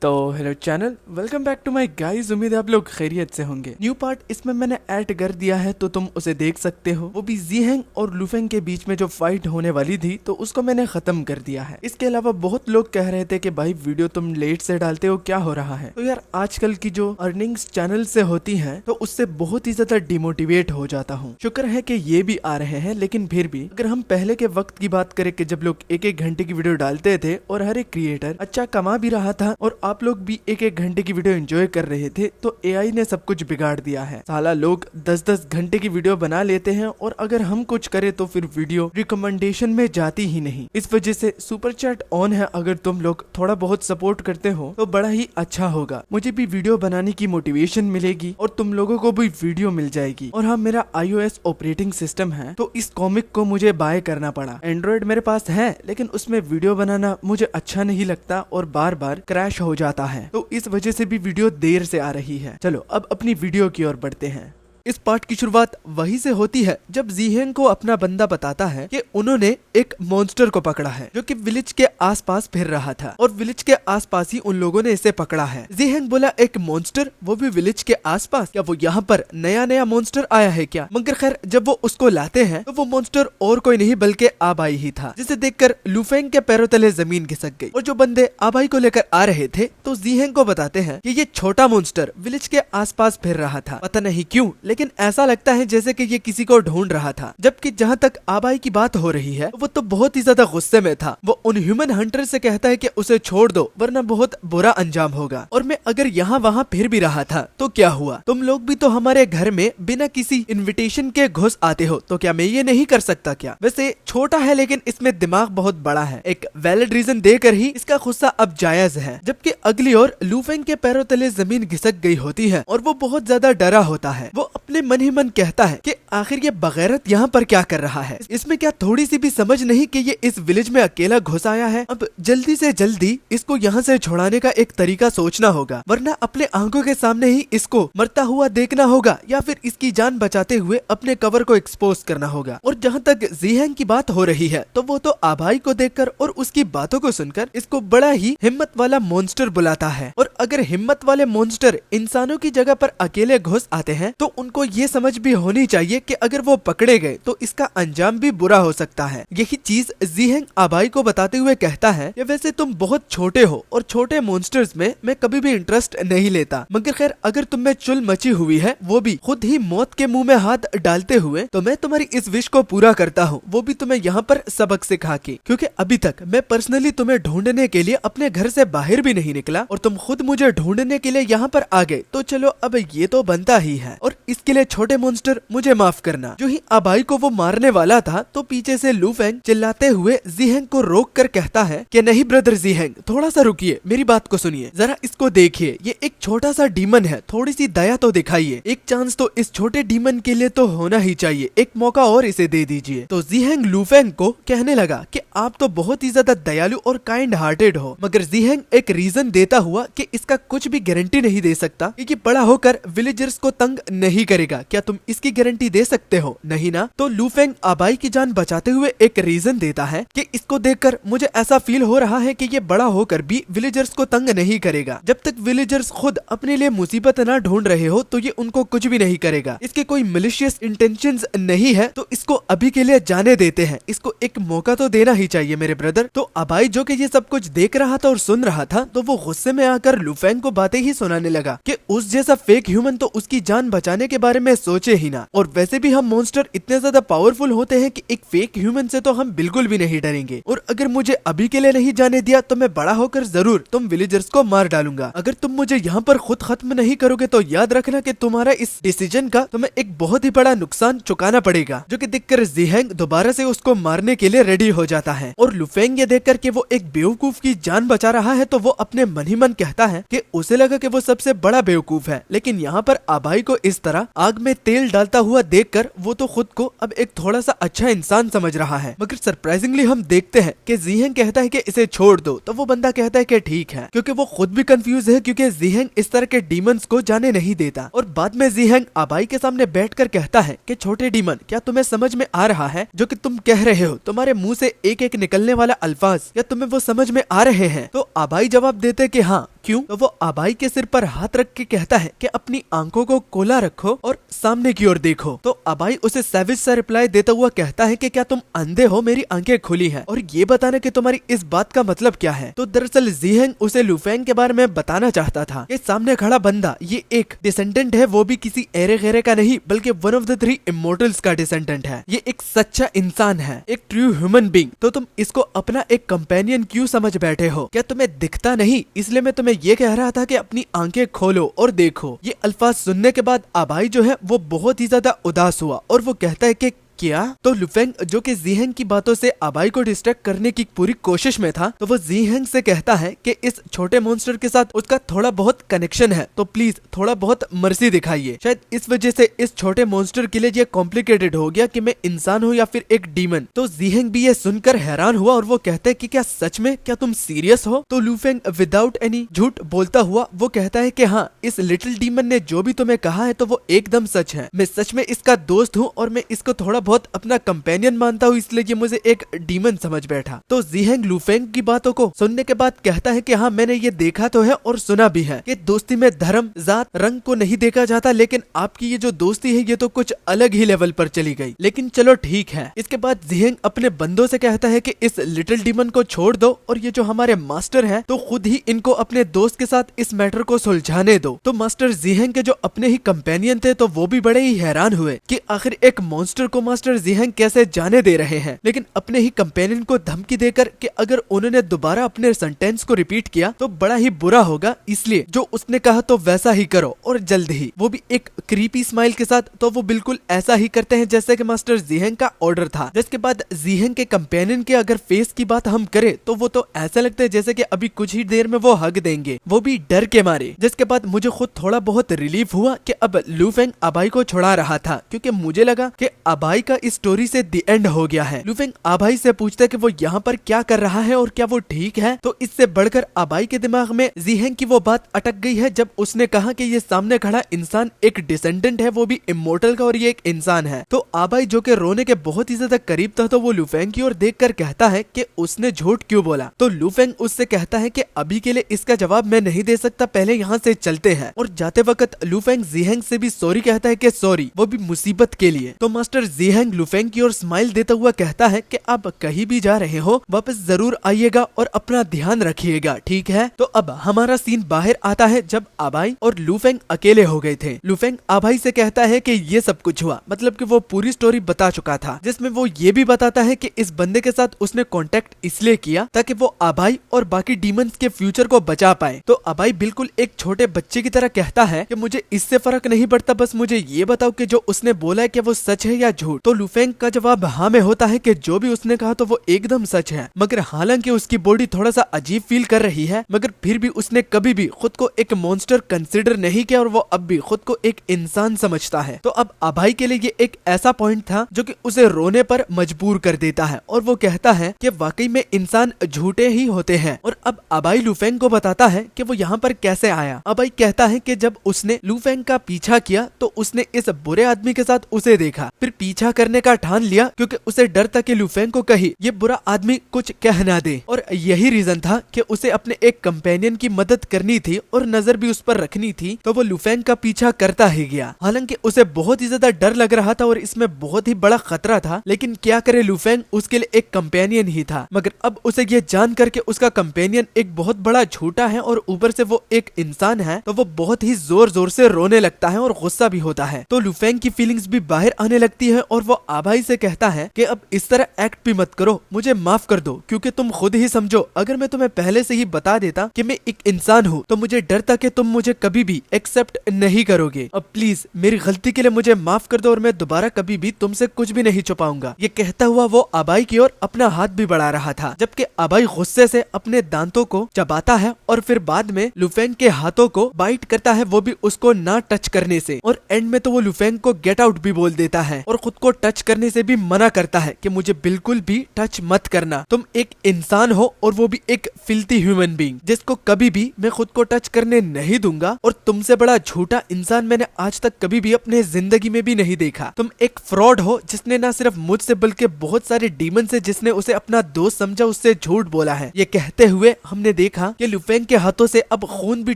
तो hello channel, welcome back to my guys. उम्मीद है आप लोग खैरियत से होंगे। न्यू पार्ट इसमें मैंने ऐड कर दिया है तो तुम उसे देख सकते हो। वो भी ज़ीहेंग और लुफेंग के बीच में जो फाइट होने वाली थी तो उसको मैंने खत्म कर दिया है। इसके अलावा बहुत लोग कह रहे थे कि भाई वीडियो तुम लेट से डालते हो, क्या हो रहा है। तो यार आजकल की जो अर्निंग्स चैनल से होती है तो उससे बहुत ही ज्यादा डिमोटिवेट हो जाता हूँ। शुक्र है कि ये भी आ रहे हैं, लेकिन फिर भी अगर हम पहले के वक्त की बात करें कि जब लोग एक एक घंटे की वीडियो डालते थे और हर एक क्रिएटर अच्छा कमा भी रहा था और आप लोग भी एक एक घंटे की वीडियो एंजॉय कर रहे थे, तो एआई ने सब कुछ बिगाड़ दिया है। साला लोग 10-10 घंटे की वीडियो बना लेते हैं और अगर हम कुछ करें तो फिर वीडियो रिकमेंडेशन में जाती ही नहीं। इस वजह से सुपर चैट ऑन है, अगर तुम लोग थोड़ा बहुत सपोर्ट करते हो तो बड़ा ही अच्छा होगा। मुझे भी वीडियो बनाने की मोटिवेशन मिलेगी और तुम लोगों को भी वीडियो मिल जाएगी। और हाँ, मेरा iOS ऑपरेटिंग सिस्टम है तो इस कॉमिक को मुझे बाय करना पड़ा। एंड्रॉइड मेरे पास है लेकिन उसमें वीडियो बनाना मुझे अच्छा नहीं लगता और बार बार क्रैश हो जाता है, तो इस वजह से भी वीडियो देर से आ रही है। चलो अब अपनी वीडियो की ओर बढ़ते हैं। इस पार्ट की शुरुआत वहीं से होती है जब ज़ीहेंग को अपना बंदा बताता है कि उन्होंने एक मॉन्स्टर को पकड़ा है जो कि विलेज के आसपास फिर रहा था और विलेज के आसपास ही उन लोगों ने इसे पकड़ा है। ज़ीहेंग बोला, एक मॉन्स्टर, वो भी विलेज के आसपास? क्या वो यहाँ पर नया नया मॉन्स्टर आया है क्या? मगर खैर जब वो उसको लाते हैं तो वो मॉन्स्टर और कोई नहीं बल्कि आबाई ही था, जिसे देखकर लुफेंग के पैरों तले जमीन खिसक गई। और जो बंदे आबाई को लेकर आ रहे थे तो ज़ीहेंग को बताते हैं कि ये छोटा मॉन्स्टर विलेज के आसपास फिर रहा था। पता नहीं क्यों, लेकिन ऐसा लगता है जैसे कि ये किसी को ढूंढ रहा था। जबकि जहाँ तक आबाई की बात हो रही है वो तो बहुत ही ज्यादा गुस्से में था। वो उन ह्यूमन हंटर से कहता है कि उसे छोड़ दो वरना बहुत बुरा अंजाम होगा। और मैं अगर यहाँ वहाँ फिर भी रहा था तो क्या हुआ? तुम लोग भी तो हमारे घर में बिना किसी इन्विटेशन के घुस आते हो, तो क्या मैं ये नहीं कर सकता क्या? वैसे छोटा है लेकिन इसमें दिमाग बहुत बड़ा है। एक वैलिड रीजन देकर ही इसका गुस्सा अब जायज है। जबकि अगली ओर लुफेंग के पैरों तले जमीन घिसक गई होती है और वो बहुत ज्यादा डरा होता है। वो अपने मन ही मन कहता है कि आखिर ये बगैरत यहाँ पर क्या कर रहा है? इसमें क्या थोड़ी सी भी समझ नहीं कि ये इस विलेज में अकेला घुस आया है? अब जल्दी से जल्दी इसको यहाँ से छुड़ाने का एक तरीका सोचना होगा, वरना अपने आंखों के सामने ही इसको मरता हुआ देखना होगा या फिर इसकी जान बचाते हुए अपने कवर को एक्सपोज करना होगा। और जहाँ तक ज़ीहेंग की बात हो रही है तो वो तो आबाई को देखकर और उसकी बातों को सुनकर इसको बड़ा ही हिम्मत वाला मॉन्स्टर बुलाता है। और अगर हिम्मत वाले मॉन्स्टर इंसानों की जगह पर अकेले घुस आते हैं तो उनको ये समझ भी होनी चाहिए कि अगर वो पकड़े गए तो इसका अंजाम भी बुरा हो सकता है। यही चीज ज़ीहेंग आबाई को बताते हुए कहता है कि वैसे तुम बहुत छोटे हो और छोटे मॉन्स्टर्स में मैं कभी भी इंटरेस्ट नहीं लेता, मगर खैर अगर तुम में चुल मची हुई है, वो भी खुद ही मौत के मुंह में हाथ डालते हुए, तो मैं तुम्हारी इस विश को पूरा करता हूँ, वो भी तुम्हें यहाँ पर सबक सिखा के। क्योंकि अभी तक मैं पर्सनली तुम्हें ढूंढने के लिए अपने घर से बाहर भी नहीं निकला और तुम खुद मुझे ढूंढने के लिए यहाँ पर आ गए, तो चलो अब ये तो बनता ही है। और इसके लिए छोटे मॉन्स्टर मुझे माफ करना। जो ही आबाई को वो मारने वाला था तो पीछे से लुफेंग चिल्लाते हुए ज़ीहेंग को रोक कर कहता है कि नहीं ब्रदर ज़ीहेंग, थोड़ा सा रुकिए, मेरी बात को सुनिए, जरा इसको देखिए, ये एक छोटा सा डीमन है, थोड़ी सी दया तो दिखाइए, एक चांस तो इस छोटे डीमन के लिए तो होना ही चाहिए, एक मौका और इसे दे दीजिए। तो ज़ीहेंग लुफेंग को कहने लगा कि आप तो बहुत ही ज्यादा दयालु और काइंड हार्टेड हो, मगर ज़ीहेंग एक रीजन देता हुआ कि इसका कुछ भी गारंटी नहीं दे सकता कि बड़ा होकर विलेजर्स को तंग नहीं करेगा। क्या तुम इसकी गारंटी दे सकते हो? नहीं ना? तो लुफेंग आबाई की जान बचाते हुए एक रीजन देता है कि इसको देखकर मुझे ऐसा फील हो रहा है कि ये बड़ा होकर भी विलेजर्स को तंग नहीं करेगा। जब तक विलेजर्स खुद अपने लिए मुसीबत ना ढूंढ रहे हो तो ये उनको कुछ भी नहीं करेगा। इसके कोई मिलिशियस इंटेंशंस नहीं है, तो इसको अभी के लिए जाने देते हैं, इसको एक मौका तो देना ही चाहिए मेरे ब्रदर। तो आबाई जो कि ये सब कुछ देख रहा था और सुन रहा था, तो वो गुस्से में आकर लुफेंग को बातें ही सुनाने लगा कि उस जैसा फेक ह्यूमन तो उसकी जान बचाने के बारे में सोचे ही ना। और वैसे भी हम मॉन्स्टर इतने ज्यादा पावरफुल होते हैं कि एक फेक ह्यूमन से तो हम बिल्कुल भी नहीं डरेंगे। और अगर मुझे अभी के लिए नहीं जाने दिया तो मैं बड़ा होकर जरूर तुम विलेजर्स को मार डालूंगा। अगर तुम मुझे यहाँ पर खुद खत्म नहीं करोगे तो याद रखना कि तुम्हारा इस डिसीजन का तुम्हें एक बहुत ही बड़ा नुकसान चुकाना पड़ेगा। जो कि देखकर ज़ीहेंग दोबारा से उसको मारने के लिए रेडी हो जाता है। और लुफेंग ये देखकर कि वो एक बेवकूफ की जान बचा रहा है तो वो अपने मन ही मन कहता है कि उसे लगा कि वो सबसे बड़ा बेवकूफ है, लेकिन यहाँ पर आबाई को इस तरह आग में तेल डालता हुआ देखकर वो तो खुद को अब एक थोड़ा सा अच्छा इंसान समझ रहा है। मगर सरप्राइजिंगली हम देखते हैं कि ज़ीहेंग कहता है कि इसे छोड़ दो, तो वो बंदा कहता है कि ठीक है, क्योंकि वो खुद भी कंफ्यूज है, क्योंकि ज़ीहेंग इस तरह के डीमंस को जाने नहीं देता। और बाद में ज़ीहेंग आबाई के सामने बैठकर कहता है कि छोटे डीमन, क्या तुम्हें समझ में आ रहा है जो कि तुम कह रहे हो? तुम्हारे मुंह से एक एक निकलने वाला अल्फाज, या तुम्हें वो समझ में आ रहे हैं? तो आबाई जवाब देते कि हाँ, क्यों? तो वो आबाई के सिर पर हाथ रख के कहता है कि अपनी आंखों को कोला रखो और सामने की ओर देखो। तो आबाई उसे सैविज सा रिप्लाई देता हुआ कहता है कि क्या तुम अंधे हो? मेरी आंखें खुली हैं और ये बताना कि तुम्हारी इस बात का मतलब क्या है। तो दरअसल ज़ीहेंग उसे लुफेंग के बारे में बताना चाहता था कि सामने खड़ा बंदा ये एक डिसेंडेंट है, वो भी किसी एरे गैरे का नहीं बल्कि वन ऑफ द 3 इमोर्टल्स का डिसेंडेंट है। ये एक सच्चा इंसान है, एक ट्रू ह्यूमन बीइंग। तो तुम इसको अपना एक कंपेनियन क्यों समझ बैठे हो? क्या तुम्हें दिखता नहीं? इसलिए मैं तुम्हें ये कह रहा था कि अपनी आंखें खोलो और देखो। ये अल्फाज सुनने के बाद आबाई जो है वो बहुत ही ज्यादा उदास हुआ और वो कहता है कि क्या? तो लुफेंग जो कि ज़ीहेंग की बातों से आबाई को डिस्ट्रैक्ट करने की पूरी कोशिश में था, तो वो ज़ीहेंग से कहता है कि इस छोटे मॉन्स्टर के साथ उसका थोड़ा बहुत कनेक्शन है, तो प्लीज थोड़ा बहुत मर्सी दिखाइए। शायद इस वजह से इस छोटे मॉन्स्टर के लिए ये कॉम्प्लिकेटेड हो गया कि मैं इंसान हूँ या फिर एक डीमन। तो ज़ीहेंग भी ये सुनकर हैरान हुआ और वो कहते हैं कि क्या सच में? क्या तुम सीरियस हो? तो लुफेंग विदाउट एनी झूठ बोलता हुआ वो कहता है कि हाँ, इस लिटिल डीमन ने जो भी तुम्हें कहा है तो वो एकदम सच है। मैं सच में इसका दोस्त हूँ और मैं इसको थोड़ा बहुत अपना कंपेनियन मानता हूँ, इसलिए ये मुझे एक डीमन समझ बैठा। तो ज़ीहेंग लुफेंग की बातों को सुनने के बाद कहता है कि हाँ, मैंने ये देखा तो है और सुना भी है कि दोस्ती में धर्म, जात, रंग को नहीं देखा जाता, लेकिन आपकी ये जो दोस्ती है ये तो कुछ अलग ही लेवल पर चली गई। लेकिन चलो ठीक है। इसके बाद ज़ीहेंग अपने बंदों से कहता है कि इस लिटिल डीमन को छोड़ दो और ये जो हमारे मास्टर है तो खुद ही इनको अपने दोस्त के साथ इस मैटर को सुलझाने दो। तो मास्टर ज़ीहेंग के जो अपने ही कंपेनियन थे तो वो भी बड़े ही हैरान हुए कि आखिर एक मॉन्स्टर को मास्टर ज़ीहेंग कैसे जाने दे रहे हैं, लेकिन अपने ही कंपेनियन को धमकी देकर कि अगर उन्होंने दोबारा अपने सेंटेंस को रिपीट किया तो बड़ा ही बुरा होगा, इसलिए जो उसने कहा तो वैसा ही करो और जल्द ही। वो भी एक क्रीपी स्माइल के साथ। तो वो बिल्कुल ऐसा ही करते हैं जैसे कि मास्टर ज़ीहेंग का ऑर्डर था। जिसके बाद ज़ीहेंग के कंपेनियन के अगर फेस की बात हम करें तो वो तो ऐसा लगता है जैसे कि अभी कुछ ही देर में वो हग देंगे, वो भी डर के मारे। जिसके बाद मुझे खुद थोड़ा बहुत रिलीफ हुआ कि अब लुफेंग आबाई को छुड़ा रहा था, क्योंकि मुझे लगा कि आबाई का इस स्टोरी से दी एंड हो गया है। लुफेंग आबाई से पूछता है कि वो यहाँ पर क्या कर रहा है और क्या वो ठीक है। तो इससे बढ़कर आबाई के दिमाग में ज़ीहेंग की वो बात अटक गई है जब उसने कहा कि ये सामने खड़ा इंसान एक डिसेंडेंट है, वो भी इमोर्टल का, और ये एक इंसान है। तो आबाई जो कि रोने के बहुत ही ज्यादा करीब था, तो वो लुफेंग की ओर देखकर कहता है कि उसने झूठ क्यों बोला। तो लुफेंग उससे कहता है कि अभी के लिए इसका जवाब मैं नहीं दे सकता, पहले यहाँ से चलते हैं। और जाते वक्त लुफेंग ज़ीहेंग से भी सॉरी कहता है कि सॉरी, वो भी मुसीबत के लिए। तो मास्टर ज़ीहेंग लुफेंग की ओर स्माइल देता हुआ कहता है कि आप कहीं भी जा रहे हो वापस जरूर आइएगा और अपना ध्यान रखिएगा, ठीक है। तो अब हमारा सीन बाहर आता है जब आबाई और लुफेंग अकेले हो गए थे। लुफेंग आबाई से कहता है कि ये सब कुछ हुआ, मतलब कि वो पूरी स्टोरी बता चुका था, जिसमें वो ये भी बताता है कि इस बंदे के साथ उसने कांटेक्ट इसलिए किया ताकि वो आबाई और बाकी डीमंस के फ्यूचर को बचा पाए। तो आबाई बिल्कुल एक छोटे बच्चे की तरह कहता है कि मुझे इससे फर्क नहीं पड़ता, बस मुझे ये बताओ कि जो उसने बोला है कि वो सच है या झूठ। तो लुफेंग का जवाब हाँ में होता है कि जो भी उसने कहा तो वो एकदम सच है, मगर हालांकि उसकी बॉडी थोड़ा सा अजीब फील कर रही है, मगर फिर भी उसने कभी भी खुद को एक मॉन्स्टर कंसिडर नहीं किया और वो अब भी खुद को एक इंसान समझता है। तो अब आबाई के लिए ये एक ऐसा पॉइंट था जो कि उसे रोने पर मजबूर कर देता है और वो कहता है कि वाकई में इंसान झूठे ही होते हैं। और अब आबाई लुफेंग को बताता है कि वो यहाँ पर कैसे आया। आबाई कहता है कि जब उसने लुफेंग का पीछा किया तो उसने इस बुरे आदमी के साथ उसे देखा, फिर पीछा करने का ठान लिया क्योंकि उसे डर था कि लुफेंग को कहीं ये बुरा आदमी कुछ कह ना दे। और यही रीजन था कि उसे अपने एक कंपेनियन की मदद करनी थी और नजर भी उस पर रखनी थी, तो वो लुफेंग का पीछा करता ही गया। हालांकि उसे बहुत ही ज्यादा डर लग रहा था और इसमें बहुत ही बड़ा खतरा था, लेकिन क्या करे, लुफेंग उसके लिए एक कंपेनियन ही था। मगर अब उसे ये जान करके उसका कंपेनियन एक बहुत बड़ा झूठा है और ऊपर से वो एक इंसान है, तो वो बहुत ही जोर जोर से रोने लगता है और गुस्सा भी होता है। तो लुफेंग की फीलिंग्स भी बाहर आने लगती है और वो आबाई से कहता है कि अब इस तरह एक्ट भी मत करो, मुझे माफ कर दो, क्योंकि तुम खुद ही समझो अगर मैं तुम्हें पहले से ही बता देता कि मैं एक इंसान हूँ तो मुझे डर था कि तुम मुझे कभी भी एक्सेप्ट नहीं करोगे। अब प्लीज मेरी गलती के लिए मुझे माफ कर दो और मैं दोबारा कभी भी तुमसे कुछ भी नहीं छुपाऊंगा। ये कहता हुआ वो आबाई की ओर अपना हाथ भी बढ़ा रहा था, जबकि आबाई गुस्से से अपने दांतों को चबाता है और फिर बाद में लुफेंग के हाथों को बाइट करता है, वो भी उसको ना टच करने से। और एंड में तो वो लुफेंग को गेट आउट भी बोल देता है और खुद को टच करने से भी मना करता है कि मुझे बिल्कुल भी टच मत करना, तुम एक इंसान हो और वो भी एक फिल्थी ह्यूमन बीइंग जिसको कभी भी मैं खुद को टच करने नहीं दूंगा, और तुमसे बड़ा झूठा इंसान मैंने आज तक कभी भी अपने जिंदगी में भी नहीं देखा। तुम एक फ्रॉड हो जिसने ना सिर्फ मुझसे बल्कि बहुत सारे डीमन से जिसने उसे अपना दोस्त समझा उससे झूठ बोला है। ये कहते हुए हमने देखा कि लुफेंग के हाथों से अब खून भी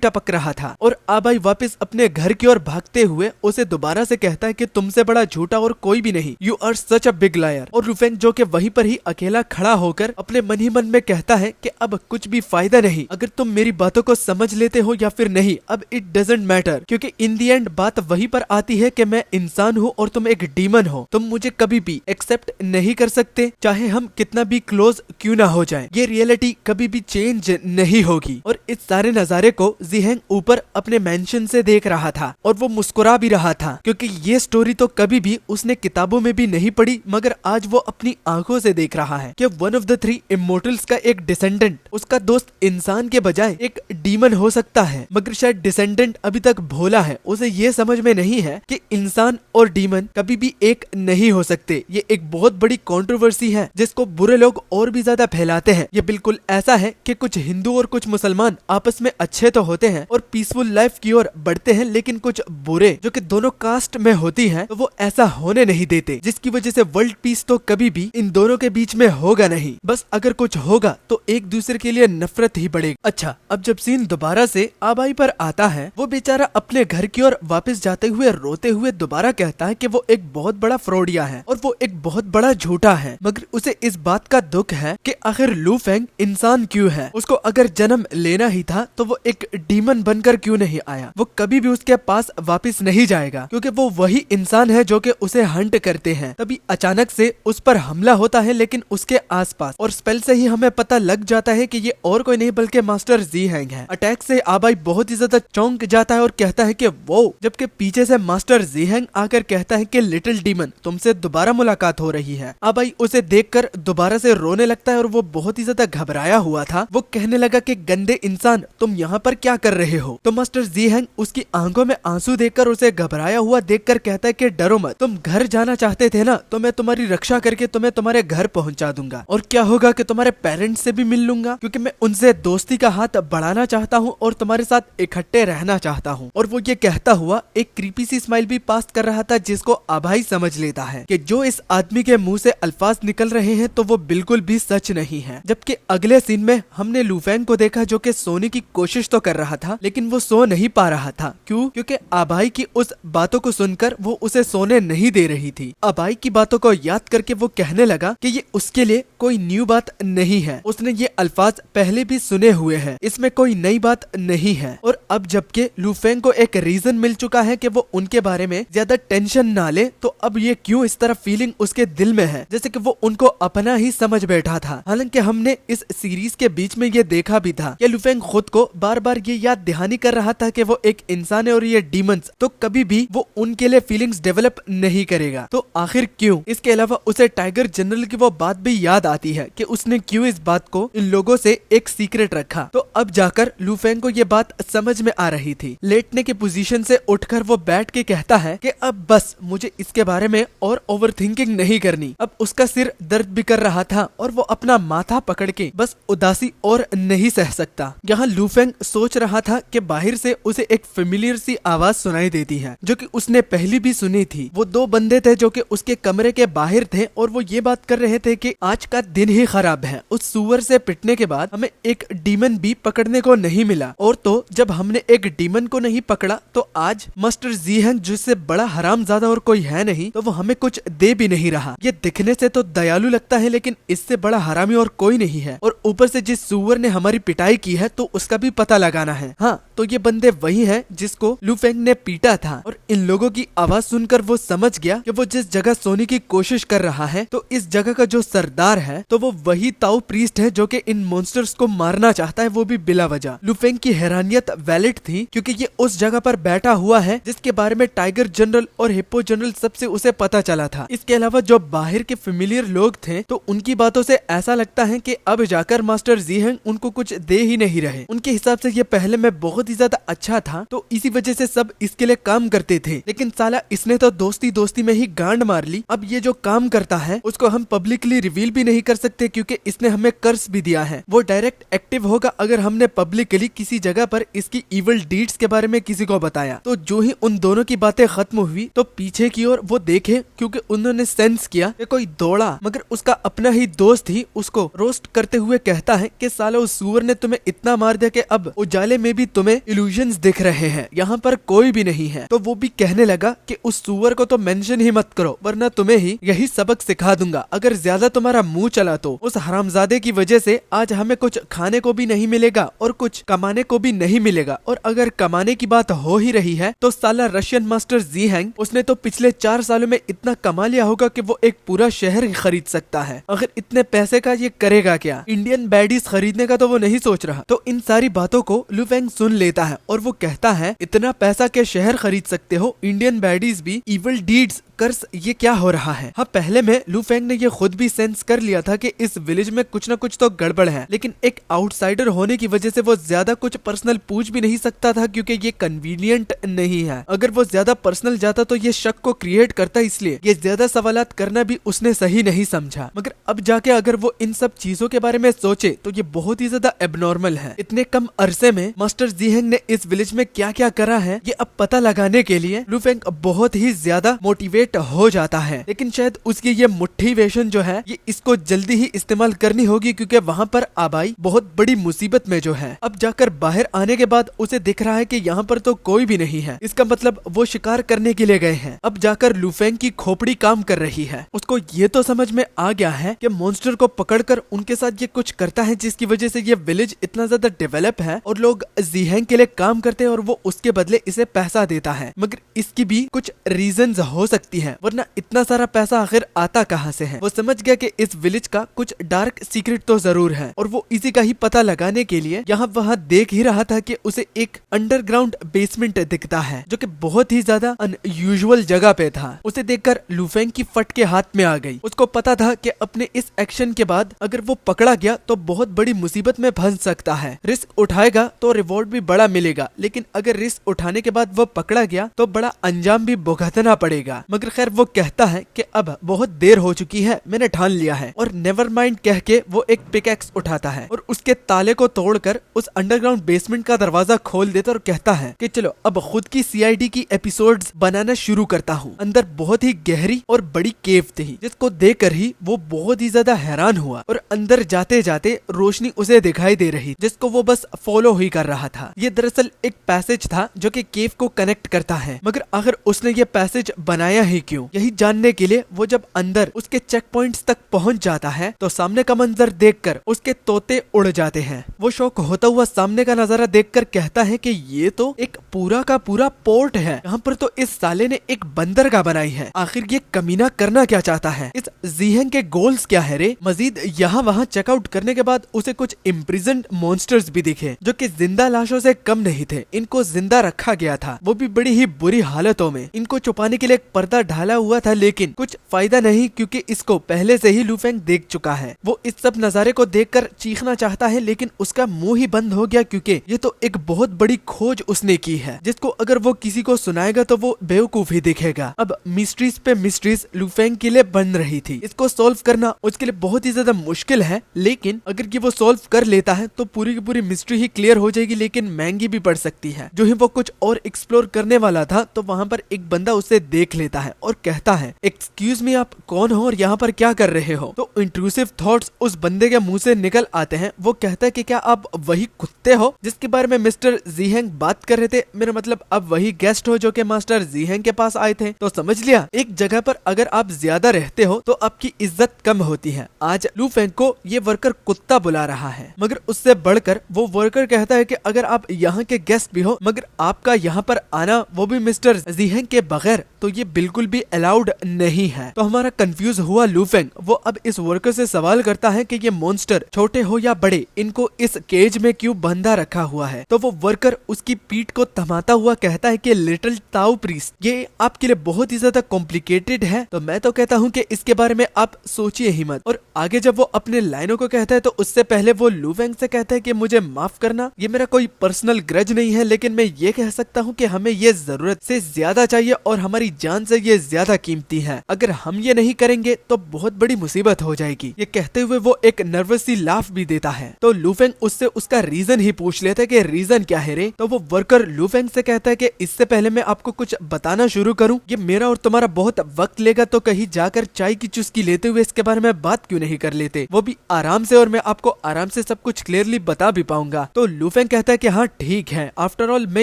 टपक रहा था और आबाई वापस अपने घर की ओर भागते हुए उसे दोबारा से कहता है कि तुमसे बड़ा झूठा और कोई भी नहीं, you are such a big liar. और लुफेंग जो कि वहीं पर ही अकेला खड़ा होकर अपने मन ही मन में कहता है कि अब कुछ भी फायदा नहीं, अगर तुम मेरी बातों को समझ लेते हो या फिर नहीं, अब इट डजंट मैटर, क्योंकि इन दी एंड बात वहीं पर आती है कि मैं इंसान हूँ और तुम एक डीमन हो। तुम मुझे कभी भी एक्सेप्ट नहीं कर सकते, चाहे हम कितना भी क्लोज क्यों ना हो जाए, ये रियलिटी कभी भी चेंज नहीं होगी। और इस सारे नजारे को ज़ीहेंग ऊपर अपने मेंशन से देख रहा था और वो मुस्कुरा भी रहा था, क्योंकि ये स्टोरी तो कभी भी उसने किताबों में भी नहीं पढ़ी, मगर आज वो अपनी आंखों से देख रहा है कि वन ऑफ द 3 इमोर्टल्स का एक डिसेंडेंट, उसका दोस्त इंसान के बजाय एक डीमन हो सकता है। मगर शायद डिसेंडेंट अभी तक भोला है, उसे ये समझ में नहीं है कि इंसान और डीमन कभी भी एक नहीं हो सकते। ये एक बहुत बड़ी कंट्रोवर्सी है जिसको बुरे लोग और भी ज्यादा फैलाते हैं। ये बिल्कुल ऐसा है कि कुछ हिंदू और कुछ मुसलमान आपस में अच्छे तो होते हैं और पीसफुल लाइफ की ओर बढ़ते हैं, लेकिन कुछ बुरे जो कि दोनों कास्ट में होती हैं तो वो ऐसा होने नहीं देते, जिसकी वजह से वर्ल्ड पीस तो कभी भी इन दोनों के बीच में होगा नहीं। बस अगर कुछ होगा तो एक दूसरे के लिए नफरत ही बढ़ेगी। अच्छा, अब जब सीन दोबारा से आबाई पर आता है, वो बेचारा अपने घर की ओर वापस जाते हुए रोते हुए दोबारा कहता है कि वो एक बहुत बड़ा फ्रॉडिया है और वो एक बहुत बड़ा झूठा है। मगर उसे इस बात का दुख है कि आखिर लू फेंग इंसान क्यों है, उसको अगर जन्म लेना ही था तो वो एक डीमन बनकर क्यों नहीं आया। वो कभी भी उसके पास वापस नहीं जाएगा, क्योंकि वो वही इंसान है जो कि उसे हंट करते हैं। तभी अचानक से उस पर हमला होता है, लेकिन उसके आसपास, और स्पेल से ही हमें पता लग जाता है कि ये और कोई नहीं बल्कि मास्टर ज़ीहेंग है। अटैक से आबाई बहुत ही ज्यादा चौंक जाता है और कहता है कि वो, जबकि पीछे से मास्टर ज़ीहेंग आकर कहता है कि लिटिल डीमन, तुमसे दोबारा मुलाकात हो रही है। आबाई उसे देखकर दोबारा से रोने लगता है और वो बहुत ही ज्यादा घबराया हुआ था। वो कहने लगा कि गंदे इंसान, तुम यहाँ पर क्या कर रहे हो। तो मास्टर ज़ीहेंग उसकी आंखों में आंसू देखकर उसे घबराया हुआ देखकर कहता है कि डरो मत, तुम घर जाना चाहते थे ना, तो मैं तुम्हारी रक्षा करके तुम्हें तुम्हारे घर पहुंचा दूंगा। और क्या होगा कि तुम्हारे पेरेंट्स से भी मिल लूंगा, क्योंकि मैं उनसे दोस्ती का हाथ बढ़ाना चाहता हूँ और तुम्हारे साथ इकट्ठे रहना चाहता हूँ। और वो ये कहता हुआ एक क्रीपी सी स्माइल भी पास कर रहा था, जिसको आबाई समझ लेता है कि जो इस आदमी के मुंह से अल्फाज निकल रहे हैं तो वो बिल्कुल भी सच नहीं है। जबकि अगले सीन में हमने लू फेंग को देखा जो कि सोने की कोशिश तो कर रहा था, लेकिन वो सो नहीं पा रहा था। क्यों? क्योंकि आबाई की उस बातों को सुनकर वो उसे सोने नहीं दे रही थी। आबाई की बातों को याद करके वो कहने लगा कि ये उसके लिए कोई न्यू बात नहीं है, उसने ये अल्फाज पहले भी सुने हुए हैं, इसमें कोई नई बात नहीं है। और अब जबकि लू फेंग को एक रीजन मिल चुका है कि वो उनके बारे में ज्यादा टेंशन ना ले, तो अब ये क्यों इस तरह फीलिंग उसके दिल में है जैसे कि वो उनको अपना ही समझ बैठा था। हालांकि हमने इस सीरीज के बीच में ये देखा भी था कि लू फेंग खुद को बार बार ये याद दहानी कर रहा था कि वो एक इंसान है और ये डीमंस, तो कभी भी वो उनके लिए फीलिंग्स डेवलप नहीं करेगा। तो आखिर क्यों? इसके अलावा उसे टाइगर जनरल की वो बात भी याद आती है कि उसने क्यों इस बात को इन लोगों से एक सीक्रेट रखा। तो अब जाकर लू फेंग को ये बात समझ में आ रही थी। लेटने की पोजीशन से उठकर वो बैठ के कहता है कि अब बस मुझे इसके बारे में और ओवर थिंकिंग नहीं करनी। अब उसका सिर दर्द भी कर रहा था और वो अपना माथा पकड़ के बस उदासी और नहीं सह सकता। यहाँ लू फेंग सोच रहा था कि बाहर से उसे एक फेमिलियर सी आवाज सुनाई देती है जो कि उसने पहले भी सुनी थी। वो 2 बंदे थे जो कि उसके कमरे के बाहर थे और वो ये बात कर रहे थे कि आज का दिन ही खराब है। उस सुअर से पिटने के बाद हमें एक डीमन भी पकड़ने को नहीं मिला, और तो जब हमने एक डीमन को नहीं पकड़ा तो आज मास्टर ज़ीहेंग जिससे बड़ा हरामजादा और कोई है नहीं, तो वो हमें कुछ दे भी नहीं रहा। ये दिखने से तो दयालु लगता है, लेकिन इससे बड़ा हरामी और कोई नहीं है। और ऊपर से जिस सुअर ने हमारी पिटाई की है तो उसका भी पता लगाना है। हाँ, तो ये बंदे वही हैं जिसको लू फेंग ने पीटा था। और इन लोगों की आवाज सुनकर वो समझ गया कि वो जिस जगह सोने की कोशिश कर रहा है तो इस जगह का जो सरदार है तो वो वही ताओ प्रीस्ट है जो कि इन मॉन्स्टर्स को मारना चाहता है, वो भी बिला वजह। लू फेंग की हैरानियत वैलिड वैलिड थी क्योंकि ये उस जगह पर बैठा हुआ है जिसके बारे में टाइगर जनरल और हिप्पो जनरल सबसे उसे पता चला था। इसके अलावा जो बाहर के फेमिलियर लोग थे तो उनकी बातों से ऐसा लगता है कि अब जाकर मास्टर ज़ीहैंग उनको कुछ दे ही नहीं रहे। उनके हिसाब से ये पहले में बहुत ही ज्यादा अच्छा था तो इसी वजह से सब इसके लिए काम करते थे, लेकिन साला इसने तो दोस्ती दोस्ती में ही गांड मार ली। अब ये जो काम करता है उसको हम पब्लिकली रिवील भी नहीं कर सकते क्योंकि इसने हमें कर्स भी दिया है। वो डायरेक्ट एक्टिव होगा अगर हमने पब्लिकली किसी जगह पर इसकी इविल डीड्स के बारे में किसी को बताया। तो जो ही उन दोनों की बातें खत्म हुई तो पीछे की ओर वो देखे क्योंकि उन्होंने सेंस किया कि कोई दौड़ा, मगर उसका अपना ही दोस्त ही उसको रोस्ट करते हुए कहता है कि साला उस सुअर ने तुम्हें इतना मार दिया कि अब उजाले में भी तुम्हें इल्यूजन्स दिख रहे हैं, यहाँ पर कोई भी नहीं है। तो वो भी कहने लगा कि उस सुअर को तो मेंशन ही मत करो वरना तुम्हें ही यही सबक सिखा दूंगा। अगर ज्यादा तुम्हारा मुंह चला तो उस हरामजादे की वजह से आज हमें कुछ खाने को भी नहीं मिलेगा और कुछ कमाने को भी नहीं मिलेगा। और अगर कमाने की बात हो ही रही है तो साला रशियन मास्टर ज़ीहैंग उसने तो पिछले 4 सालों में इतना कमा लिया होगा कि वो एक पूरा शहर ही खरीद सकता है। अगर इतने पैसे का ये करेगा क्या, इंडियन बैडीज खरीदने का तो वो नहीं सोच रहा। तो इन सारी बातों को लू फेंग सुन लेता है और वो कहता है इतना पैसा के शहर खरीद सकते हो, इंडियन बैडीज भी इविल डीड्स कर्स, ये क्या हो रहा है। हाँ, पहले में लू फेंग ने ये खुद भी सेंस कर लिया था कि इस विलेज में कुछ ना कुछ तो गड़बड़ है, लेकिन एक आउटसाइडर होने की वजह से वो ज्यादा कुछ पर्सनल पूछ भी नहीं सकता था क्योंकि ये कन्वीनियंट नहीं है। अगर वो ज्यादा पर्सनल जाता तो ये शक को क्रिएट करता, इसलिए ये ज्यादा सवालात करना भी उसने सही नहीं समझा। मगर अब जाके अगर वो इन सब चीजों के बारे में सोचे तो ये बहुत ही ज्यादा एबनॉर्मल है। इतने कम अरसे में मास्टर ज़ीहैंग ने इस विलेज में क्या क्या करा है ये अब पता लगाने के लिए लू फेंग बहुत ही ज्यादा मोटिवेट हो जाता है। लेकिन शायद उसकी ये मोटिवेशन जो है ये इसको जल्दी ही इस्तेमाल करनी होगी क्योंकि वहाँ पर आबाई बहुत बड़ी मुसीबत में जो है। अब जाकर बाहर आने के बाद उसे दिख रहा है कि यहाँ पर तो कोई भी नहीं है, इसका मतलब वो शिकार करने के लिए गए हैं। अब जाकर लू फेंग की खोपड़ी काम कर रही है। उसको ये तो समझ में आ गया है कि मॉन्स्टर को पकड़कर उनके साथ ये कुछ करता है जिसकी वजह से ये विलेज इतना ज्यादा डेवलप है और लोग ज़ीहैंग के लिए काम करते हैं और वो उसके बदले इसे पैसा देता है। मगर इसकी भी कुछ रीजंस हो सकती है, वरना इतना सारा पैसा आखिर आता कहाँ से है। वो समझ गया कि इस विलेज का कुछ डार्क सीक्रेट तो जरूर है और वो इसी का ही पता लगाने के लिए यहाँ वहाँ देख ही रहा था कि उसे एक अंडरग्राउंड बेसमेंट दिखता है जो कि बहुत ही ज्यादा अनयूजुअल जगह पे था। उसे देखकर लू फेंग की फट के हाथ में आ गई। उसको पता था कि अपने इस एक्शन के बाद अगर वो पकड़ा गया तो बहुत बड़ी मुसीबत में फंस सकता है। रिस्क उठाएगा तो रिवॉर्ड भी बड़ा मिलेगा, लेकिन अगर रिस्क उठाने के बाद वो पकड़ा गया तो बड़ा अंजाम भी भुगतना पड़ेगा। मगर खैर वो कहता है कि अब बहुत देर हो चुकी है, मैंने ठान लिया है, और नेवर माइंड कह के वो एक पिकैक्स उठाता है और उसके ताले को तोड़कर उस अंडरग्राउंड बेसमेंट का दरवाजा खोल देता और कहता है कि चलो अब खुद की सीआईडी की एपिसोड्स बनाना शुरू करता हूँ। अंदर बहुत ही गहरी और बड़ी केव थी जिसको देखकर ही वो बहुत ही ज्यादा हैरान हुआ और अंदर जाते जाते रोशनी उसे दिखाई दे रही जिसको वो बस फॉलो ही कर रहा था। ये दरअसल एक पैसेज था जो कि केव को कनेक्ट करता है, मगर आखिर उसने ये पैसेज बनाया ही क्यों, यही जानने के लिए वो जब अंदर उसके चेक पॉइंट्स तक पहुंच जाता है तो सामने का मंजर देखकर उसके तोते उड़ जाते हैं। वो शौक होता हुआ सामने का नजारा देखकर कहता है कि ये तो एक पूरा का पूरा पोर्ट है, यहाँ पर तो इस साले ने एक बंदरगाह बनाई है। आखिर ये कमीना करना क्या चाहता है, इस ज़ीहैंग के गोल्स क्या है रे। मजीद यहाँ वहाँ चेकआउट करने के बाद उसे कुछ इम्प्रिजन्ड मॉन्स्टर्स भी दिखे जो कि जिंदा लाशों से कम नहीं थे। इनको जिंदा रखा गया था, वो भी बड़ी ही बुरी हालतों में। इनको छुपाने के लिए एक पर्दा ढाला हुआ था, लेकिन कुछ फायदा नहीं क्योंकि इसको पहले से ही लू फेंग देख चुका है। वो इस सब नजारे को देखकर चीखना चाहता है लेकिन उसका मुंह ही बंद हो गया क्योंकि ये तो एक बहुत बड़ी खोज उसने की है जिसको अगर वो किसी को सुनाएगा तो वो बेवकूफ ही दिखेगा। अब मिस्ट्रीज पे मिस्ट्रीज लू फेंग के लिए बन रही थी। इसको सॉल्व करना उसके लिए बहुत ही ज्यादा मुश्किल है, लेकिन अगर ये वो सॉल्व कर लेता है तो पूरी की पूरी मिस्ट्री ही क्लियर हो जाएगी, लेकिन महंगी भी पड़ सकती है। जो ही वो कुछ और एक्सप्लोर करने वाला था तो वहाँ पर एक बंदा उसे देख लेता है और कहता है एक्सक्यूज मी, आप कौन हो और यहाँ पर क्या कर रहे हो। तो इंट्रूसिव थॉट्स उस बंदे के मुंह से निकल आते हैं। वो कहता है कि क्या आप वही कुत्ते हो जिसके बारे में मिस्टर ज़ीहैंग बात कर रहे थे, मेरा मतलब आप वही गेस्ट हो जो कि मास्टर ज़ीहैंग के पास आए थे। तो समझ लिया, एक जगह पर अगर आप ज्यादा रहते हो तो आपकी इज्जत कम होती है। आज लू फेंग को ये वर्कर कुत्ता बुला रहा है, मगर उससे बढ़कर वो वर्कर कहता है कि अगर आप यहाँ के गेस्ट भी हो मगर आपका यहाँ पर आना वो भी मिस्टर ज़ीहैंग के बगैर, तो ये बिल्कुल बिल्कुल भी अलाउड नहीं है। तो हमारा कंफ्यूज हुआ लूफेंग वो अब इस वर्कर से सवाल करता है कि ये मॉन्स्टर छोटे हो या बड़े, इनको इस केज में क्यों बंधा रखा हुआ है। तो वो वर्कर उसकी पीठ को थमाता हुआ कहता है कि लिटिल ताऊ प्रीस्ट, ये आपके लिए बहुत ही ज्यादा कॉम्प्लिकेटेड है, तो मैं तो कहता हूँ कि इसके बारे में आप सोचिए ही मत। और आगे जब वो अपने लाइनों को कहता है तो उससे पहले वो लूफेंग से कहता है कि मुझे माफ करना, ये मेरा कोई पर्सनल ग्रज नहीं है, लेकिन मैं ये कह सकता हूँ कि हमें ये जरूरत से ज्यादा चाहिए और हमारी जान से ये ज्यादा कीमती है। अगर हम ये नहीं करेंगे तो बहुत बड़ी मुसीबत हो जाएगी। ये कहते हुए वो एक नर्वस सी लाफ भी देता है। तो लूफेंग उससे उसका रीजन ही पूछ लेता है कि रीजन क्या है रे। तो वो वर्कर लूफेंग से कहता है कि इससे पहले मैं आपको कुछ बताना शुरू करूं, ये मेरा और तुम्हारा बहुत वक्त लेगा, तो कहीं जाकर चाय की चुस्की लेते हुए इसके बारे में बात क्यों नहीं कर लेते, वो भी आराम से, और मैं आपको आराम से सब कुछ क्लियरली बता भी पाऊंगा। तो लूफेंग कहता है कि हाँ ठीक है, आफ्टर ऑल मैं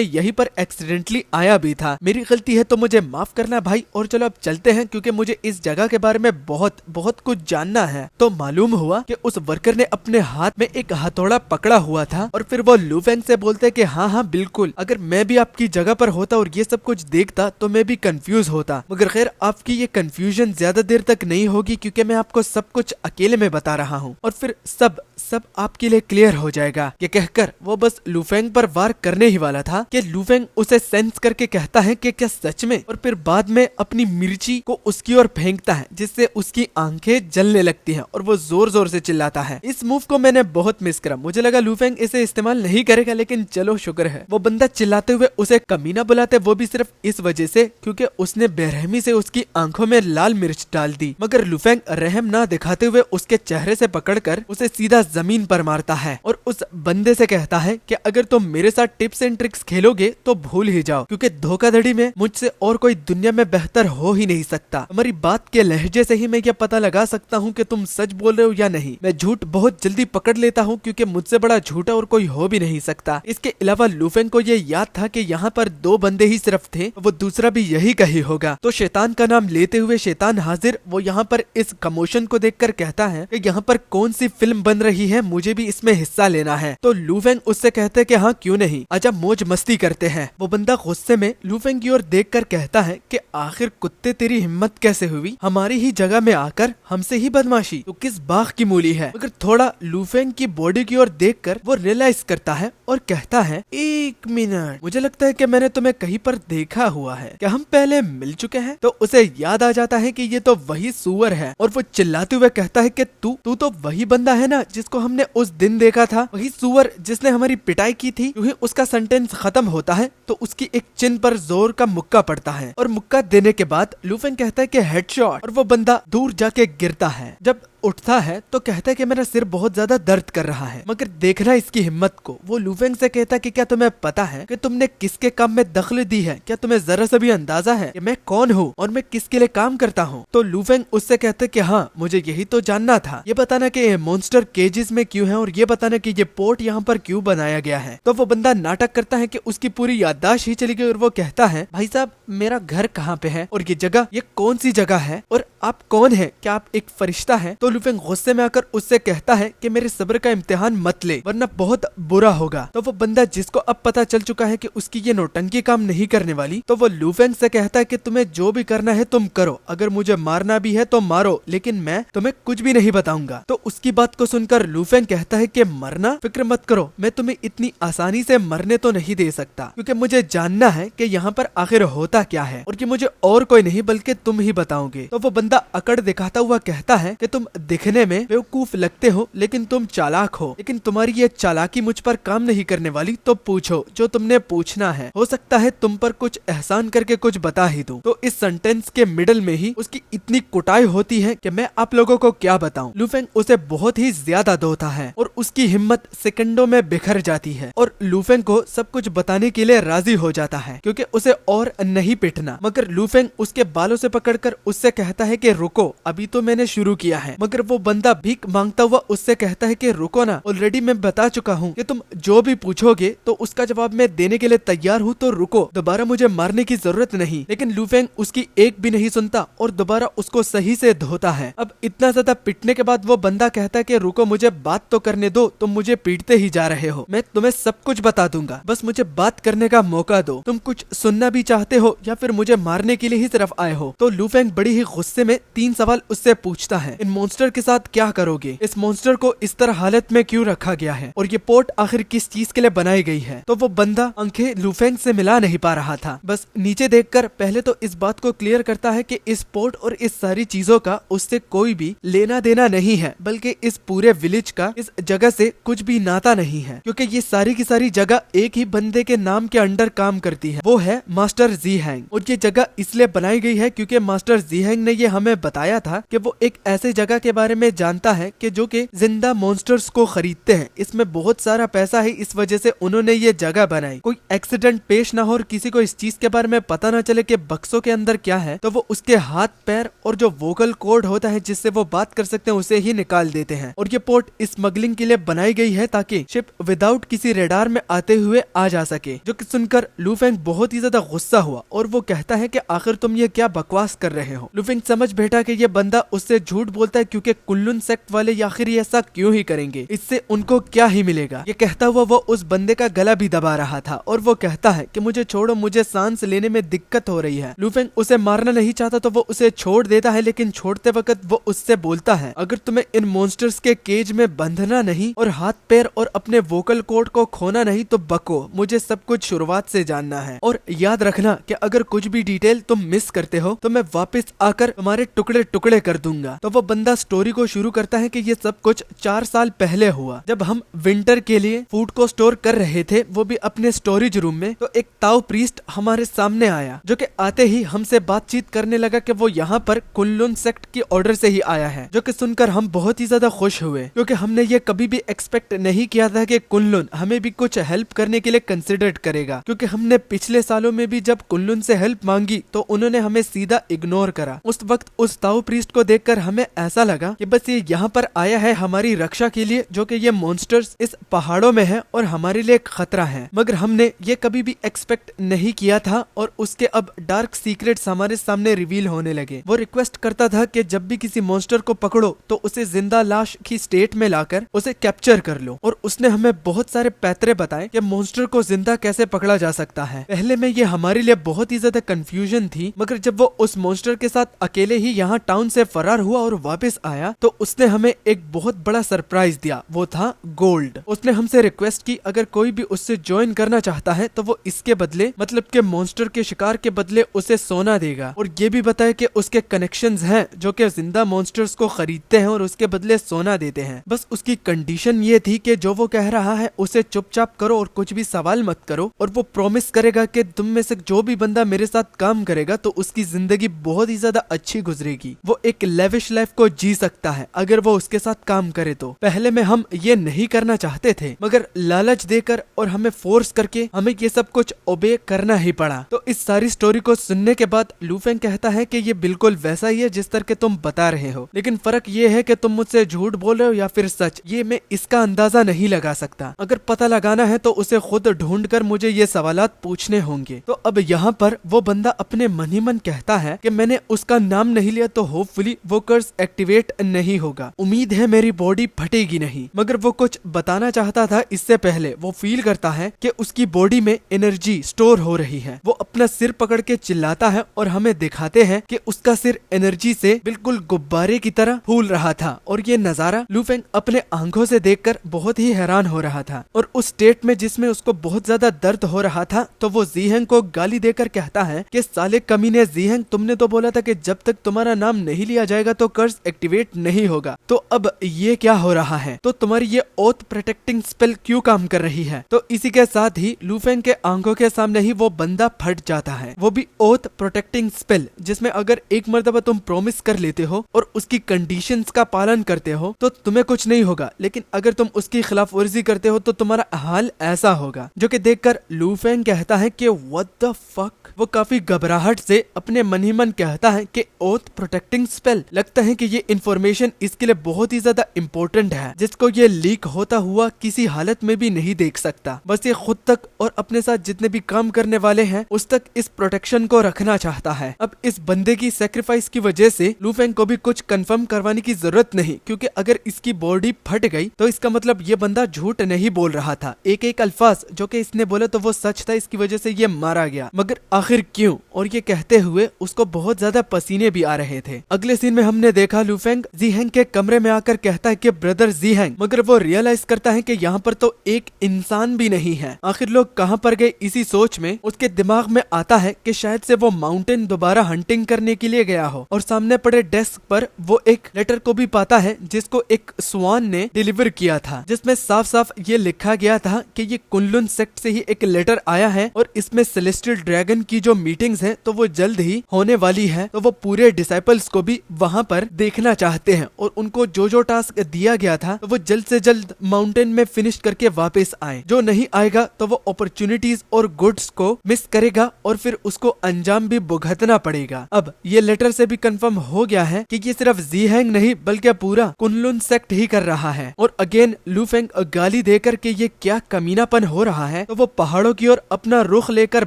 यहीं पर एक्सीडेंटली आया भी था, मेरी गलती है, तो मुझे माफ करना भाई, और चलो अब चलते हैं क्योंकि मुझे इस जगह के बारे में बहुत बहुत कुछ जानना है। तो मालूम हुआ कि उस वर्कर ने अपने हाथ में एक हथौड़ा पकड़ा हुआ था और फिर वो लूफेंग से बोलते हैं कि हाँ हाँ बिल्कुल, अगर मैं भी आपकी जगह पर होता और ये सब कुछ देखता तो मैं भी कंफ्यूज होता, मगर खैर आपकी ये कंफ्यूजन ज्यादा देर तक नहीं होगी क्योंकि मैं आपको सब कुछ अकेले में बता रहा हूँ और फिर सब आपके लिए क्लियर हो जाएगा। ये कहकर वो बस लूफेंग पर वार करने ही वाला था कि लूफेंग उसे सेंस करके कहता है कि क्या सच में, और फिर बाद में अपनी मिर्ची को उसकी ओर फेंकता है जिससे उसकी आंखें जलने लगती हैं और वो जोर जोर से चिल्लाता है। इस मूव को मैंने बहुत मिस करा, मुझे लगा लूफेंग इसे इस्तेमाल नहीं करेगा, लेकिन चलो शुक्र है। वो बंदा चिल्लाते हुए उसे कमीना बुलाते, वो भी सिर्फ इस वजह से क्योंकि उसने बेरहमी से उसकी आंखों में लाल मिर्च डाल दी, मगर लूफेंग रहम ना दिखाते हुए उसके चेहरे से पकड़कर उसे सीधा जमीन पर मारता है और उस बंदे से कहता है कि अगर तुम मेरे साथ टिप्स एंड ट्रिक्स खेलोगे तो भूल ही जाओ, क्योंकि धोखाधड़ी में मुझसे और कोई दुनिया में बेहतर हो ही नहीं सकता। तुम्हारी बात के लहजे से ही मैं ये पता लगा सकता हूँ कि तुम सच बोल रहे हो या नहीं। मैं झूठ बहुत जल्दी पकड़ लेता हूँ क्योंकि मुझसे बड़ा झूठा और कोई हो भी नहीं सकता। इसके अलावा लूफेंग को ये याद था कि यहाँ पर 2 बंदे ही सिर्फ थे, वो दूसरा भी यही कही होगा। तो शैतान का नाम लेते हुए शैतान हाजिर वो यहाँ पर इस कमोशन को देखकर कहता है कि यहाँ पर कौन सी फिल्म बन रही है, मुझे भी इसमें हिस्सा लेना है। तो लूफेंग उससे कहते हैं कि हाँ क्यों नहीं, आजा मौज मस्ती करते हैं। वो बंदा गुस्से में लूफेंग की ओर देखकर कहता है कि आखिर कुत्ते तेरी हिम्मत कैसे हुई हमारी ही जगह में आकर हमसे ही बदमाशी, तो किस बाग की मूली है। मगर थोड़ा लूफेंग की बॉडी की ओर देखकर वो रियलाइज करता है और कहता है 1 मिनट, मुझे लगता है कि मैंने तुम्हें कहीं पर देखा हुआ है, क्या हम पहले मिल चुके हैं। तो उसे याद आ जाता है कि ये तो वही सुअर है और वो चिल्लाते हुए कहता है कि तू तो वही बंदा है ना जिसको हमने उस दिन देखा था, वही सुअर जिसने हमारी पिटाई की थी। यूं ही उसका सेंटेंस खत्म होता है तो उसकी एक चिन पर जोर का मुक्का पड़ता है और मुक्का देने के बाद लूफेंग कहता है कि हेडशॉट, और वो बंदा दूर जाके गिरता है। जब उठता है तो कहता है कि मेरा सिर बहुत ज्यादा दर्द कर रहा है, मगर देखना इसकी हिम्मत को। वो लूफेंग से कहता है कि क्या तुम्हें पता है कि तुमने किसके काम में दखल दी है, क्या तुम्हें जरा सा भी अंदाजा है कि मैं कौन हूँ और मैं किसके लिए काम करता हूँ। तो लूफेंग उससे कहते हैं कि हाँ मुझे यही तो जानना था, ये बताना कि ये मॉन्स्टर केजेस में क्यों है और ये बताना कि ये पोर्ट यहाँ पर क्यों बनाया गया है। तो वो बंदा नाटक करता है कि उसकी पूरी याददाश्त ही चली गई और वो कहता है भाई साहब मेरा घर कहाँ पे है और ये जगह ये कौन सी जगह है और आप कौन है, क्या आप एक फरिश्ता है। तो लूफेंग गुस्से में आकर उससे कहता है कि मेरे सब्र का इम्तिहान मत ले वरना बहुत बुरा होगा। तो वो बंदा जिसको अब पता चल चुका है कि उसकी ये नौटंकी काम नहीं करने वाली, तो वो लूफेंग से कहता है कि तुम्हें जो भी करना है तुम करो, अगर मुझे मारना भी है तो मारो, लेकिन मैं तुम्हें कुछ भी नहीं बताऊंगा। तो उसकी बात को सुनकर लूफेंग कहता है कि मरना, फिक्र मत करो, मैं तुम्हें इतनी आसानी से मरने तो नहीं दे सकता क्योंकि मुझे जानना है कि यहाँ पर आखिर होता क्या है और ये मुझे और कोई नहीं बल्कि तुम ही बताओगे। तो वो बंदा अकड़ दिखाता हुआ कहता है कि तुम दिखने में बेवकूफ लगते हो लेकिन तुम चालाक हो, लेकिन तुम्हारी ये चालाकी मुझ पर काम नहीं करने वाली, तो पूछो जो तुमने पूछना है, हो सकता है तुम पर कुछ एहसान करके कुछ बता ही दूं। तो इस सेंटेंस के मिडल में ही उसकी इतनी कुटाई होती है कि मैं आप लोगों को क्या बताऊं। लूफेंग उसे बहुत ही ज्यादा धोता है और उसकी हिम्मत सेकंडों में बिखर जाती है और लूफेंग को सब कुछ बताने के लिए राजी हो जाता है क्योंकि उसे और नहीं पिटना। मगर लूफेंग उसके बालों से पकड़कर उससे कहता है कि रुको, अभी तो मैंने शुरू किया है। मगर वो बंदा भीख मांगता हुआ उससे कहता है कि रुको ना, ऑलरेडी मैं बता चुका हूँ कि तुम जो भी पूछोगे तो उसका जवाब मैं देने के लिए तैयार हूँ, तो रुको, दोबारा मुझे मारने की जरूरत नहीं। लेकिन लू फेंग उसकी एक भी नहीं सुनता और दोबारा उसको सही से धोता है। अब इतना ज्यादा पिटने के बाद वो बंदा कहता है कि रुको, मुझे बात तो करने दो, तुम मुझे पीटते ही जा रहे हो, मैं तुम्हें सब कुछ बता दूंगा, बस मुझे बात करने का मौका दो। तुम कुछ सुनना भी चाहते हो या फिर मुझे मारने के लिए ही सिर्फ आए हो? तो लू फेंग बड़ी ही गुस्से में 3 सवाल उससे पूछता है। इन मॉन्स्टर के साथ क्या करोगे? इस मॉन्स्टर को इस तरह हालत में क्यों रखा गया है? और ये पोर्ट आखिर किस चीज के लिए बनाई गई है? तो वो बंदा आंखें लू फेंग से मिला नहीं पा रहा था, बस नीचे देखकर पहले तो इस बात को क्लियर करता है कि इस पोर्ट और इस सारी चीजों का उससे कोई भी लेना देना नहीं है, बल्कि इस पूरे विलेज का इस जगह से कुछ भी नाता नहीं है, क्योंकि ये सारी की सारी जगह एक ही बंदे के नाम के अंडर काम करती है, वो है मास्टर जी हैंग। और ये जगह इसलिए बनाई गई है क्योंकि मास्टर जी हैंग ने ये हमें बताया था कि वो एक ऐसे जगह के बारे में जानता है कि जो कि जिंदा मॉन्स्टर्स को खरीदते हैं, इसमें बहुत सारा पैसा है, इस वजह से उन्होंने ये जगह बनाई। कोई एक्सीडेंट पेश ना हो और किसी को इस चीज के बारे में पता ना चले कि बक्सों के अंदर क्या है, तो वो उसके हाथ पैर और जो वोकल कोड होता है जिससे वो बात कर सकते हैं उसे ही निकाल देते हैं। और ये पोर्ट स्मगलिंग के लिए बनाई गई है ताकि शिप विदाउट किसी रेडार में आते हुए आ जा सके। जो कि सुनकर लू फेंग बहुत ही ज्यादा गुस्सा हुआ और वो कहता है कि आखिर तुम ये क्या बकवास कर रहे हो? लू फेंग समझ बैठा कि ये बंदा उससे झूठ बोलता है क्योंकि कुल्लुन सेक्ट वाले आखिर ये ऐसा क्यों ही करेंगे, इससे उनको क्या ही मिलेगा। ये कहता हुआ वो उस बंदे का गला भी दबा रहा था और वो कहता है कि मुझे छोड़ो, मुझे सांस लेने में दिक्कत हो रही है। लू फेंग उसे मारना नहीं चाहता तो वो उसे छोड़ देता है, लेकिन छोड़ते वक्त वो उससे बोलता है, अगर तुम्हें इन मॉन्स्टर्स के केज में बंधना नहीं और हाथ पैर और अपने वोकल कोड को खोना नहीं तो बको, मुझे सब कुछ शुरुआत से जानना है। और याद रखना कि अगर कुछ भी डिटेल तुम मिस करते हो तो मैं वापस आकर तुम्हारे टुकड़े टुकड़े कर दूंगा। तो वो बंदा स्टोरी को शुरू करता है कि ये सब कुछ 4 साल पहले हुआ, जब हम विंटर के लिए फूड को स्टोर कर रहे थे, वो भी अपने स्टोरेज रूम में। तो एक ताओ प्रीस्ट हमारे सामने आया, जो कि आते ही हमसे बातचीत करने लगा कि वो यहाँ पर कुल्लुन सेक्ट की ऑर्डर से ही आया है। जो कि सुनकर हम बहुत ही ज्यादा खुश हुए, क्योंकि हमने ये कभी भी एक्सपेक्ट नहीं किया था कि कुल्लुन हमें भी कुछ हेल्प करने के लिए कंसिडर करेगा, क्योंकि हमने पिछले सालों में भी जब कुल्लुन से हेल्प मांगी तो उन्होंने हमें सीधा इग्नोर करा। उस वक्त उस ताओ प्रीस्ट को देखकर हमें ऐसा लगा कि बस ये यहाँ पर आया है हमारी रक्षा के लिए, जो कि ये मॉन्स्टर्स इस पहाड़ों में है और हमारे लिए एक खतरा है। मगर हमने ये कभी भी एक्सपेक्ट नहीं किया था और उसके अब डार्क सीक्रेट्स हमारे सामने रिवील होने लगे। वो रिक्वेस्ट करता था कि जब भी किसी मॉन्स्टर को पकड़ो तो उसे जिंदा लाश की स्टेट में लाकर उसे कैप्चर कर लो। और उसने हमें बहुत सारे पैतरे बताए कि मॉन्स्टर को जिंदा कैसे पकड़ा जा सकता है। पहले में ये हमारे लिए बहुत ही ज्यादा कंफ्यूजन थी, मगर जब वो उस मॉन्स्टर के साथ अकेले ही यहाँ टाउन से फरार हुआ और वापस आया तो उसने हमें एक बहुत बड़ा सरप्राइज दिया, वो था गोल्ड। उसने हमसे रिक्वेस्ट की अगर कोई भी उससे ज्वाइन करना चाहता है तो वो इसके बदले, मतलब के मॉन्स्टर के शिकार के बदले उसे सोना देगा। और ये भी बताया कि उसके कनेक्शंस हैं जो कि जिंदा मॉन्स्टर्स को खरीदते हैं और उसके बदले सोना देते हैं। बस उसकी कंडीशन ये थी कि जो वो कह रहा है उसे चुपचाप करो और कुछ भी सवाल मत करो, और वो प्रॉमिस करेगा कि तुम में से जो भी बंदा मेरे साथ काम करेगा तो उसकी जिंदगी बहुत ही ज्यादा अच्छी गुजरेगी, वो एक लेविश लाइफ को जी सकता है अगर वो उसके साथ काम करे तो। पहले में हम ये नहीं करना चाहते थे, मगर लालच देकर और हमें फोर्स करके हमें ये सब कुछ ओबे करना ही पड़ा। तो इस सारी स्टोरी को सुनने के बाद लू फेंग कहता है कि ये बिल्कुल वैसा ही है जिस तरह के तुम बता रहे हो, लेकिन फर्क ये है कि तुम मुझसे झूठ बोल रहे हो या फिर सच, ये मैं इसका अंदाजा नहीं लगा सकता। अगर पता लगाना है तो उसे खुद ढूंढकर मुझे ये सवालात पूछने होंगे। तो अब यहाँ पर वो बंदा अपने मन ही मन कहता है कि मैंने उसका नाम नहीं लिया तो होपफुली वो कर्स एक्टिवेट नहीं होगा, उम्मीद है मेरी बॉडी फटेगी नहीं। मगर वो कुछ बताना चाहता था इससे पहले वो फील करता है कि उसकी बॉडी में एनर्जी स्टोर हो रही है। वो अपना सिर पकड़ के चिल्लाता है और हमें दिखाते हैं कि उसका सिर एनर्जी से बिल्कुल गुब्बारे की तरह फूल रहा था। और ये नजारा लू फेंग अपने आंखों से देखकर बहुत ही हैरान हो रहा था। और उस स्टेट में जिसमें उसको बहुत ज्यादा दर्द हो रहा था तो वो जी हैंग को गाली देकर कहता है कि साले कमीने जी हैंग, तुमने तो बोला था कि जब तक तुम्हारा नाम नहीं लिया जाएगा तो कर्स एक्टिवेट नहीं होगा, तो अब ये क्या हो रहा है? तो तुम्हारी ये ओथ प्रोटेक्टिंग स्पेल क्यों काम कर रही है? तो इसी के साथ ही लू फेंग के आंखों के सामने ही वो बंदा फट जाता है, वो भी ओथ प्रोटेक्टिंग स्पेल, जिसमें अगर एक मर्तबा तुम प्रॉमिस कर लेते हो और उसकी कंडीशंस का पालन करते हो तो तुम्हें कुछ नहीं होगा, लेकिन अगर तुम उसकी खिलाफ वर्जी करते हो तो तुम्हारा हाल ऐसा होगा। जो कि देखकर लू फेंग कहता है कि व्हाट द फक। वो काफी घबराहट से अपने मन ही मन कहता है कि ओथ प्रोटेक्टिंग स्पेल। लगता है कि ये इन्फॉर्मेशन इसके लिए बहुत ही ज्यादा इम्पोर्टेंट है, जिसको ये लीक होता हुआ किसी हालत में भी नहीं देख सकता। बस ये खुद तक और अपने साथ जितने भी काम करने वाले हैं उस तक इस प्रोटेक्शन को रखना चाहता है। अब इस बंदे की सेक्रीफाइस की वजह से लू फेंग को भी कुछ कंफर्म करवाने की जरूरत नहीं, क्योंकि अगर इसकी बॉडी फट गई तो इसका मतलब ये बंदा झूठ नहीं बोल रहा था। एक एक अल्फाज जो कि इसने बोला तो वो सच था, इसकी वजह से ये मारा गया। मगर आखिर क्यों? और ये कहते हुए उसको बहुत ज्यादा पसीने भी आ रहे थे। अगले सीन में हमने देखा लू फेंग जी हैंग के कमरे में आकर कहता है कि ब्रदर जी हैंग, मगर वो रियलाइज करता है कि यहाँ पर तो एक इंसान भी नहीं है। आखिर लोग कहाँ पर गए, इसी सोच में उसके दिमाग में आता है कि शायद से वो माउंटेन दोबारा हंटिंग करने के लिए गया हो, और सामने पड़े डेस्क पर वो एक लेटर को भी पाता है जिसको एक स्वान ने डिलीवर किया था, जिसमें साफ साफ ये लिखा गया था कि ये कुनलुन सेक्ट से ही एक लेटर आया है और इसमें सेलेस्टियल ड्रैगन की जो मीटिंग्स है तो वो जल्द ही होने वाली है। तो वो पूरे डिसाइपल्स को भी वहाँ पर देखना चाहते हैं और उनको जो जो टास्क दिया गया था तो वो जल्द से जल्द माउंटेन में फिनिश करके वापस आए। जो नहीं आएगा तो वो अपॉर्चुनिटीज और गुड्स को मिस करेगा और फिर उसको अंजाम भी भुगतना पड़ेगा। अब ये लेटर से भी कंफर्म हो गया है कि ये सिर्फ जी हैंग नहीं बल्कि पूरा कुनलुन सेक्ट ही कर रहा है। और अगेन लू फेंग गाली देकर के ये क्या कमीनापन हो रहा है तो वो पहाड़ों की ओर अपना रुख लेकर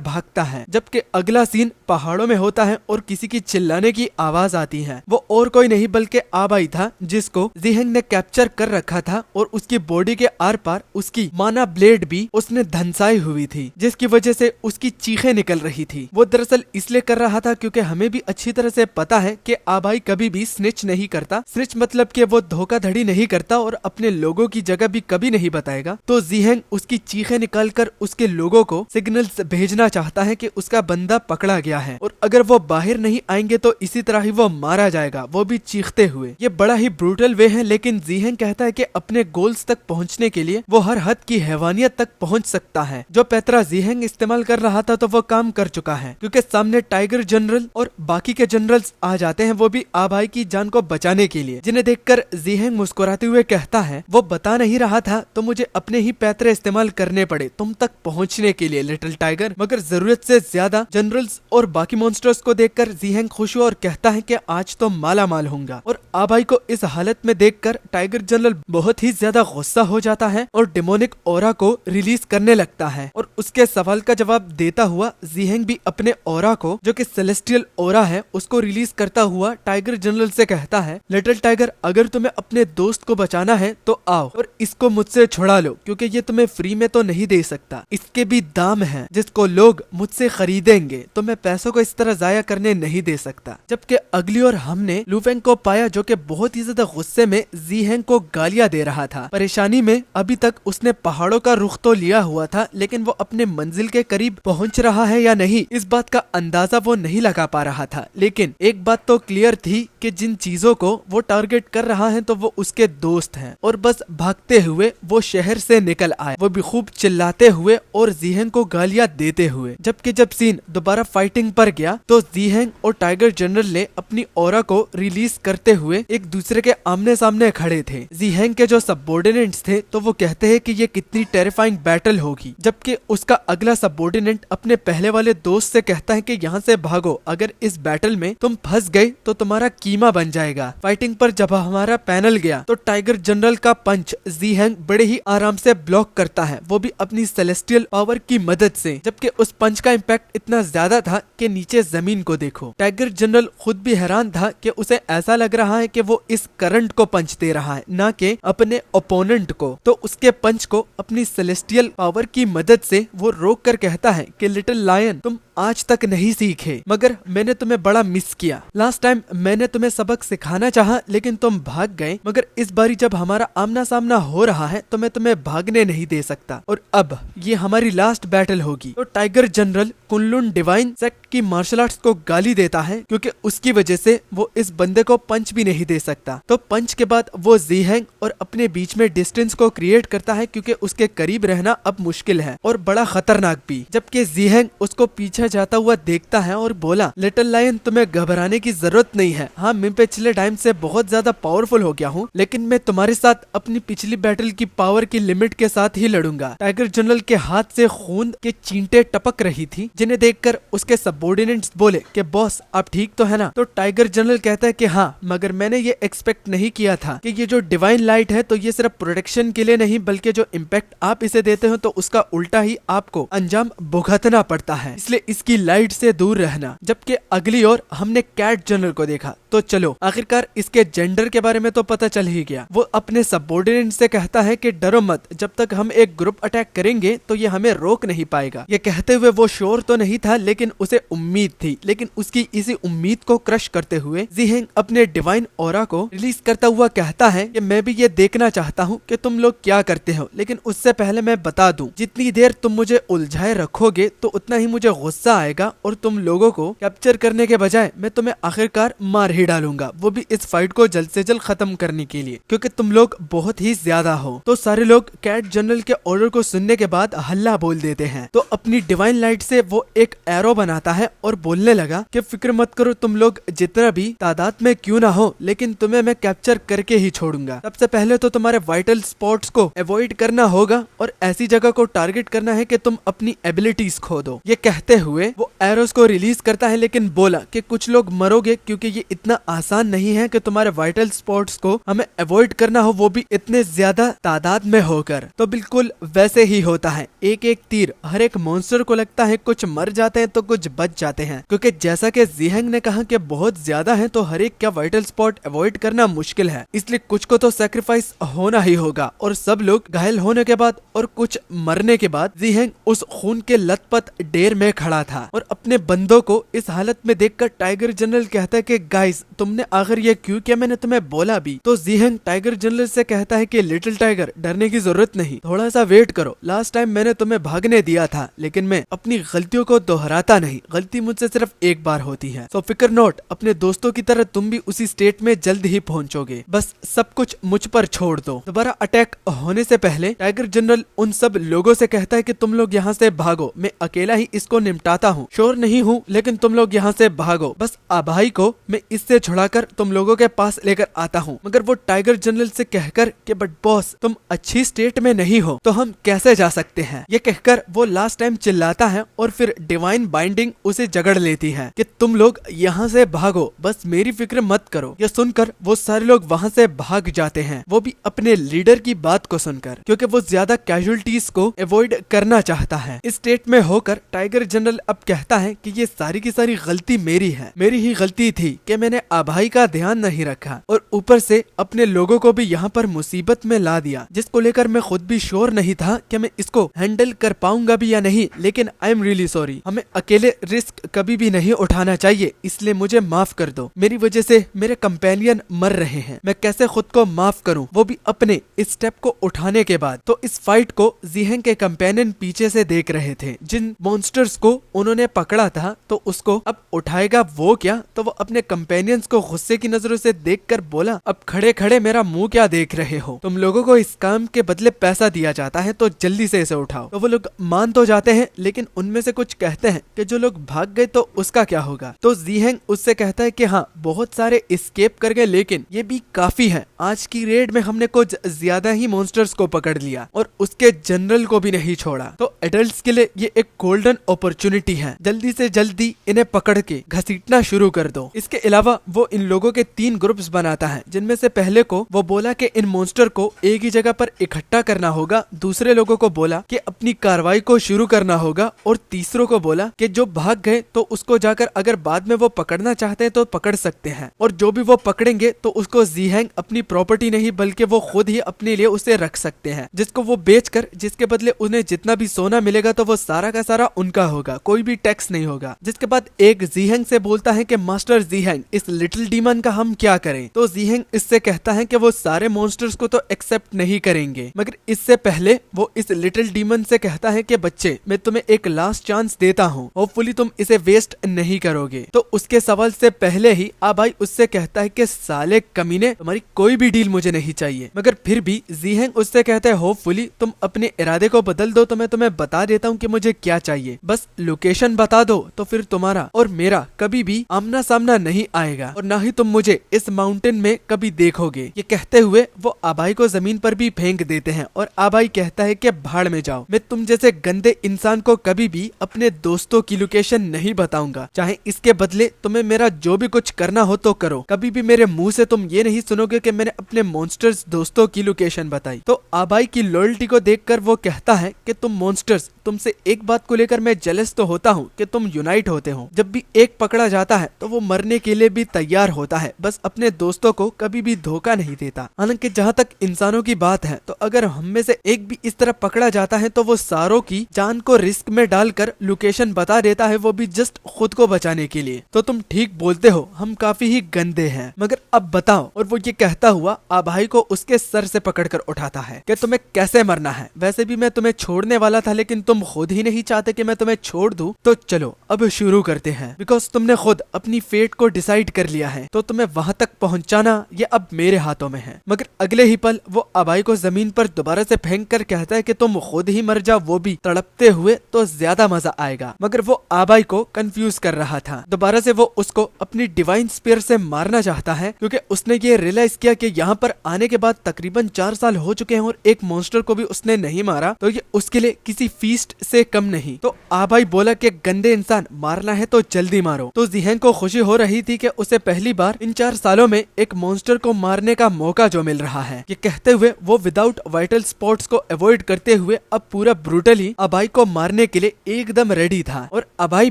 भागता है। जबकि अगला सीन पहाड़ों में होता है और किसी की चिल्लाने की आवाज आती है। वो और कोई नहीं बल्कि आबाई था, जिसको जी हैंग ने कैप्चर कर रखा था और उसकी बॉडी के आर पार उसकी माना ब्लेड भी उसने धंसाई हुई थी, जिसकी वजह से उसकी चीखें निकल रही थी। वो दरअसल इसलिए कर रहा था क्योंकि हमें भी अच्छी तरह से पता है कि आबाई कभी भी स्निच नहीं करता। स्निच मतलब कि वो धोखाधड़ी नहीं करता और अपने लोगों की जगह भी कभी नहीं बताएगा। तो जी हैंग उसकी चीखें निकालकर उसके लोगों को सिग्नल्स भेजना चाहता है कि उसका बंदा पकड़ा गया है और अगर वो बाहर नहीं आएंगे तो इसी तरह ही वो मारा जाएगा, वो भी चीखते हुए। ये बड़ा ही ब्रूटल वे है, लेकिन जी हैंग कहता है कि अपने गोल्स तक पहुंचने के लिए वो हर हद की हैवानियत तक पहुंच सकता है। जो पैतरा जी हैंग इस्तेमाल कर रहा था तो वो काम कर चुका है, क्योंकि सामने टाइगर जनरल और बाकी के जनरल्स आ जाते हैं, वो भी आबाई की जान को बचाने के लिए, जिन्हें देखकर जी हैंग मुस्कुराते हुए कहता है वो बता नहीं रहा था तो मुझे अपने ही पैतरे इस्तेमाल करने पड़े तुम तक पहुंचने के लिए लिटिल टाइगर। मगर जरूरत से ज्यादा जनरल्स और बाकी मॉन्स्टर्स को देखकर जी हैंग खुश हुआ और कहता है कि आज तो माला माल होऊंगा। और आबाई को इस हालत में देखकर टाइगर जनरल बहुत ही ज्यादा गुस्सा हो जाता है और डेमोनिक ऑरा को रिलीज करने लगता है। और उसके सवाल का जवाब देता हुआ जी हैंग भी अपने ऑरा को, जो कि सेलेस्टियल ऑरा है, उसको रिलीज करता हुआ टाइगर जनरल से कहता है लिटिल टाइगर, अगर तुम्हें अपने दोस्त को बचाना है तो आओ और इसको मुझसे छुड़ा लो, क्योंकि ये तुम्हें फ्री में तो नहीं दे सकता, इसके भी दाम है जिसको लोग मुझसे खरीदेंगे, तो मैं पैसों को इस तरह जाया करने नहीं दे सकता। जबकि अगली ओर हमने लू फेंग को पाया जो कि बहुत ही ज्यादा गुस्से में जी हैंग को गालियां दे रहा था। परेशानी में अभी तक उसने पहाड़ों का रुख तो लिया हुआ था, लेकिन वो अपने मंजिल के करीब पहुंच रहा है या नहीं इस बात का अंदाजा वो नहीं लगा पा रहा था। लेकिन एक बात तो क्लियर थी कि जिन चीजों को वो टारगेट कर रहा है तो वो उसके दोस्त हैं। और बस भागते हुए वो शहर से निकल आए, वो भी खूब चिल्लाते हुए और जी हैंग को गालियां देते हुए। जबकि जब सीन दोबारा फाइटिंग पर गया तो जी हैंग और टाइगर जनरल ने अपनी ऑरा को रिलीज करते हुए एक दूसरे के आमने सामने खड़े थे। जी हैंग के जो सबऑर्डिनेट्स थे तो वो कहते हैं कि ये कितनी टेरिफाइंग बैटल होगी, जबकि उसका अगला सबऑर्डिनेट अपने पहले वाले दोस्त से कहता है कि यहाँ से भागो, अगर इस बैटल में तुम फंस गए तो तुम्हारा कीमा बन जाएगा। फाइटिंग पर जब हमारा पैनल गया तो टाइगर जनरल का पंच जी हैंग बड़े ही आराम से ब्लॉक करता है, वो भी अपनी सेलेस्टियल पावर की मदद से। जबकि उस पंच का इम्पैक्ट इतना ज्यादा था कि नीचे जमीन को देखो। टाइगर जनरल खुद भी हैरान था कि उसे ऐसा लग रहा है कि वो इस करंट को पंच दे रहा है, ना कि अपने ओपोनेंट को। तो उसके पंच को अपनी सेलेस्टियल पावर की मदद से वो रोक कर कहता है कि लिटिल लायन, तुम आज तक नहीं सीखे, मगर मैंने तुम्हें बड़ा मिस किया। लास्ट टाइम मैंने तुम्हें सबक सिखाना चाहा लेकिन तुम भाग गए, मगर इस बारी जब हमारा आमना सामना हो रहा है तो मैं तुम्हें भागने नहीं दे सकता और अब ये हमारी लास्ट बैटल होगी। तो tiger general Kunlun divine sect की मार्शल आर्ट्स को गाली देता है क्योंकि उसकी वजह से वो इस बंदे को पंच भी नहीं दे सकता। तो पंच के बाद वो जी हैंग और अपने बीच में डिस्टेंस को क्रिएट करता है क्योंकि उसके करीब रहना अब मुश्किल है और बड़ा खतरनाक भी। जबकि जी हैंग उसको पीछे जाता हुआ देखता है और बोला, लिटिल लायन तुम्हें घबराने की जरूरत नहीं है। हाँ, मैं पिछले टाइम से बहुत ज्यादा पावरफुल हो गया हूँ, लेकिन मैं तुम्हारे साथ अपनी पिछली बैटल की पावर की लिमिट के साथ ही लड़ूंगा। टाइगर जनरल के हाथ से खून के चींटे टपक रही थी, जिन्हें देखकर उसके सबऑर्डिनेट्स बोले कि बॉस आप ठीक तो है ना। तो टाइगर जनरल कहता है कि हाँ, मगर मैंने ये एक्सपेक्ट नहीं किया था कि ये जो डिवाइन लाइट है तो ये सिर्फ प्रोटेक्शन के लिए नहीं, बल्कि जो इम्पैक्ट आप इसे देते हो तो उसका उल्टा ही आपको अंजाम भुगतना पड़ता है, इसलिए इसकी लाइट से दूर रहना। जबकि अगली ओर हमने कैट जनरल को देखा। तो चलो, आखिरकार इसके जेंडर के बारे में तो पता चल ही गया। वो अपने सबऑर्डिनेट से कहता है कि डरो मत, जब तक हम एक ग्रुप अटैक करेंगे तो ये हमें रोक नहीं पाएगा। ये कहते हुए वो श्योर तो नहीं था, लेकिन उसे उम्मीद थी। लेकिन उसकी इसी उम्मीद को क्रश करते हुए ज़ीहेंग अपने डिवाइन ऑरा को रिलीज करता हुआ कहता है कि मैं भी ये देखना चाहता हूँ कि तुम लोग क्या करते हो, लेकिन उससे पहले मैं बता दूं, जितनी देर तुम मुझे उलझाए रखोगे तो उतना ही मुझे गुस्सा आएगा और तुम लोगों को कैप्चर करने के बजाय मैं तुम्हें आखिरकार मार ही डालूंगा, वो भी इस फाइट को जल्द से जल्द खत्म करने के लिए, क्योंकि तुम लोग बहुत ही ज्यादा हो। तो सारे लोग कैट जनरल के ऑर्डर को सुनने के बाद हल्ला बोल देते हैं। तो अपनी डिवाइन लाइट से वो एक एरो बनाता है और बोलने लगा कि फिक्र मत करो, तुम लोग जितना भी तादाद में क्यों ना हो, लेकिन तुम्हें मैं कैप्चर करके ही छोड़ूंगा। सबसे पहले तो तुम्हारे वाइटल स्पॉट्स को अवॉइड करना होगा और ऐसी जगह को टारगेट करना है कि तुम अपनी एबिलिटीज खो दो। ये कहते हुए वो एरोस को रिलीज करता है, लेकिन बोला कि कुछ लोग मरोगे, क्योंकि ये इतना आसान नहीं है कि तुम्हारे वाइटल स्पॉट्स को हमें अवॉइड करना हो, वो भी इतने ज्यादा तादाद में होकर। तो बिल्कुल वैसे ही होता है, एक एक तीर हर एक मॉन्स्टर को लगता है, कुछ मर जाते हैं तो कुछ बच जाते हैं, क्योंकि जैसा कि ज़ीहेंग ने कहा कि बहुत ज्यादा है तो हर एक का वाइटल स्पॉट अवॉइड करना मुश्किल है, इसलिए कुछ को तो सैक्रिफाइस होना ही होगा। और सब लोग घायल होने के बाद और कुछ मरने के बाद ज़ीहेंग उस खून के लथपथ ढेर में खड़ा था और अपने बंदों को इस हालत में देखकर टाइगर जनरल कहता है कि गाइस तुमने आखिर ये क्यों किया, मैंने तुम्हें बोला भी। तो ज़ीहेंग टाइगर जनरल से कहता है कि लिटिल टाइगर डरने की जरूरत नहीं, थोड़ा सा वेट करो, लास्ट टाइम मैंने तुम्हें भागने दिया था, लेकिन मैं अपनी गलतियों को दोहराता नहीं, गलती मुझसे सिर्फ एक बार होती है। तो फिक्र नोट, अपने दोस्तों की तरह तुम भी उसी स्टेट में जल्द ही पहुंचोगे, बस सब कुछ मुझ पर छोड़ दो। दोबारा अटैक होने से पहले टाइगर जनरल उन सब लोगों से कहता है कि तुम लोग यहाँ से भागो, मैं अकेला ही इसको निपटाता हूँ, श्योर नहीं हूँ, लेकिन तुम लोग यहाँ से भागो, बस आभाई को मैं इससे छुड़ाकर तुम लोगों के पास लेकर आता हूँ। मगर वो टाइगर जनरल से कहकर कि बट बॉस तुम अच्छी स्टेट में नहीं हो तो हम कैसे जा सकते हैं, ये कहकर वो लास्ट टाइम चिल्लाता है और फिर डिवाइन बाइंडिंग उसे जगड़ लेती है कि तुम लोग यहाँ से भागो, बस मेरी फिक्र मत करो। ये सुनकर वो सारे लोग वहाँ से भाग जाते हैं, वो भी अपने लीडर की बात को सुनकर, क्योंकि वो ज्यादा कैजुअलिटीज को अवॉइड करना चाहता है। इस स्टेट में होकर टाइगर जनरल अब कहता है कि ये सारी की सारी गलती मेरी है, मेरी ही गलती थी कि मैंने आभाई का ध्यान नहीं रखा और ऊपर से अपने लोगों को भी यहाँ पर मुसीबत में ला दिया, जिसको लेकर मैं खुद भी श्योर नहीं था कि मैं इसको हैंडल कर पाऊंगा भी या नहीं, लेकिन आई एम रियली सॉरी, हमें अकेले रिस्क कभी भी नहीं उठाना चाहिए, इसलिए मुझे माफ कर दो, मेरी वजह से मेरे कंपेनियन मर रहे हैं, मैं कैसे खुद को माफ करूं, वो भी अपने इस स्टेप को उठाने के बाद। तो इस फाइट को ज़ीहेंग के कंपेनियन पीछे से देख रहे थे, जिन मॉन्स्टर्स को उन्होंने पकड़ा था तो उसको अब उठाएगा वो क्या। तो वो अपने कंपेनियंस को गुस्से की नजरों से देखकर बोला, अब खड़े खड़े मेरा मुंह क्या देख रहे हो, तुम लोगों को इस काम के बदले पैसा दिया जाता है तो जल्दी से इसे उठाओ। तो वो लोग मान तो जाते हैं, लेकिन उनमें से कुछ कहते हैं कि जो लोग भाग गए तो उसका क्या होगा। तो ज़ीहेंग उससे कहता है कि हाँ बहुत सारे एस्केप कर गए, लेकिन ये भी काफी है, आज की रेड में हमने कुछ ज्यादा ही मॉन्स्टर्स को पकड़ लिया और उसके जनरल को भी नहीं छोड़ा। तो एडल्ट्स के लिए ये एक गोल्डन अपॉर्चुनिटी है, जल्दी से जल्दी इन्हें पकड़ के घसीटना शुरू कर दो। इसके अलावा वो इन लोगों के 3 ग्रुप्स बनाता है, जिनमें से पहले को वो बोला कि इन मॉन्स्टर को एक ही जगह पर इकट्ठा करना होगा, दूसरे लोगों को बोला कि अपनी कार्रवाई को शुरू करना होगा और तीसरों को बोला कि जो भाग गए तो उसको जाकर अगर बाद में वो पकड़ना चाहते हैं तो पकड़ सकते हैं, और जो भी वो पकड़ेंगे तो उसको ज़ीहेंग अपनी प्रॉपर्टी नहीं बल्कि वो खुद ही अपने लिए उसे रख सकते हैं, जिसको वो बेचकर जिसके बदले उन्हें जितना भी सोना मिलेगा तो वो सारा का सारा उनका होगा, कोई भी टैक्स नहीं होगा। जिसके बाद एक ज़ीहेंग से बोलता है कि मास्टर ज़ीहेंग इस लिटिल डीमन का हम क्या करें। तो ज़ीहेंग इससे कहता है कि वो सारे मॉन्स्टर्स को तो एक्सेप्ट नहीं करेंगे, मगर इससे पहले वो इस लिटिल डीमन से कहता है कि बच्चे मैं तुम्हें एक लास्ट चांस देता हूँ, होपफुली तुम इसे वेस्ट नहीं करोगे। तो उसके सवाल से पहले ही आभाई उससे कहता है कि साले कमीने तुम्हारी कोई भी डील मुझे नहीं चाहिए, मगर फिर भी ज़ीहेंग उससे कहता है होपफुली तुम अपने इरादे को बदल दो तो मैं तुम्हें बता देता हूँ कि मुझे क्या चाहिए, बस लुक लोकेशन बता दो तो फिर तुम्हारा और मेरा कभी भी आमना सामना नहीं आएगा और ना ही तुम मुझे इस माउंटेन में कभी देखोगे। ये कहते हुए वो आबाई को जमीन पर भी फेंक देते हैं और आबाई कहता है कि भाड़ में जाओ, मैं तुम जैसे गंदे इंसान को कभी भी अपने दोस्तों की लोकेशन नहीं बताऊंगा, चाहे इसके बदले तुम्हें मेरा जो भी कुछ करना हो तो करो। कभी भी मेरे मुंह से तुम ये नहीं सुनोगे कि मैंने अपने मॉन्स्टर्स दोस्तों की लोकेशन बताई। तो आबाई की लॉयल्टी को देखकर वो कहता है कि तुम मॉन्स्टर्स, तुमसे एक बात को लेकर मैं जेलस तो होता हूँ कि तुम यूनाइट होते हो। जब भी एक पकड़ा जाता है तो वो मरने के लिए भी तैयार होता है, बस अपने दोस्तों को कभी भी धोखा नहीं देता। हालांकि जहाँ तक इंसानों की बात है तो अगर हम में से एक भी इस तरह पकड़ा जाता है तो वो सारों की जान को रिस्क में डालकर लोकेशन बता देता है, वो भी जस्ट खुद को बचाने के लिए। तो तुम ठीक बोलते हो, हम काफी ही गंदे हैं, मगर अब बताओ। और वो ये कहता हुआ आबाई को उसके सर से पकड़कर उठाता है कि तुम्हें कैसे मरना है। वैसे भी मैं तुम्हें छोड़ने वाला था लेकिन तुम खुद ही नहीं चाहते कि मैं तुम्हें छोड़ दूं, तो चलो अब शुरू करते हैं। बिकॉज तुमने खुद अपनी फेट को डिसाइड कर लिया है, तो तुम्हें वहां तक पहुंचाना ये अब मेरे हाथों में है। मगर अगले ही पल वो आबाई को जमीन पर दोबारा से फेंक कर कहता है कि तुम खुद ही मर जाओ, वो भी तड़पते हुए, तो ज्यादा मजा आएगा। मगर वो आबाई को कंफ्यूज कर रहा था। दोबारा से वो उसको अपनी डिवाइन स्पीयर से मारना चाहता है क्योंकि उसने ये रियलाइज किया कि यहाँ पर आने के बाद तकरीबन 4 साल हो चुके हैं और एक मॉन्स्टर को भी उसने नहीं मारा, तो ये उसके लिए किसी फीस्ट से कम नहीं। तो आबाई बोला कि गंदे इंसान, मारना है तो जल्दी मारो। तो जिहेंग को खुशी हो रही थी कि उसे पहली बार इन 4 सालों में एक मॉन्स्टर को मारने का मौका जो मिल रहा है। ये कहते हुए वो विदाउट वाइटल स्पॉट्स को अवॉइड करते हुए अब पूरा ब्रूटली आबाई को मारने के लिए एकदम रेडी था। और आबाई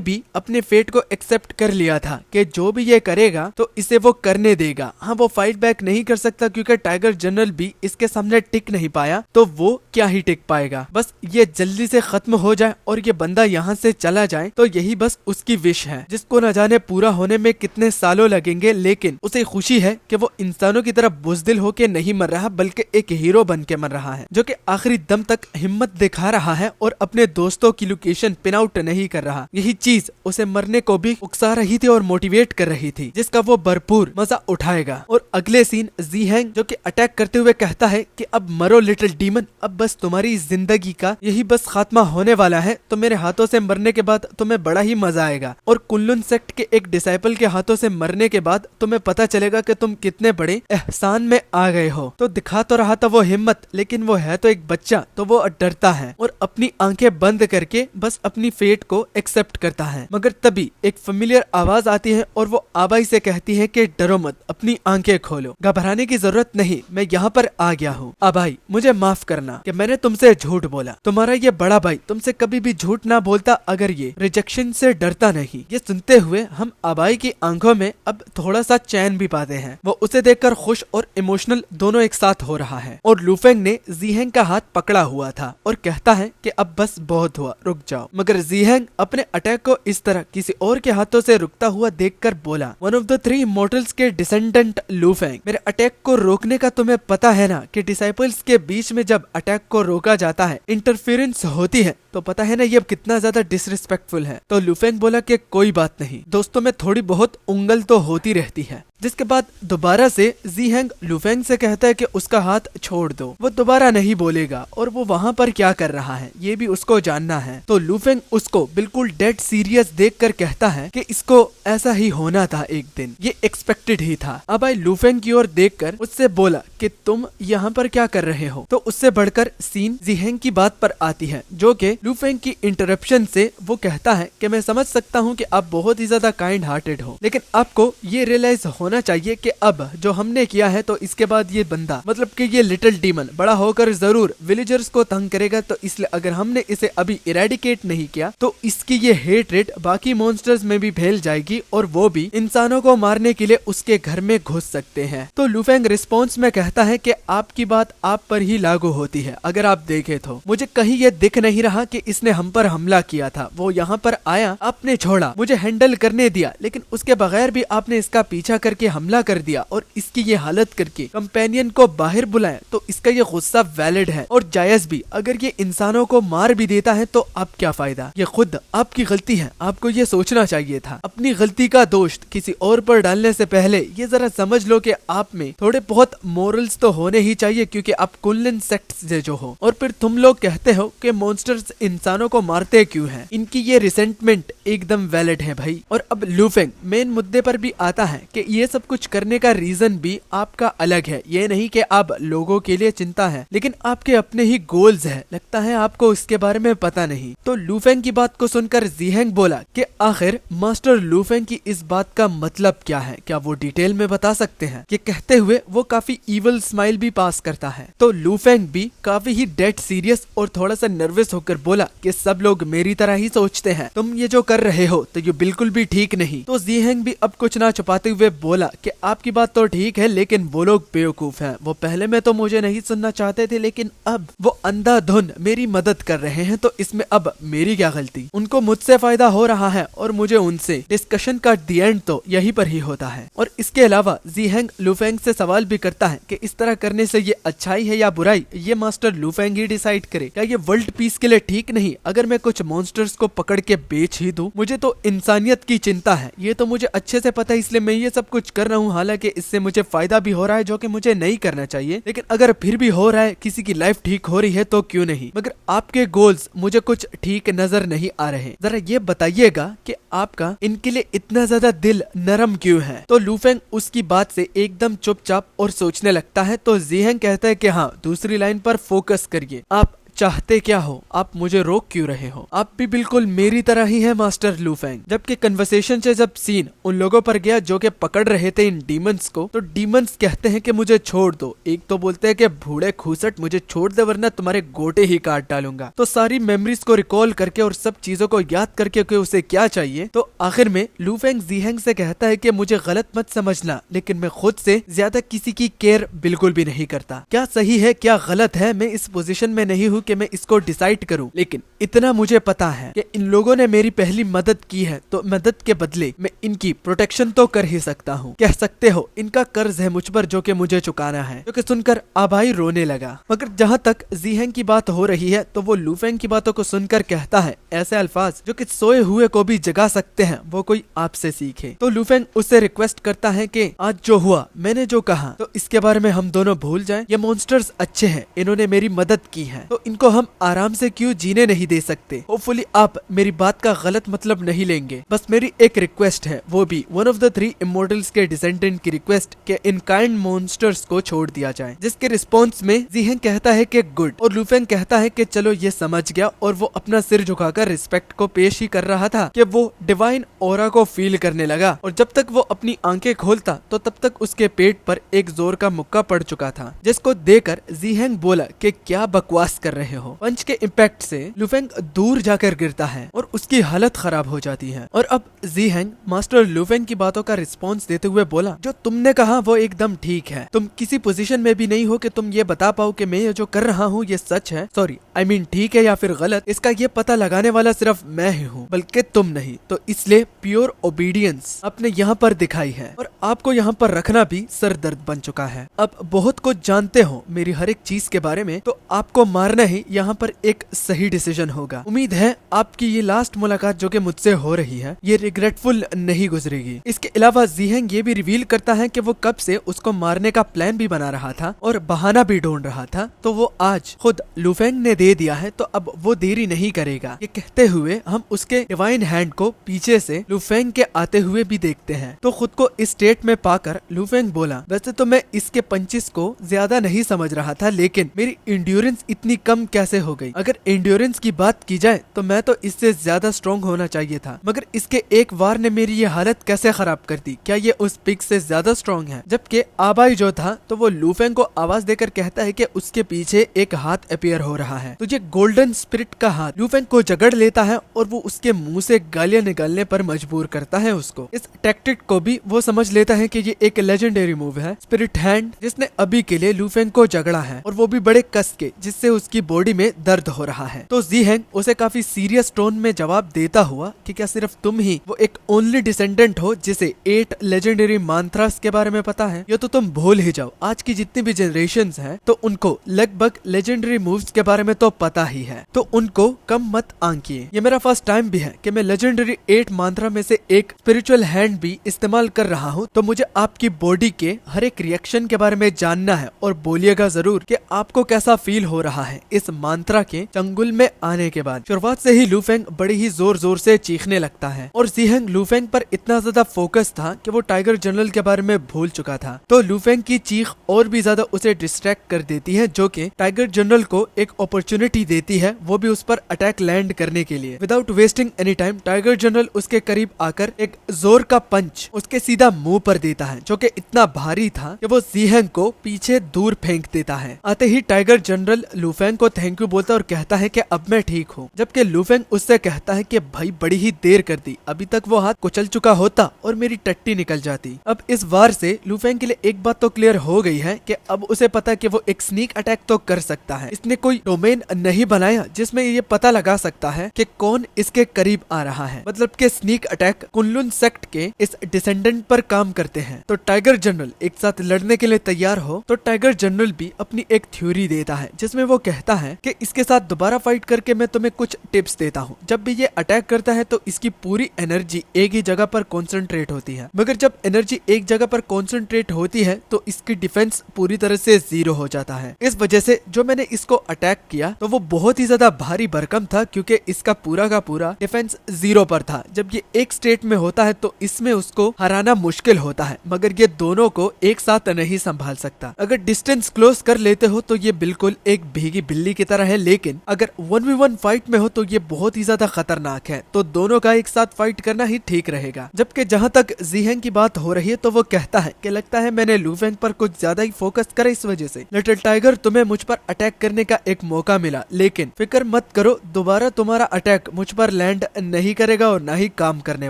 भी अपने फेट को एक्सेप्ट कर लिया था कि जो भी ये करेगा तो इसे वो करने देगा। हाँ, वो फाइट बैक नहीं कर सकता क्योंकि टाइगर जनरल भी इसके सामने टिक नहीं पाया, तो वो क्या ही टिक पाएगा। बस ये जल्दी से खत्म हो जाए और ये बंदा यहाँ से चला जाए, तो यही बस उसकी विश है, जिसको न जाने पूरा होने में कितने सालों लगेंगे। लेकिन उसे खुशी है कि वो इंसानों की तरह बुज़दिल होके नहीं मर रहा, बल्कि एक हीरो बन के मर रहा है, जो कि आखिरी दम तक हिम्मत दिखा रहा है और अपने दोस्तों की लोकेशन पिन आउट नहीं कर रहा। यही चीज उसे मरने को भी उकसा रही थी और मोटिवेट कर रही थी, जिसका वो भरपूर मजा उठाएगा। और अगले सीन ज़ीहैंग जो कि अटैक करते हुए कहता है कि अब मरो लिटिल डीमन, अब बस तुम्हारी जिंदगी का यही बस खात्मा होने वाला है, तो मेरे हाथों से मरने के बाद तुम्हें बड़ा ही मजा आएगा। और कुल्लुन सेक्ट के एक डिसाइपल के हाथों से मरने के बाद तुम्हें पता चलेगा कि तुम कितने बड़े एहसान में आ गए हो। तो दिखा तो रहा था वो हिम्मत, लेकिन वो है तो एक बच्चा, तो वो डरता है और अपनी आंखें बंद करके बस अपनी फेट को एक्सेप्ट करता है। मगर तभी एक फेमिलियर आवाज आती है और वो आबाई से कहती है कि डरो मत, अपनी आंखें खोलो, घबराने की जरूरत नहीं, मैं यहाँ पर आ गया हूँ। आबाई, मुझे माफ करना कि मैंने तुमसे झूठ बोला। तुम्हारा ये बड़ा भाई तुमसे कभी भी झूठ ना बोलता अगर ये रिजेक्शन से डरता नहीं। ये सुनते हुए हम आबाई की आंखों में अब थोड़ा सा चैन भी पाते हैं। वो उसे देखकर खुश और इमोशनल दोनों एक साथ हो रहा है। और लूफेंग ने ज़ीहैंग का हाथ पकड़ा हुआ था और कहता है कि अब बस बहुत हुआ, रुक जाओ। मगर ज़ीहैंग अपने अटैक को इस तरह किसी और के हाथों से रुकता हुआ देखकर बोला, वन ऑफ द 3 इमॉर्टल्स के डिसेंडेंट लूफेंग, मेरे अटैक को रोकने का तुम्हें पता है ना कि डिसाइपल्स के बीच में जब अटैक को रोका जाता है, इंटरफेरेंस होती है, तो पता है ना ये कितना ज्यादा डिसरिस्पेक्टफुल है। तो लूफेंग बोला कि कोई बात नहीं, दोस्तों में थोड़ी बहुत उंगल तो होती रहती है। जिसके बाद दोबारा से ज़ीहैंग लूफेंग से कहता है कि उसका हाथ छोड़ दो। वो दोबारा नहीं बोलेगा और वो वहाँ पर क्या कर रहा है ये भी उसको जानना है। तो लूफेंग उसको बिल्कुल डेड सीरियस देखकर कहता है कि इसको ऐसा ही होना था एक दिन, ये एक्सपेक्टेड ही था। अब आई लूफेंग की ओर देखकर उससे बोला कि तुम यहाँ पर क्या कर रहे हो। तो उससे बढ़कर सीन ज़ीहैंग की बात पर आती है, जो कि लूफेंग की इंटरप्शन से वो कहता है कि मैं समझ सकता हूँ कि आप बहुत ही ज्यादा काइंड हार्टेड हो, लेकिन आपको ये रियलाइज होना चाहिए कि अब जो हमने किया है तो इसके बाद ये बंदा मतलब कि ये लिटिल डीमन बड़ा होकर जरूर विलेजर्स को तंग करेगा। तो इसलिए अगर हमने इसे अभी इरेडिकेट नहीं किया तो इसकी ये हेट रेट बाकी मॉन्स्टर्स में भी फैल जाएगी और वो भी इंसानों को मारने के लिए उसके घर में घुस सकते हैं। तो लूफेंग रिस्पॉन्स में कहता है कि आपकी बात आप पर ही लागू होती है। अगर आप देखें तो मुझे कहीं ये दिख नहीं रहा कि इसने हम पर हमला किया था। वो यहाँ पर आया, आपने छोड़ा, मुझे हैंडल करने दिया, लेकिन उसके बगैर भी आपने इसका पीछा करके आके हमला कर दिया और इसकी ये हालत करके कंपेनियन को बाहर बुलाया तो इसका ये गुस्सा वैलिड है और जायज भी। अगर ये इंसानों को मार भी देता है तो अब क्या फायदा, ये खुद आपकी गलती है, आपको ये सोचना चाहिए था। अपनी गलती का दोष किसी और पर डालने से पहले ये जरा समझ लो कि आप में थोड़े बहुत मोरल्स तो होने ही चाहिए, क्योंकि आप कुल्लन सेक्ट से जो हो। और फिर तुम लोग कहते हो कि मॉन्स्टर्स इंसानों को मारते क्यों हैं, इनकी ये रिसेंटमेंट एकदम वैलिड है भाई। और अब लू फेंग मेन मुद्दे पर भी आता है कि ये सब कुछ करने का रीजन भी आपका अलग है। ये नहीं कि आप लोगों के लिए चिंता है, लेकिन आपके अपने ही गोल्स है, लगता है आपको इसके बारे में पता नहीं। तो लू फेंग की बात को सुनकर जीहेंग बोला कि आखिर मास्टर लू फेंग की इस बात का मतलब क्या है, क्या वो डिटेल में बता सकते हैं। ये कहते हुए वो काफी इवल स्माइल भी पास करता है। तो लू फेंग भी काफी ही डेड सीरियस और थोड़ा सा नर्वस होकर बोला कि सब लोग मेरी तरह ही सोचते हैं, तुम ये जो कर रहे हो तो ये बिल्कुल भी ठीक नहीं। तो जीहेंग भी अब कुछ ना छुपाते हुए बोला कि आपकी बात तो ठीक है, लेकिन वो लोग बेवकूफ हैं। वो पहले में तो मुझे नहीं सुनना चाहते थे, लेकिन अब वो अंधाधुन मेरी मदद कर रहे हैं, तो इसमें अब मेरी क्या गलती। उनको मुझसे फायदा हो रहा है और मुझे उनसे। डिस्कशन का दी एंड तो यहीं पर ही होता है। और इसके अलावा जीहेंग लू फेंग से सवाल भी करता है कि इस तरह करने से ये अच्छाई है या बुराई, ये मास्टर लू फेंग ही डिसाइड करे। क्या ये वर्ल्ड पीस के लिए ठीक नहीं अगर मैं कुछ मॉन्स्टर्स को पकड़ के बेच ही दूं? मुझे तो इंसानियत की चिंता है, ये तो मुझे अच्छे से पता है, इसलिए मैं ये सब कुछ कर रहा हूँ। हालांकि इससे मुझे फायदा भी हो रहा है जो कि मुझे नहीं करना चाहिए, लेकिन अगर फिर भी हो रहा है, किसी की लाइफ ठीक हो रही है तो क्यों नहीं। मगर आपके गोल्स मुझे कुछ ठीक नजर नहीं आ रहे। जरा ये बताइएगा कि आपका इनके लिए इतना ज्यादा दिल नरम क्यों है। तो लू फेंग उसकी बात से एकदम चुपचाप और सोचने लगता है। तो जीहेंग कहता है कि हाँ, दूसरी लाइन पर फोकस करिए। आप चाहते क्या हो, आप मुझे रोक क्यों रहे हो? आप भी बिल्कुल मेरी तरह ही है मास्टर लू फेंग। जबकि कन्वर्सेशन से जब सीन उन लोगों पर गया जो कि पकड़ रहे थे इन डीमंस को, तो डीमंस कहते हैं कि मुझे छोड़ दो। एक तो बोलते हैं कि बूढ़े खूसट मुझे छोड़ दे वरना तुम्हारे गोटे ही काट डालूंगा। तो सारी मेमोरीज को रिकॉल करके और सब चीजों को याद करके कि उसे क्या चाहिए, तो आखिर में लू फेंग जीहेंग से कहता है कि मुझे गलत मत समझना, लेकिन मैं खुद से ज्यादा किसी की केयर बिल्कुल भी नहीं करता। क्या सही है क्या गलत है, मैं इस पोजीशन में नहीं हूँ कि मैं इसको डिसाइड करूं, लेकिन इतना मुझे पता है कि इन लोगों ने मेरी पहली मदद की है, तो मदद के बदले मैं इनकी प्रोटेक्शन तो कर ही सकता हूं। कह सकते हो इनका कर्ज है मुझ पर जो कि मुझे चुकाना है। जो कि सुनकर आभाई रोने लगा। मगर जहां तक जीहेंग की बात हो रही है तो वो लू फेंग की बातों को सुनकर कहता है ऐसे अल्फाज जो कि सोए हुए को भी जगा सकते हैं, वो कोई आपसे सीखे। तो लू फेंग उससे रिक्वेस्ट करता है कि आज जो हुआ, मैंने जो कहा, तो इसके बारे में हम दोनों भूल जाएं। ये मॉन्स्टर्स अच्छे हैं, इन्होंने मेरी मदद की है, तो इनको हम आराम से क्यों जीने नहीं दे सकते। होपफुली आप मेरी बात का गलत मतलब नहीं लेंगे। बस मेरी एक रिक्वेस्ट है, वो भी वन ऑफ द 3 इमोर्टल्स के डिसेंडेंट की रिक्वेस्ट के इन काइंड मॉन्स्टर्स को छोड़ दिया जाए। जिसके रिस्पॉन्स में जीहेंग कहता है कि गुड, और लू फेंग कहता है कि चलो ये समझ गया, और वो अपना सिर झुकाकर रिस्पेक्ट को पेश ही कर रहा था कि वो डिवाइन ऑरा को फील करने लगा। और जब तक वो अपनी आंखें खोलता तो तब तक उसके पेट पर एक जोर का मुक्का पड़ चुका था, जिसको देकर जीहेंग बोला कि क्या बकवास कर रहे हो। पंच के इम्पैक्ट से लू फेंग दूर जाकर गिरता है और उसकी हालत खराब हो जाती है। और अब जीहेंग मास्टर लू फेंग की बातों का रिस्पॉन्स देते हुए बोला, जो तुमने कहा वो एकदम ठीक है। तुम किसी पोजीशन में भी नहीं हो कि तुम ये बता पाओ कि मैं ये जो कर रहा हूँ ये सच है, सॉरी आई मीन ठीक है या फिर गलत। इसका ये पता लगाने वाला सिर्फ मैं ही हूँ, बल्कि तुम नहीं। तो इसलिए प्योर ओबीडियंस आपने यहाँ पर दिखाई है, और आपको यहाँ पर रखना भी सरदर्द बन चुका है। अब बहुत कुछ जानते हो मेरी हर एक चीज के बारे में, तो आपको मारना ही यहाँ पर एक सही डिसीजन होगा। उम्मीद है आपकी ये लास्ट मुलाकात जो कि मुझसे हो रही है ये रिग्रेटफुल नहीं गुजरेगी। इसके अलावा जीहेंग ये भी रिवील करता है कि वो कब से उसको मारने का प्लान भी बना रहा था और बहाना भी ढूंढ रहा था, तो वो आज खुद लू फेंग ने दे दिया है, तो अब वो देरी नहीं करेगा। ये कहते हुए हम उसके डिवाइन हैंड को पीछे से लू फेंग के आते हुए भी देखते हैं। तो खुद को इस स्टेट में पाकर लू फेंग बोला, वैसे तो मैं इसके पंचेस को ज्यादा नहीं समझ रहा था, लेकिन मेरी इंड्योरेंस इतनी कम कैसे हो गई। अगर इंड्योरेंस की बात की जाए तो मैं तो इससे ज्यादा स्ट्रॉन्ग होना चाहिए था, मगर इसके एक वार ने मेरी ये हालत कैसे खराब कर दी। क्या ये उस पिग से ज्यादा स्ट्रॉन्ग है? जबकि आबाई जो था तो वो लू फेंग को आवाज देकर कहता है कि उसके पीछे एक हाथ अपीयर हो रहा है। तो ये गोल्डन स्पिरिट का हाथ लू फेंग को जकड़ लेता है और वो उसके मुंह से गालियां निकालने पर मजबूर करता है उसको। इस टैक्टिक को भी वो समझ लेता है कि ये एक लेजेंडरी मूव है, स्पिरिट हैंड, जिसने अभी के लिए लू फेंग को जगड़ा है, और वो भी बड़े कस के, जिससे उसकी बॉडी में दर्द हो रहा है। तो जीहेंग उसे काफी सीरियस टोन में जवाब देता हुआ कि क्या सिर्फ तुम ही वो एक ओनली डिसेंडेंट हो जिसे 8 लेजेंडरी मंत्रास के बारे में पता है? ये तो तुम भूल ही जाओ, आज की जितनी भी जनरेशंस हैं तो उनको लगभग लेजेंडरी मूव्स के बारे में तो पता ही है, तो उनको कम मत आंकिए। ये मेरा फर्स्ट टाइम भी है कि मैं लेजेंडरी 8 मंत्रा में से एक स्पिरिचुअल हैंड भी इस्तेमाल कर रहा हूँ, तो मुझे आपकी बॉडी के हर एक रिएक्शन के बारे में जानना है और बोलिएगा जरूर कि आपको कैसा फील हो रहा है इस मंत्रा के चंगुल में आने के बाद। शुरुआत से ही लुफेंग बड़ी ही जोर जोर से चीखने लगता है और जीहेंग लुफेंग पर इतना ज्यादा फोकस था कि वो टाइगर जनरल के बारे में भूल चुका था। तो लुफेंग की चीख और भी ज्यादा उसे डिस्ट्रैक्ट कर देती है, जो कि टाइगर जनरल को एक अपॉर्चुनिटी देती है, वो भी उस पर अटैक लैंड करने के लिए। Without wasting any time tiger general उसके करीब आकर एक जोर का पंच उसके सीधा मुंह पर देता है, जो कि इतना भारी था कि वो जीहेंग को पीछे दूर फेंक देता है। आते ही टाइगर जनरल लुफेंग को थैंक यू बोलता है और कहता है कि अब मैं ठीक हूँ, जबकि लुफेंग उससे कहता है कि भाई बड़ी ही देर कर दी, अभी तक वो हाथ कुचल चुका होता और मेरी टट्टी निकल जाती। अब इस वार से लुफेंग के लिए एक बात तो क्लियर हो गई है कि अब उसे पता है कि वो एक स्नीक अटैक तो कर सकता है। इसने कोई डोमेन नहीं बनाया जिसमें ये पता लगा सकता है कि कौन इसके करीब आ रहा है, मतलब कि स्नीक अटैक कुनलुन सेक्ट के इस डिसेंडेंट पर काम करते हैं। तो टाइगर जनरल एक साथ लड़ने के लिए तैयार हो तो टाइगर जनरल भी अपनी एक थ्योरी देता है, जिसमें वो कहता है कि इसके साथ दोबारा फाइट करके मैं तुम्हें कुछ टिप्स देता हूँ। जब भी ये अटैक करता है तो इसकी पूरी एनर्जी एक ही जगह पर कॉन्सेंट्रेट होती है, मगर जब एनर्जी एक जगह पर कॉन्सेंट्रेट होती है तो इसकी डिफेंस पूरी तरह से जीरो हो जाता है। इस वजह से जो मैंने इसको अटैक किया तो वो बहुत ही ज्यादा भारी भरकम था, क्योंकि इसका पूरा का पूरा डिफेंस जीरो पर था। जब ये एक स्टेट में होता है तो इसमें उसको हराना मुश्किल होता है, मगर ये दोनों को एक साथ नहीं संभाल सकता। अगर डिस्टेंस क्लोज कर लेते हो तो ये बिल्कुल एक भीगी बिल्ली की तरह है, लेकिन अगर 1v1 फाइट में हो तो ये बहुत ही ज्यादा खतरनाक है। तो दोनों का एक साथ फाइट करना ही ठीक रहेगा। जबकि जहाँ तक जीहेंग की बात हो रही है तो वो कहता है कि लगता है मैंने लुफेंग पर कुछ ज्यादा ही फोकस करा, इस वजह से लिटिल टाइगर तुम्हें मुझ पर अटैक करने का एक मौका मिला, लेकिन फिक्र मत करो, दोबारा तुम्हारा अटैक मुझ पर लैंड नहीं करेगा और ना ही काम करने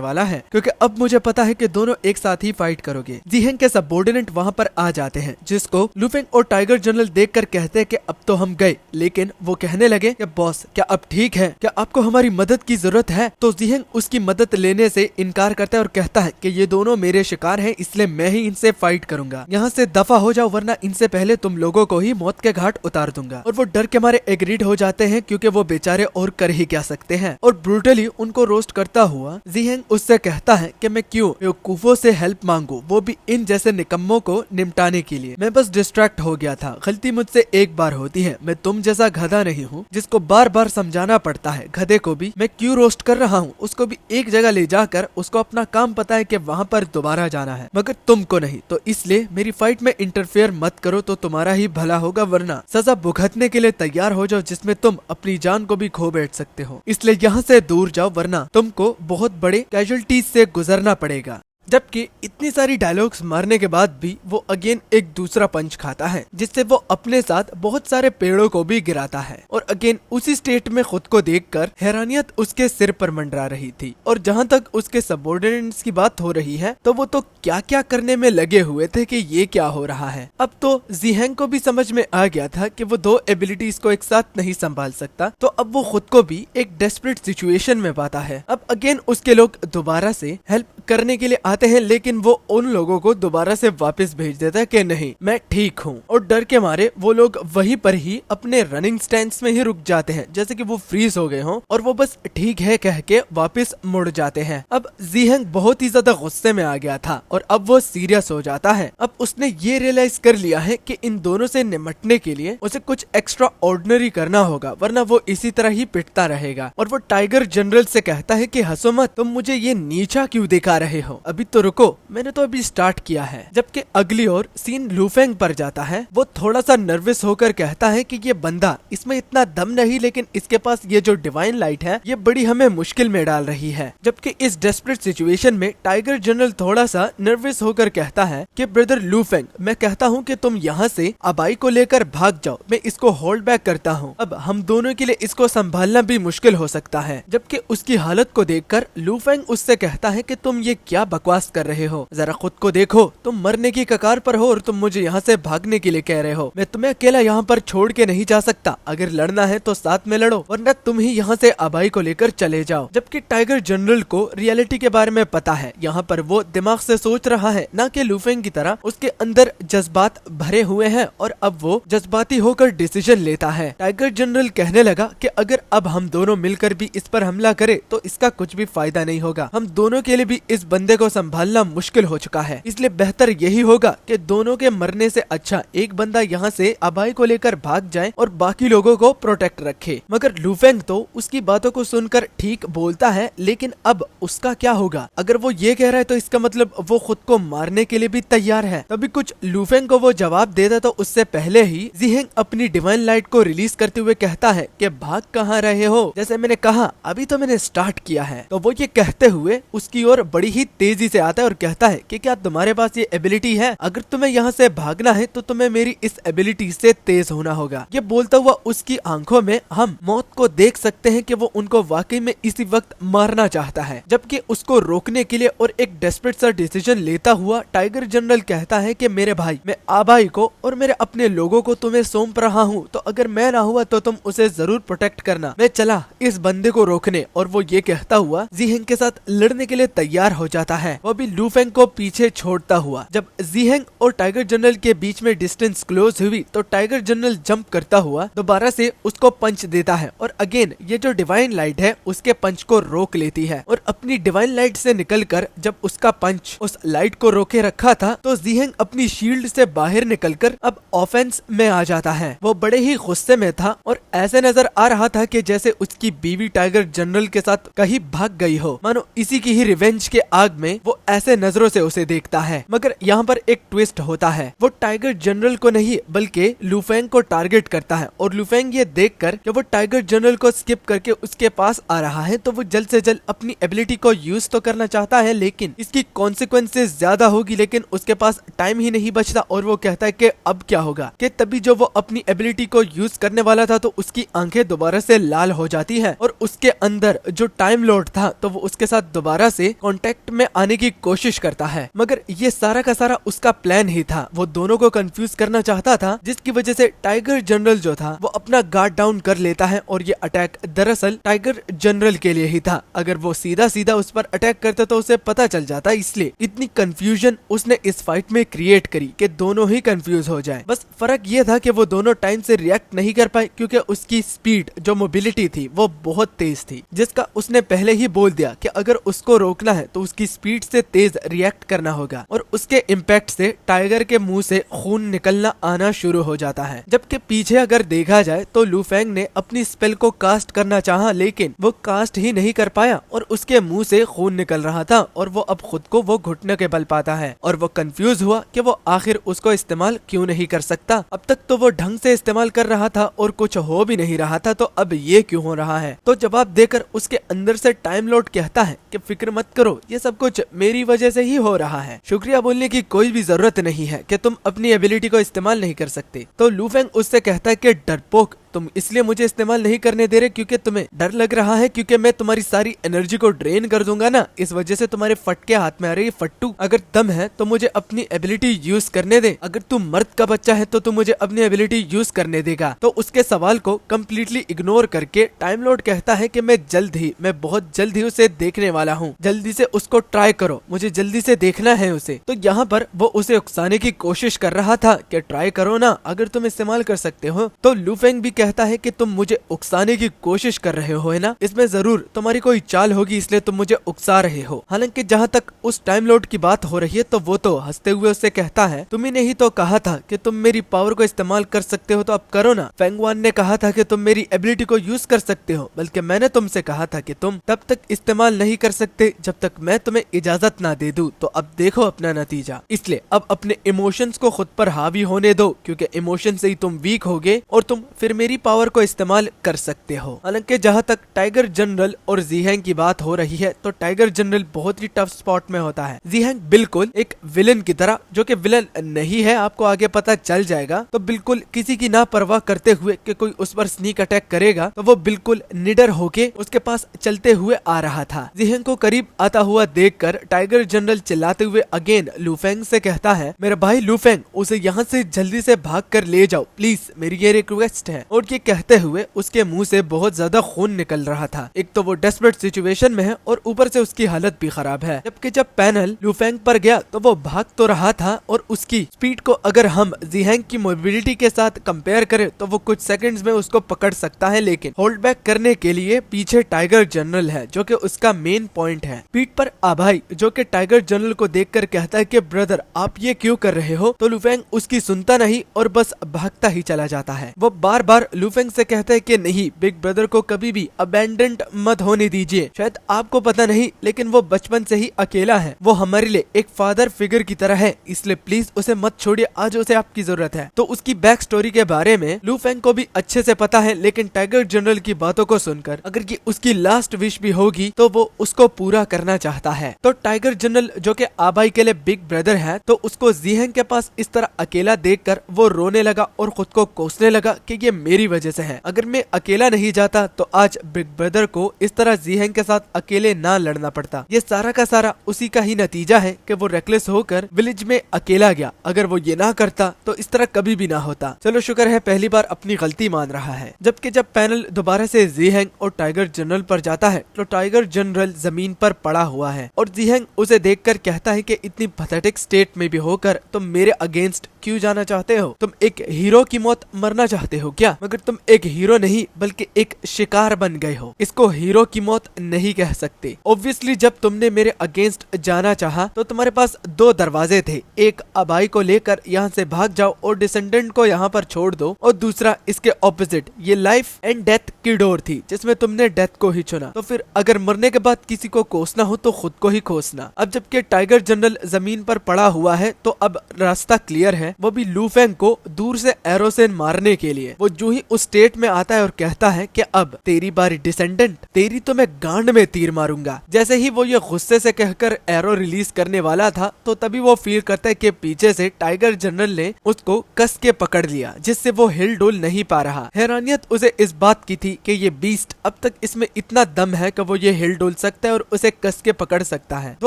वाला है, क्योंकि अब मुझे पता है कि दोनों एक साथ ही फाइट करोगे। जीहेंग के सबऑर्डिनेट वहाँ पर आ जाते हैं, जिसको लुफेंग और टाइगर जनरल देखकर कहते हैं कि अब तो हम गए, लेकिन वो कहने लगे कि बॉस क्या अब ठीक है, क्या आपको हमारी मदद की जरूरत है? तो जीहेंग उसकी मदद लेने से इनकार करता है और कहता है कि ये दोनों मेरे शिकार हैं, इसलिए मैं ही इनसे फाइट करूंगा। यहाँ से दफा हो जाओ वरना इनसे पहले तुम लोगों को ही मौत के घाट उतार दूंगा। और वो डर के मारे एग्रीड हो जाते हैं, क्योंकि वो बेचारे और कर ही क्या सकते हैं। और ब्रूटली उनको रोस्ट करता हुआ जीहेंग उससे कहता है कि मैं क्यों बेवकूफों से हेल्प मांगू, वो भी इन जैसे निकम्मों को निपटाने के लिए। मैं बस डिस्ट्रैक्ट हो गया था, गलती मुझसे एक बार होती है, मैं तुम जैसा गधा नहीं हूँ जिसको बार बार समझाना पड़ता है। गधे को भी मैं क्यों रोस्ट कर रहा हूँ, उसको भी एक जगह ले जाकर उसको अपना काम पता है कि वहाँ पर दोबारा जाना है, मगर तुमको नहीं। तो इसलिए मेरी फाइट में इंटरफेयर मत करो तो तुम्हारा ही भला होगा, वरना सजा भुगतने के लिए तैयार हो जाओ, जिसमें तुम अपनी जान को भी खो बैठ सकते हो। इसलिए यहाँ से दूर जाओ वरना तुमको बहुत बड़े कैजुअल्टीज से गुजरना पड़ेगा। जबकि इतनी सारी डायलॉग्स मारने के बाद भी वो अगेन एक दूसरा पंच खाता है, जिससे वो अपने साथ बहुत सारे पेड़ों को भी गिराता है। और अगेन उसी स्टेट में खुद को देखकर हैरानियत उसके सिर पर मंडरा रही थी। और जहाँ तक उसके सबऑर्डिनेट्स की बात हो रही है तो वो तो क्या क्या करने में लगे हुए थे कि ये क्या हो रहा है। अब तो जीहेंग को भी समझ में आ गया था कि वो दो एबिलिटीज को एक साथ नहीं संभाल सकता, तो अब वो खुद को भी एक डेस्परेट सिचुएशन में पाता है। अब अगेन उसके लोग दोबारा से हेल्प करने के लिए आते हैं, लेकिन वो उन लोगों को दोबारा से वापस भेज देता है कि नहीं मैं ठीक हूँ। और डर के मारे वो लोग वहीं पर ही अपने रनिंग स्टैंड्स में ही रुक जाते हैं, जैसे कि वो फ्रीज हो गए हों, और वो बस ठीक है कह के वापस मुड़ जाते हैं। अब जीहेंग बहुत ही ज्यादा गुस्से में आ गया था और अब वो सीरियस हो जाता है। अब उसने ये रियलाइज कर लिया है कि इन दोनों से निपटने के लिए उसे कुछ एक्स्ट्रा ऑर्डिनरी करना होगा, वरना वो इसी तरह ही पिटता रहेगा। और वो टाइगर जनरल से कहता है कि हंसो मत, तुम मुझे ये नीचा क्यों दिखा रहे हो, अभी तो रुको, मैंने तो अभी स्टार्ट किया है। जबकि अगली ओर सीन लुफेंग पर जाता है। वो थोड़ा सा नर्वस होकर कहता है कि ये बंदा, इसमें इतना दम नहीं, लेकिन इसके पास ये जो डिवाइन लाइट है ये बड़ी हमें मुश्किल में डाल रही है। जबकि इस डेस्परेट सिचुएशन में टाइगर जनरल थोड़ा सा नर्वस होकर कहता है कि ब्रदर लुफेंग, मैं कहता हूँ कि तुम यहाँ से अबाई को लेकर भाग जाओ, मैं इसको होल्ड बैक करता हूँ। अब हम दोनों के लिए इसको संभालना भी मुश्किल हो सकता है। जबकि उसकी हालत को देखकर लुफेंग उससे कहता है कि तुम ये क्या बकवास कर रहे हो, जरा खुद को देखो, तुम मरने की कगार पर हो और तुम मुझे यहाँ से भागने के लिए कह रहे हो। मैं तुम्हें अकेला यहाँ पर छोड़ के नहीं जा सकता, अगर लड़ना है तो साथ में लड़ो, वरना तुम ही यहाँ से आबाई को लेकर चले जाओ। जबकि टाइगर जनरल को रियलिटी के बारे में पता है, यहाँ पर वो दिमाग से सोच रहा है, ना कि लुफेंग की तरह उसके अंदर जज्बात भरे हुए हैं और अब वो जज्बाती होकर डिसीजन लेता है। टाइगर जनरल कहने लगा कि अगर अब हम दोनों मिलकर भी इस पर हमला करें तो इसका कुछ भी फायदा नहीं होगा, हम दोनों के लिए भी इस बंदे को संभालना मुश्किल हो चुका है, इसलिए बेहतर यही होगा कि दोनों के मरने से अच्छा एक बंदा यहाँ से आबाई को लेकर भाग जाए और बाकी लोगों को प्रोटेक्ट रखे। मगर लुफेंग तो उसकी बातों को सुनकर ठीक बोलता है, लेकिन अब उसका क्या होगा? अगर वो ये कह रहा है तो इसका मतलब वो खुद को मारने के लिए भी तैयार है। तभी कुछ लुफेंग को वो जवाब देता तो उससे पहले ही ज़ीहेंग अपनी डिवाइन लाइट को रिलीज करते हुए कहता है कि भाग कहाँ रहे हो, जैसे मैंने कहा अभी तो मैंने स्टार्ट किया है। तो वो ये कहते हुए उसकी ओर बड़ी ही तेजी से आता है और कहता है कि क्या तुम्हारे पास ये एबिलिटी है? अगर तुम्हें यहाँ से भागना है तो तुम्हें मेरी इस एबिलिटी से तेज होना होगा। ये बोलता हुआ उसकी आंखों में हम मौत को देख सकते हैं कि वो उनको वाकई में इसी वक्त मारना चाहता है। जबकि उसको रोकने के लिए और एक डेस्परेट सा डिसीजन लेता हुआ टाइगर जनरल कहता है कि मेरे भाई, मैं आबाई को और मेरे अपने लोगों को तुम्हें सौंप रहा हूँ, तो अगर मैं ना हुआ तो तुम उसे जरूर प्रोटेक्ट करना। मैं चला इस बंदे को रोकने, और वो ये कहता हुआ ज़ीहेंग के साथ लड़ने के लिए तैयार हो जाता है, वो भी लुफेंग को पीछे छोड़ता हुआ। जब ज़ीहेंग और टाइगर जनरल के बीच में डिस्टेंस क्लोज हुई तो टाइगर जनरल जंप करता हुआ दोबारा से उसको पंच देता है और अगेन ये जो डिवाइन लाइट है उसके पंच को रोक लेती है। और अपनी डिवाइन लाइट से निकलकर जब उसका पंच उस लाइट को रोके रखा था तो ज़ीहेंग अपनी शील्ड से बाहर निकलकर अब ऑफेंस में आ जाता है। वो बड़े ही गुस्से में था और ऐसे नजर आ रहा था कि जैसे उसकी बीवी टाइगर जनरल के साथ कहीं भाग गई हो, मानो इसी की ही रिवेंज के आग में वो ऐसे नजरों से उसे देखता है। मगर यहाँ पर एक ट्विस्ट होता है, वो टाइगर जनरल को नहीं बल्कि लुफेंग को टारगेट करता है और लुफेंग ये देखकर कि वो टाइगर जनरल को स्किप करके उसके पास आ रहा है तो वो जल्द से जल्द अपनी एबिलिटी को यूज तो करना चाहता है, लेकिन इसकी कॉन्सिक्वेंसेस ज्यादा होगी, लेकिन उसके पास टाइम ही नहीं बचता और वो कहता है कि अब क्या होगा। कि तभी जो वो अपनी एबिलिटी को यूज करने वाला था तो उसकी आंखें दोबारा से लाल हो जाती है और उसके अंदर जो टाइम लॉर्ड था तो वो उसके साथ दोबारा से कांटेक्ट में आने की कोशिश करता है। मगर ये सारा का सारा उसका प्लान ही था, वो दोनों को कंफ्यूज करना चाहता था, जिसकी वजह से टाइगर जनरल जो था वो अपना गार्ड डाउन कर लेता है और ये अटैक दरअसल टाइगर जनरल के लिए ही था। अगर वो सीधा सीधा उस पर अटैक करता तो उसे पता चल जाता, इसलिए इतनी कंफ्यूजन उसने इस फाइट में क्रिएट करी कि दोनों ही कंफ्यूज हो जाए। बस फर्क ये था कि वो दोनों टाइम से रिएक्ट नहीं कर पाए क्योंकि उसकी स्पीड जो मोबिलिटी थी वो बहुत तेज थी, जिसका उसने पहले ही बोल दिया कि अगर उसको रोकना है तो उसकी स्पीड से तेज रिएक्ट करना होगा और उसके इम्पैक्ट से टाइगर के मुंह से खून निकलना आना शुरू हो जाता है। जबकि पीछे अगर देखा जाए तो लुफेंग ने अपनी स्पेल को कास्ट करना चाहा, लेकिन वो कास्ट ही नहीं कर पाया और उसके मुंह से खून निकल रहा था और वो अब खुद को वो घुटने के बल पाता है और वो कंफ्यूज हुआ कि वो आखिर उसको इस्तेमाल क्यों नहीं कर सकता। अब तक तो वो ढंग से इस्तेमाल कर रहा था और कुछ हो भी नहीं रहा था, तो अब ये क्यों हो रहा है? तो जवाब देकर उसके अंदर से टाइम लॉर्ड कहता है कि फिक्र मत करो, ये सब कुछ मेरी वजह से ही हो रहा है, शुक्रिया बोलने की कोई भी जरूरत नहीं है कि तुम अपनी एबिलिटी को इस्तेमाल नहीं कर सकते। तो लुफेंग उससे कहता है कि डरपोक, तुम इसलिए मुझे इस्तेमाल नहीं करने दे रहे क्योंकि तुम्हें डर लग रहा है, क्योंकि मैं तुम्हारी सारी एनर्जी को ड्रेन कर दूंगा ना, इस वजह से तुम्हारे फटके हाथ में आ रही है। फट्टू, अगर दम है तो मुझे अपनी एबिलिटी यूज करने दे, अगर तू मर्द का बच्चा है तो तू मुझे अपनी एबिलिटी यूज करने देगा। तो उसके सवाल को कम्प्लीटली इग्नोर करके टाइम लॉर्ड कहता है कि मैं बहुत जल्द ही उसे देखने वाला हूँ, जल्दी से उसको ट्राई करो, मुझे जल्दी से देखना है उसे। तो यहाँ पर वो उसे उकसाने की कोशिश कर रहा था कि ट्राई करो ना, अगर तुम इस्तेमाल कर सकते हो। तो लुफेंग भी कहता है कि तुम मुझे उकसाने की कोशिश कर रहे हो, है ना, इसमें जरूर तुम्हारी कोई चाल होगी, इसलिए तुम मुझे उकसा रहे हो। हालांकि जहाँ तक उस टाइम लॉर्ड की बात हो रही है तो वो तो हंसते हुए उससे कहता है, तुम्ही ने ही तो कहा था कि तुम मेरी पावर को इस्तेमाल कर सकते हो, तो अब करो ना। फेंगवान ने कहा था कि तुम मेरी एबिलिटी को यूज कर सकते हो, बल्कि मैंने तुमसे कहा था कि तुम तब तक इस्तेमाल नहीं कर सकते जब तक मैं तुम्हें इजाजत ना दे दूं। तो अब देखो अपना नतीजा, इसलिए अब अपने इमोशंस को खुद पर हावी होने दो, क्योंकि इमोशन से ही तुम वीक होगे और तुम फिर मेरी मेरी पावर को इस्तेमाल कर सकते हो। हालांकि जहाँ तक टाइगर जनरल और जीहैंग की बात हो रही है तो टाइगर जनरल बहुत ही टफ स्पॉट में होता है। जीहैंग बिल्कुल एक विलन की तरह, जो कि विलन नहीं है, आपको आगे पता चल जाएगा, तो बिल्कुल किसी की ना परवाह करते हुए कि कोई उस पर स्नीक अटैक करेगा तो वो बिल्कुल निडर होके उसके पास चलते हुए आ रहा था। जीहैंग को करीब आता हुआ देखकर टाइगर जनरल चिल्लाते हुए अगेन लूफेंग से कहता है, मेरा भाई लूफेंग, उसे यहाँ से जल्दी से भाग कर ले जाओ प्लीज, मेरी ये रिक्वेस्ट है। और ये कहते हुए उसके मुंह से बहुत ज्यादा खून निकल रहा था। एक तो वो डेस्परेट सिचुएशन में है और ऊपर से उसकी हालत भी खराब है। जबकि जब पैनल लूफेंग पर गया तो वो भाग तो रहा था और उसकी स्पीड को अगर हम जीहैंग की मोबिलिटी के साथ कंपेयर करें तो वो कुछ सेकंड्स में उसको पकड़ सकता है, लेकिन होल्ड बैक करने के लिए पीछे टाइगर जनरल है जो कि उसका मेन पॉइंट है। पीठ पर आभाई जो कि टाइगर जनरल को देखकर कहता है कि ब्रदर आप ये क्यों कर रहे हो, तो लूफेंग उसकी सुनता नहीं और बस भागता ही चला जाता है। वो बार बार लूफेंग से कहता है कि नहीं, बिग ब्रदर को कभी भी अबैंडन्ड मत होने दीजिए। शायद आपको पता नहीं लेकिन वो बचपन से ही अकेला है, वो हमारे लिए एक फादर फिगर की तरह है, इसलिए प्लीज उसे मत छोड़िए, आज उसे आपकी जरूरत है। तो उसकी बैक स्टोरी के बारे में लूफेंग को भी अच्छे से पता है, लेकिन टाइगर जनरल की बातों को सुनकर अगर ये उसकी लास्ट विश भी होगी तो वो उसको पूरा करना चाहता है। तो टाइगर जनरल जो कि आबाई के लिए बिग ब्रदर है, तो उसको जीहैंग के पास इस तरह अकेला देखकर वो रोने लगा और खुद को कोसने लगा कि ये मेरी वजह से है, अगर मैं अकेला नहीं जाता तो आज बिग ब्रदर को इस तरह जीहैंग के साथ अकेले ना लड़ना पड़ता। ये सारा का सारा उसी का ही नतीजा है कि वो रेकलेस होकर विलेज में अकेला गया। अगर वो ये ना करता तो इस तरह कभी भी ना होता। चलो शुक्र है पहली बार अपनी गलती मान रहा है। जबकि जब पैनल दोबारा से जीहैंग और टाइगर जनरल पर जाता है तो टाइगर जनरल जमीन पर पड़ा हुआ है और जीहैंग उसे देखकर कहता है कि इतनी पैथेटिक स्टेट में भी होकर तुम मेरे अगेंस्ट क्यों जाना चाहते हो? तुम एक हीरो की मौत मरना चाहते हो क्या? मगर तुम एक हीरो नहीं बल्कि एक शिकार बन गए हो। इसको हीरो की मौत नहीं कह सकते। ऑब्वियसली जब तुमने मेरे अगेंस्ट जाना चाहा तो तुम्हारे पास दो दरवाजे थे, एक आबाई को लेकर यहाँ से भाग जाओ और डिसेंडेंट को यहाँ पर छोड़ दो, और दूसरा इसके ऑपोजिट ये लाइफ एंड डेथ की डोर थी जिसमें तुमने डेथ को ही चुना। तो फिर अगर मरने के बाद किसी को कोसना हो तो खुद को ही कोसना। अब जबकि टाइगर जनरल जमीन पर पड़ा हुआ है तो अब रास्ता क्लियर है, वो भी लूफेंग को दूर से एरो से मारने के लिए। वो जो ही उस स्टेट में आता है और कहता है कि अब तेरी बारी डिसेंडेंट, तेरी तो मैं गांड में तीर मारूंगा। जैसे ही वो ये गुस्से से कहकर एरो रिलीज करने वाला था तो तभी वो फील करता है कि पीछे से टाइगर जनरल ने उसको कस के पकड़ लिया, जिससे वो हिल डुल नहीं पा रहा। हैरानियत उसे इस बात की थी कि ये बीस्ट अब तक इसमें इतना दम है कि वो ये हिल डुल सकता है और उसे कस के पकड़ सकता है। तो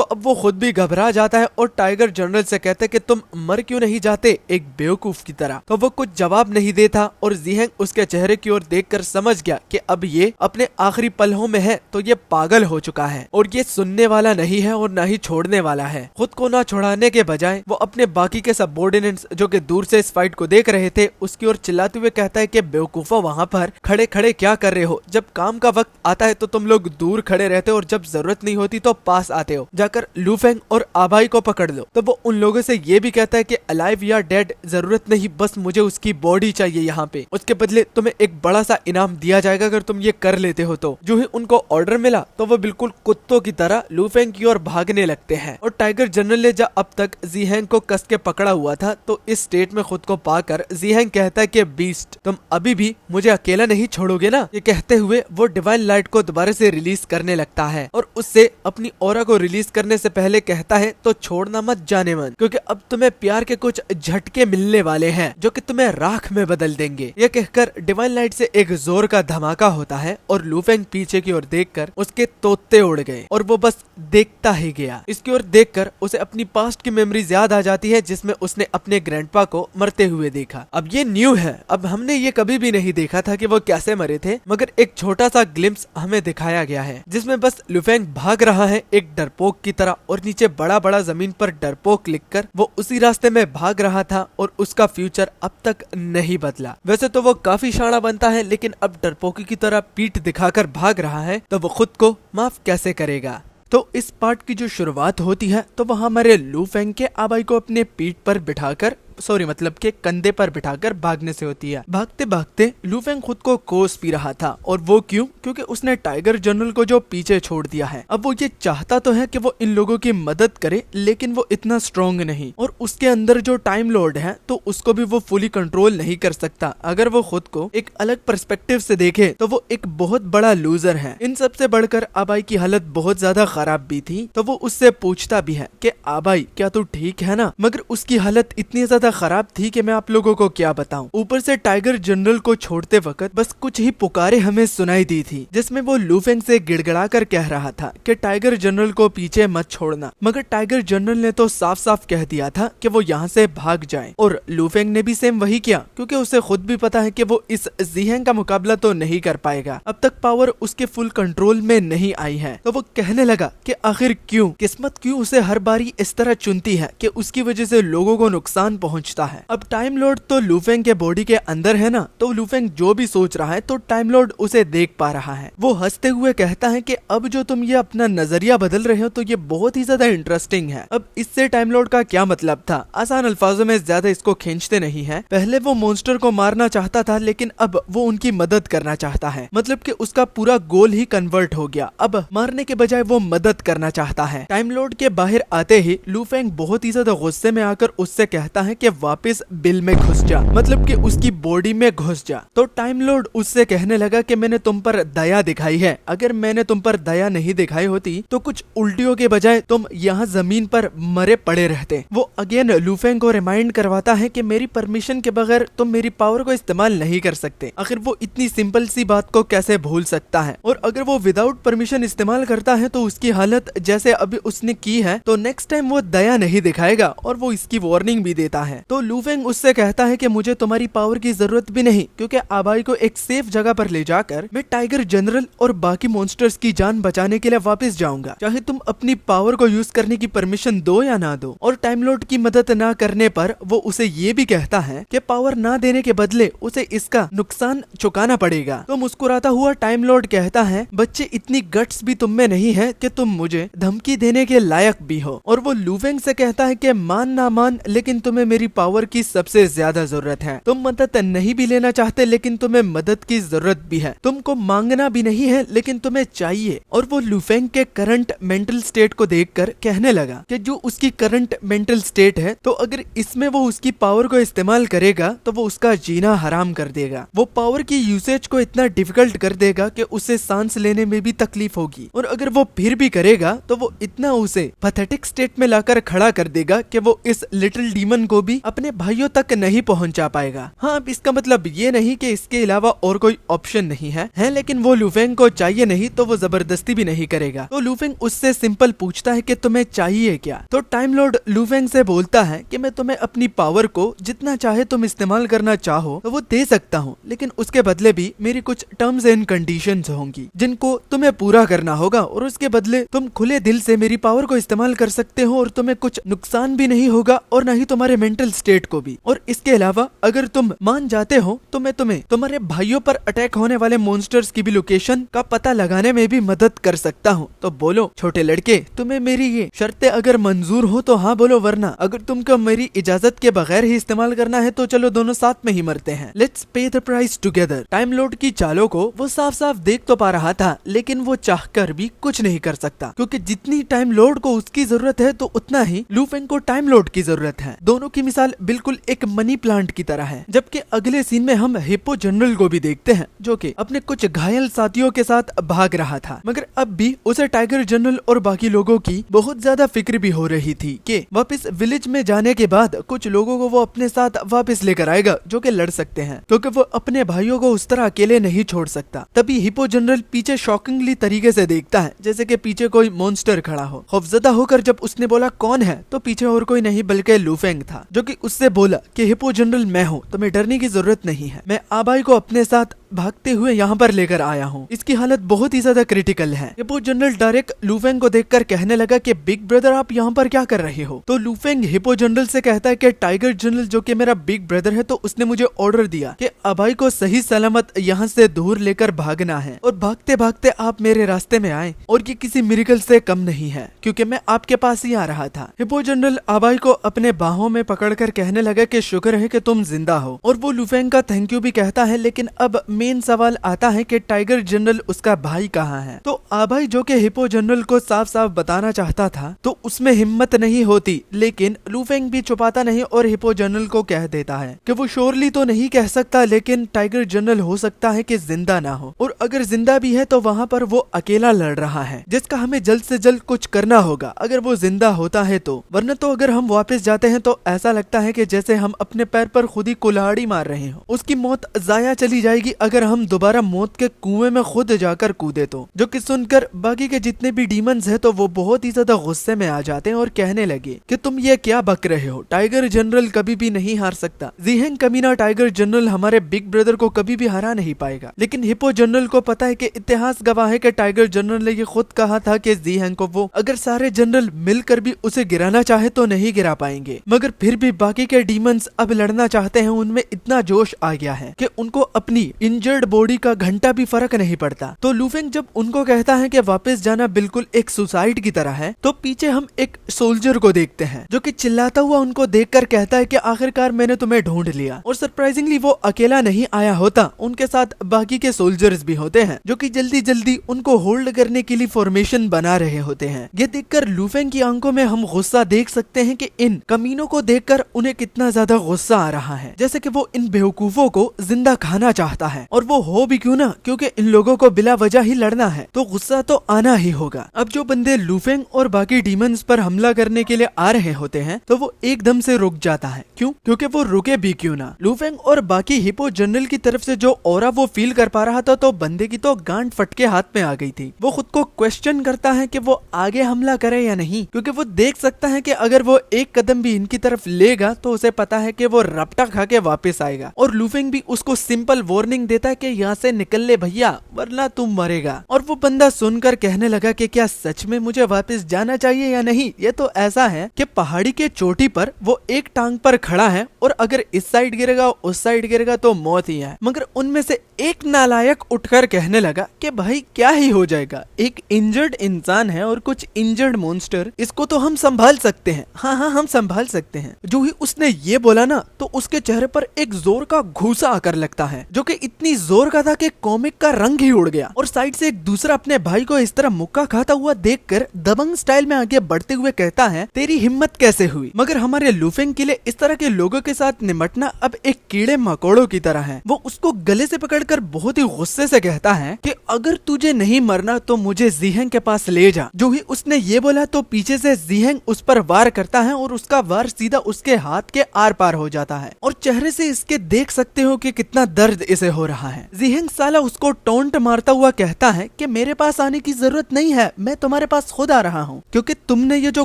अब वो खुद भी घबरा जाता है और टाइगर जनरल से कहते हैं कि तुम मर क्यों नहीं जाते एक बेवकूफ की तरह। तो वो कुछ जवाब नहीं देता और जीहैंग उसके चेहरे की ओर देखकर समझ गया कि अब ये अपने आखिरी पलों में है, तो ये पागल हो चुका है और ये सुनने वाला नहीं है और ना ही छोड़ने वाला है। खुद को ना छुड़ाने के बजाय वो अपने बाकी के सबऑर्डिनेट्स जो कि दूर से इस फाइट को देख रहे थे उसकी ओर चिल्लाते हुए कहता है कि बेवकूफो, वहाँ पर खड़े खड़े क्या कर रहे हो? जब काम का वक्त आता है तो तुम लोग दूर खड़े रहते हो और जब जरूरत नहीं होती तो पास आते हो। जाकर लूफेंग और आबाई को पकड़ लो। तो वो उन लोगों से ये भी कहता है कि अलाइव या डेड जरूरत नहीं, बस मुझे उसकी बॉडी चाहिए यहाँ पे, उसके बदले तुम्हें एक बड़ा सा इनाम दिया जाएगा अगर तुम ये कर लेते हो। तो जो ही उनको ऑर्डर मिला तो वो बिल्कुल कुत्तों की तरह लूफेंग की ओर भागने लगते हैं। और टाइगर जनरल ने जब अब तक जीहैंग को कस के पकड़ा हुआ था तो इस स्टेट में खुद को पाकर जीहैंग कहता है कि बीस्ट, तुम अभी भी मुझे अकेला नहीं छोड़ोगे ना? ये कहते हुए वो डिवाइन लाइट को दोबारा से रिलीज करने लगता है और उससे अपनी ऑरा को रिलीज करने से पहले कहता है तो छोड़ना मत जाने मन, क्योंकि अब तुम्हें प्यार के कुछ झटके मिलने वाले हैं जो कि तुम्हें राख में बदल देंगे। ये कहकर डिवाइन लाइट से एक जोर का धमाका होता है और लूफेंग पीछे की ओर देखकर उसके तोते उड़ गए और वो बस देखता ही गया। इसकी ओर देखकर उसे अपनी पास्ट की मेमोरीज याद आ जाती है जिसमें उसने अपने ग्रैंडपा को मरते हुए देखा। अब ये न्यू है, अब हमने ये कभी भी नहीं देखा था कि वो कैसे मरे थे, मगर एक छोटा सा ग्लिम्स हमें दिखाया गया है जिसमें बस लूफेंग भाग रहा है एक डरपोक की तरह और नीचे बड़ा बड़ा जमीन पर डरपोक लिखकर वो उसी रास्ते में भाग रहा था और उसका फ्यूचर अब तक नहीं बदला। वैसे तो वो काफी शाना बनता है लेकिन अब डरपोकी की तरह पीठ दिखाकर भाग रहा है तो वो खुद को माफ कैसे करेगा। तो इस पार्ट की जो शुरुआत होती है तो वह हमारे लूफेंग के आबाई को अपने पीठ पर बिठाकर सॉरी मतलब के कंधे पर बिठाकर भागने से होती है। भागते भागते लू फेंग खुद को कोस पी रहा था, और वो क्यों? क्योंकि उसने टाइगर जनरल को जो पीछे छोड़ दिया है। अब वो ये चाहता तो है कि वो इन लोगों की मदद करे, लेकिन वो इतना स्ट्रॉन्ग नहीं, और उसके अंदर जो टाइम लॉर्ड है तो उसको भी वो फुली कंट्रोल नहीं कर सकता। अगर वो खुद को एक अलग पर्सपेक्टिव से देखे तो वो एक बहुत बड़ा लूजर है। इन सबसे बढ़कर आबाई की हालत बहुत ज्यादा खराब भी थी, तो वो उससे पूछता भी है कि आबाई क्या तू ठीक है ना? मगर उसकी हालत इतनी ज्यादा खराब थी कि मैं आप लोगों को क्या बताऊं। ऊपर से टाइगर जनरल को छोड़ते वक्त बस कुछ ही पुकारे हमें सुनाई दी थी, जिसमें वो लू फेंग से गिड़गिड़ा कर कह रहा था कि टाइगर जनरल को पीछे मत छोड़ना। मगर टाइगर जनरल ने तो साफ साफ कह दिया था कि वो यहाँ से भाग जाए, और लू फेंग ने भी सेम वही किया, क्योंकि उसे खुद भी पता है कि वो इस ज़ीहेंग का मुकाबला तो नहीं कर पाएगा। अब तक पावर उसके फुल कंट्रोल में नहीं आई है। तो वो कहने लगा कि आखिर क्यों, किस्मत क्यों उसे हर बारी इस तरह चुनती है कि उसकी वजह से लोगों को नुकसान पहुंचता है। अब टाइम लॉर्ड तो लू फेंग के बॉडी के अंदर है ना, तो लू फेंग जो भी सोच रहा है तो टाइम लॉर्ड उसे देख पा रहा है। वो हंसते हुए कहता है कि अब जो तुम ये अपना नजरिया बदल रहे हो तो ये बहुत ही ज्यादा इंटरेस्टिंग है। अब इससे टाइम लॉर्ड का क्या मतलब था? आसान अल्फाजों में ज्यादा इसको खींचते नहीं है। पहले वो मॉन्स्टर को मारना चाहता था, लेकिन अब वो उनकी मदद करना चाहता है। मतलब कि उसका पूरा गोल ही कन्वर्ट हो गया। अब मारने के बजाय वो मदद करना चाहता है। टाइम लॉर्ड के बाहर आते ही लू फेंग बहुत ही ज्यादा गुस्से में आकर उससे कहता है कि वापस बिल में घुस जा, मतलब कि उसकी बॉडी में घुस जा। तो टाइम लॉर्ड उससे कहने लगा कि मैंने तुम पर दया दिखाई है, अगर मैंने तुम पर दया नहीं दिखाई होती तो कुछ उल्टियों के बजाय तुम यहाँ जमीन पर मरे पड़े रहते। वो अगेन लू फेंग को रिमाइंड करवाता है कि मेरी परमिशन के बगैर तुम मेरी पावर को इस्तेमाल नहीं कर सकते। आखिर वो इतनी सिंपल सी बात को कैसे भूल सकता है? और अगर वो विदाउट परमिशन इस्तेमाल करता है तो उसकी हालत जैसे अभी उसने की है तो नेक्स्ट टाइम वो दया नहीं दिखाएगा, और वो इसकी वार्निंग भी देता है। तो लू फेंग उससे कहता है कि मुझे तुम्हारी पावर की जरूरत भी नहीं, क्योंकि आबाई को एक सेफ जगह पर ले जाकर मैं टाइगर जनरल और बाकी मॉन्स्टर्स की जान बचाने के लिए वापस जाऊंगा, चाहे तुम अपनी पावर को यूज करने की परमिशन दो या ना दो। और टाइम लॉर्ड की मदद ना करने पर वो उसे ये भी कहता है कि पावर ना देने के बदले उसे इसका नुकसान चुकाना पड़ेगा। तो मुस्कुराता हुआ टाइम लॉर्ड कहता है बच्चे इतनी गट्स भी तुम में नहीं है कि तुम मुझे धमकी देने के लायक भी हो। और वो लू फेंग से कहता है कि मान ना मान, लेकिन तुम्हें मेरी पावर की सबसे ज्यादा जरूरत है। तुम मदद नहीं भी लेना चाहते, लेकिन तुम्हें मदद की जरूरत भी है। तुमको मांगना भी नहीं है, लेकिन तुम्हें चाहिए। और वो लू फेंग के करंट मेंटल स्टेट को देखकर कहने लगा कि जो उसकी करंट मेंटल स्टेट है, तो अगर इसमें वो उसकी पावर को इस्तेमाल करेगा तो वो उसका जीना हराम कर देगा। वो पावर की यूसेज को इतना डिफिकल्ट कर देगा कि उसे सांस लेने में भी तकलीफ होगी, और अगर वो फिर भी करेगा तो वो इतना उसे पैथेटिक स्टेट में लाकर खड़ा कर देगा कि वो इस लिटिल डीमन को भी अपने भाइयों तक नहीं पहुंचा पाएगा। हाँ, अब इसका मतलब ये नहीं कि इसके अलावा और कोई ऑप्शन नहीं है, लेकिन वो लू फेंग को चाहिए नहीं तो वो जबरदस्ती भी नहीं करेगा। तो लू फेंग उससे सिंपल पूछता है कि तुम्हें चाहिए क्या? तो टाइम लॉर्ड लू फेंग से बोलता है कि मैं तुम्हें अपनी पावर को जितना चाहे तुम इस्तेमाल करना चाहो तो वो दे सकता हूँ, लेकिन उसके बदले भी मेरी कुछ टर्म्स एंड कंडीशंस होंगी जिनको तुम्हें पूरा करना होगा, और उसके बदले तुम खुले दिल से मेरी पावर को इस्तेमाल कर सकते हो और तुम्हें कुछ नुकसान भी नहीं होगा, और न ही तुम्हारे मेंटल स्टेट को भी। और इसके अलावा अगर तुम मान जाते हो तो मैं तुम्हें तुम्हारे भाइयों पर अटैक होने वाले मॉन्स्टर्स की भी लोकेशन का पता लगाने में भी मदद कर सकता हूँ। तो बोलो छोटे लड़के, तुम्हें मेरी ये शर्तें अगर मंजूर हो तो हाँ बोलो, वरना अगर तुमको मेरी इजाजत के बगैर ही इस्तेमाल करना है तो चलो दोनों साथ में ही मरते हैं। लेट्स पे the price together. Time Lord की चालों को वो साफ साफ देख तो पा रहा था, लेकिन वो चाहकर भी कुछ नहीं कर सकता, क्योंकि जितनी टाइम लॉर्ड को उसकी जरूरत है तो उतना ही लू फेंग को टाइम लॉर्ड की जरूरत है। दोनों की मिसाल बिल्कुल एक मनी प्लांट की तरह है। जबकि अगले सीन में हम हिप्पो जनरल को भी देखते हैं, जो कि अपने कुछ घायल साथियों के साथ भाग रहा था, मगर अब भी उसे टाइगर जनरल और बाकी लोगों की बहुत ज्यादा फिक्र भी हो रही थी कि वापस विलेज में जाने के बाद कुछ लोगों को वो अपने साथ वापस लेकर आएगा जो कि लड़ सकते हैं, क्योंकि वो अपने भाइयों को उस तरह अकेले नहीं छोड़ सकता। तभी हिप्पो जनरल पीछे शॉकिंगली तरीके से देखता है, जैसे कि पीछे कोई मॉन्स्टर खड़ा हो। खौफजदा होकर जब उसने बोला कौन है, तो पीछे और कोई नहीं बल्कि लू फेंग था, जो कि उससे बोला कि हिप्पो जनरल मैं हूँ, तुम्हें डरने की जरूरत नहीं है। मैं आबाई को अपने साथ भागते हुए यहाँ पर लेकर आया हूँ। इसकी हालत बहुत ही ज्यादा क्रिटिकल है। हिप्पो जनरल डायरेक्ट लूफेंग को देखकर कहने लगा कि बिग ब्रदर आप यहाँ पर क्या कर रहे हो। तो लूफेंग हिप्पो जनरल से कहता है कि टाइगर जनरल जो कि मेरा बिग ब्रदर है, तो उसने मुझे ऑर्डर दिया कि अभाई को सही सलामत यहाँ से दूर लेकर भागना है, और भागते भागते आप मेरे रास्ते में आए, और ये किसी मिरेकल से कम नहीं है क्योंकि मैं आपके पास ही आ रहा था। हिप्पो जनरल अभाई को अपने बाहों में पकड़कर कहने लगा कि शुक्र है कि तुम जिंदा हो, और वो लूफेंग का थैंक यू भी कहता है। लेकिन अब मेन सवाल आता है कि टाइगर जनरल उसका भाई कहाँ है। तो अभाई जो कि हिप्पो जनरल को साफ साफ बताना चाहता था, तो उसमें हिम्मत नहीं होती, लेकिन लूफेंग भी छुपाता नहीं और हिप्पो जनरल को कह देता है कि वो श्योरली तो नहीं कह सकता, लेकिन टाइगर जनरल हो सकता है कि जिंदा ना हो, और अगर जिंदा भी है तो वहाँ पर वो अकेला लड़ रहा है, जिसका हमें जल्द से जल्द कुछ करना होगा अगर वो जिंदा होता है तो। वरना तो अगर हम वापस जाते हैं तो ऐसा लगता है कि जैसे हम अपने पैर पर खुद ही कुल्हाड़ी मार रहे हो। उसकी मौत जाया चली जाएगी अगर हम दोबारा मौत के कुएं में खुद जाकर कूदे तो। जो कि सुनकर बाकी के जितने भी डीमंस हैं तो वो बहुत ही ज्यादा गुस्से में आ जाते हैं और कहने लगे कि तुम ये क्या बक रहे हो, टाइगर जनरल कभी भी नहीं हार सकता। ज़ीहेंग कमीना टाइगर जनरल हमारे बिग ब्रदर को कभी भी हरा नहीं पाएगा। लेकिन हिप्पो जनरल को पता है कि इतिहास गवाह है कि टाइगर जनरल ने ये खुद कहा था कि ज़ीहेंग को वो अगर सारे जनरल मिलकर भी उसे गिराना चाहे तो नहीं गिरा पाएंगे। मगर फिर भी बाकी के डीमंस अब लड़ना चाहते हैं। उनमें इतना जोश आ गया है कि उनको अपनी इंजर्ड बॉडी का घंटा भी फर्क नहीं पड़ता। तो लूफेंग जब उनको कहता है कि वापस जाना बिल्कुल एक सुसाइड की तरह है, तो पीछे हम एक सोल्जर को देखते हैं जो कि चिल्लाता हुआ उनको देखकर कहता है कि आखिरकार मैंने तुम्हें ढूंढ लिया। और सरप्राइजिंगली वो अकेला नहीं आया होता, उनके साथ बाकी के सोल्जर्स भी होते हैं जो कि जल्दी जल्दी उनको होल्ड करने के लिए फॉर्मेशन बना रहे होते हैं। ये देखकर लूफेंग की आंखों में हम गुस्सा देख सकते हैं कि इन कमीनों को देखकर उन्हें कितना ज्यादा गुस्सा आ रहा है, जैसे कि वो इन बेवकूफों को जिंदा खाना चाहता है। और वो हो भी क्यों ना, क्योंकि इन लोगों को बिला वजह ही लड़ना है, तो गुस्सा तो आना ही होगा। अब जो बंदे लूफेंग और बाकी डीमंस पर हमला करने के लिए आ रहे होते हैं तो वो एकदम से रुक जाता है। क्यों? क्योंकि वो रुके भी क्यों ना। लूफेंग और बाकी हिप्पो जनरल की तरफ से जो ऑरा वो फील कर पा रहा था, तो बंदे की तो गांड फटके हाथ में आ गई थी। वो खुद को क्वेश्चन करता है कि वो आगे हमला करे या नहीं, क्योंकि वो देख सकता है कि अगर वो एक कदम भी इनकी तरफ लेगा तो उसे पता है कि वो रपटा खा के वापस आएगा। और लूफेंग भी उसको सिंपल वार्निंग देता है कि यहाँ से निकल ले भैया, वरना तुम मरेगा। और वो बंदा सुनकर कहने लगा कि क्या सच में मुझे वापस जाना चाहिए या नहीं। ये तो ऐसा है कि पहाड़ी के चोटी पर वो एक टांग पर खड़ा है, और अगर इस साइड गिरेगा उस साइड गिरेगा तो मौत ही है। मगर उनमें से एक नालायक उठकर कहने लगा कि भाई क्या ही हो जाएगा, एक इंजर्ड इंसान है और कुछ इंजर्ड मॉन्स्टर, इसको तो हम संभाल सकते हैं। हाँ हम संभाल सकते हैं। जो ही उसने ये बोला ना, तो उसके चेहरे पर एक जोर का घूसा आकर लगता है, जो कि इतनी जोर का था कि कॉमिक का रंग ही उड़ गया। और साइड से एक दूसरा अपने भाई को इस तरह मुक्का खाता हुआ देखकर दबंग स्टाइल में आगे बढ़ते हुए कहता है, तेरी हिम्मत कैसे हुई। मगर हमारे लूफेंग के लिए इस तरह के लोगों के साथ निमटना अब एक कीड़े मकोड़ों की तरह है। वो उसको गले से पकड़कर बहुत ही गुस्से से कहता है कि अगर तुझे नहीं मरना तो मुझे ज़ीहेंग के पास ले जा। जो ही उसने ये बोला तो पीछे से ज़ीहेंग उस पर वार करता है, और उसका वार सीधा उसके हाथ के आर पार हो जाता है। और चेहरे से इसके देख सकते हो कि कितना दर्द इसे हो रहा है। ज़ीहेंग साला उसको टोंट मारता हुआ कहता है कि मेरे पास आने की जरूरत नहीं है, मैं तुम्हारे पास खुद आ रहा हूँ, क्योंकि तुमने ये जो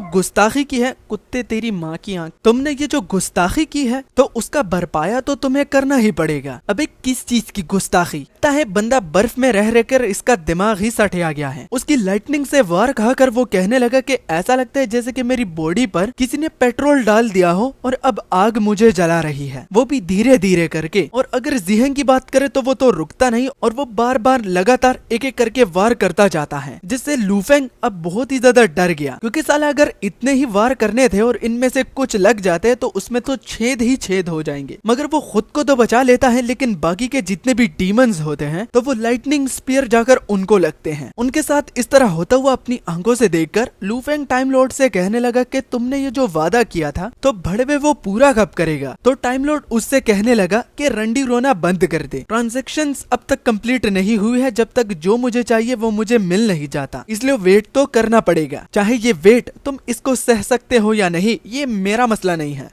गुस्ताखी की है, कुत्ते तेरी माँ की आंख, तुमने ये जो गुस्ताखी की है तो उसका भरपाया तो तुम्हें करना ही पड़ेगा। अबे किस चीज की गुस्ताखी? है बंदा बर्फ में रह रहकर इसका दिमाग ही सठिया गया है। उसकी लाइटनिंग से वार खाकर वो कहने लगा कि ऐसा लगता है जैसे कि मेरी बॉडी पर किसी ने पेट्रोल डाल दिया हो और अब आग मुझे जला रही है, वो भी धीरे धीरे करके। और अगर ज़ीहेंग की बात करें तो वो तो रुकता नहीं और वो बार बार लगातार एक एक करके वार करता जाता है, जिससे लूफेंग अब बहुत ही ज्यादा डर गया, क्योंकि साला अगर इतने ही वार करने थे और इनमें से कुछ लग जाते तो उसमें तो छेद ही छेद हो जाएंगे। मगर वो खुद को तो बचा लेता है, लेकिन बाकी के जितने भी डीमंस होते हैं तो वो लाइटनिंग स्पीयर जाकर उनको लगते हैं। उनके साथ इस तरह होता हुआ अपनी आंखों से देखकर लूफेंग टाइम लॉर्ड से कहने लगा कि तुमने ये जो वादा किया था तो भड़वे वो पूरा कब करेगा। तो टाइम लॉर्ड उससे कहने लगा कि रंडी रोना बंद कर दे, ट्रांजैक्शंस अब तक कंप्लीट नहीं हुई है, जब तक जो मुझे चाहिए वो मुझे मिल नहीं जाता, इसलिए वेट तो करना पड़ेगा। चाहे ये वेट तुम इसको सह सकते हो या नहीं, ये मेरा मसला नहीं है।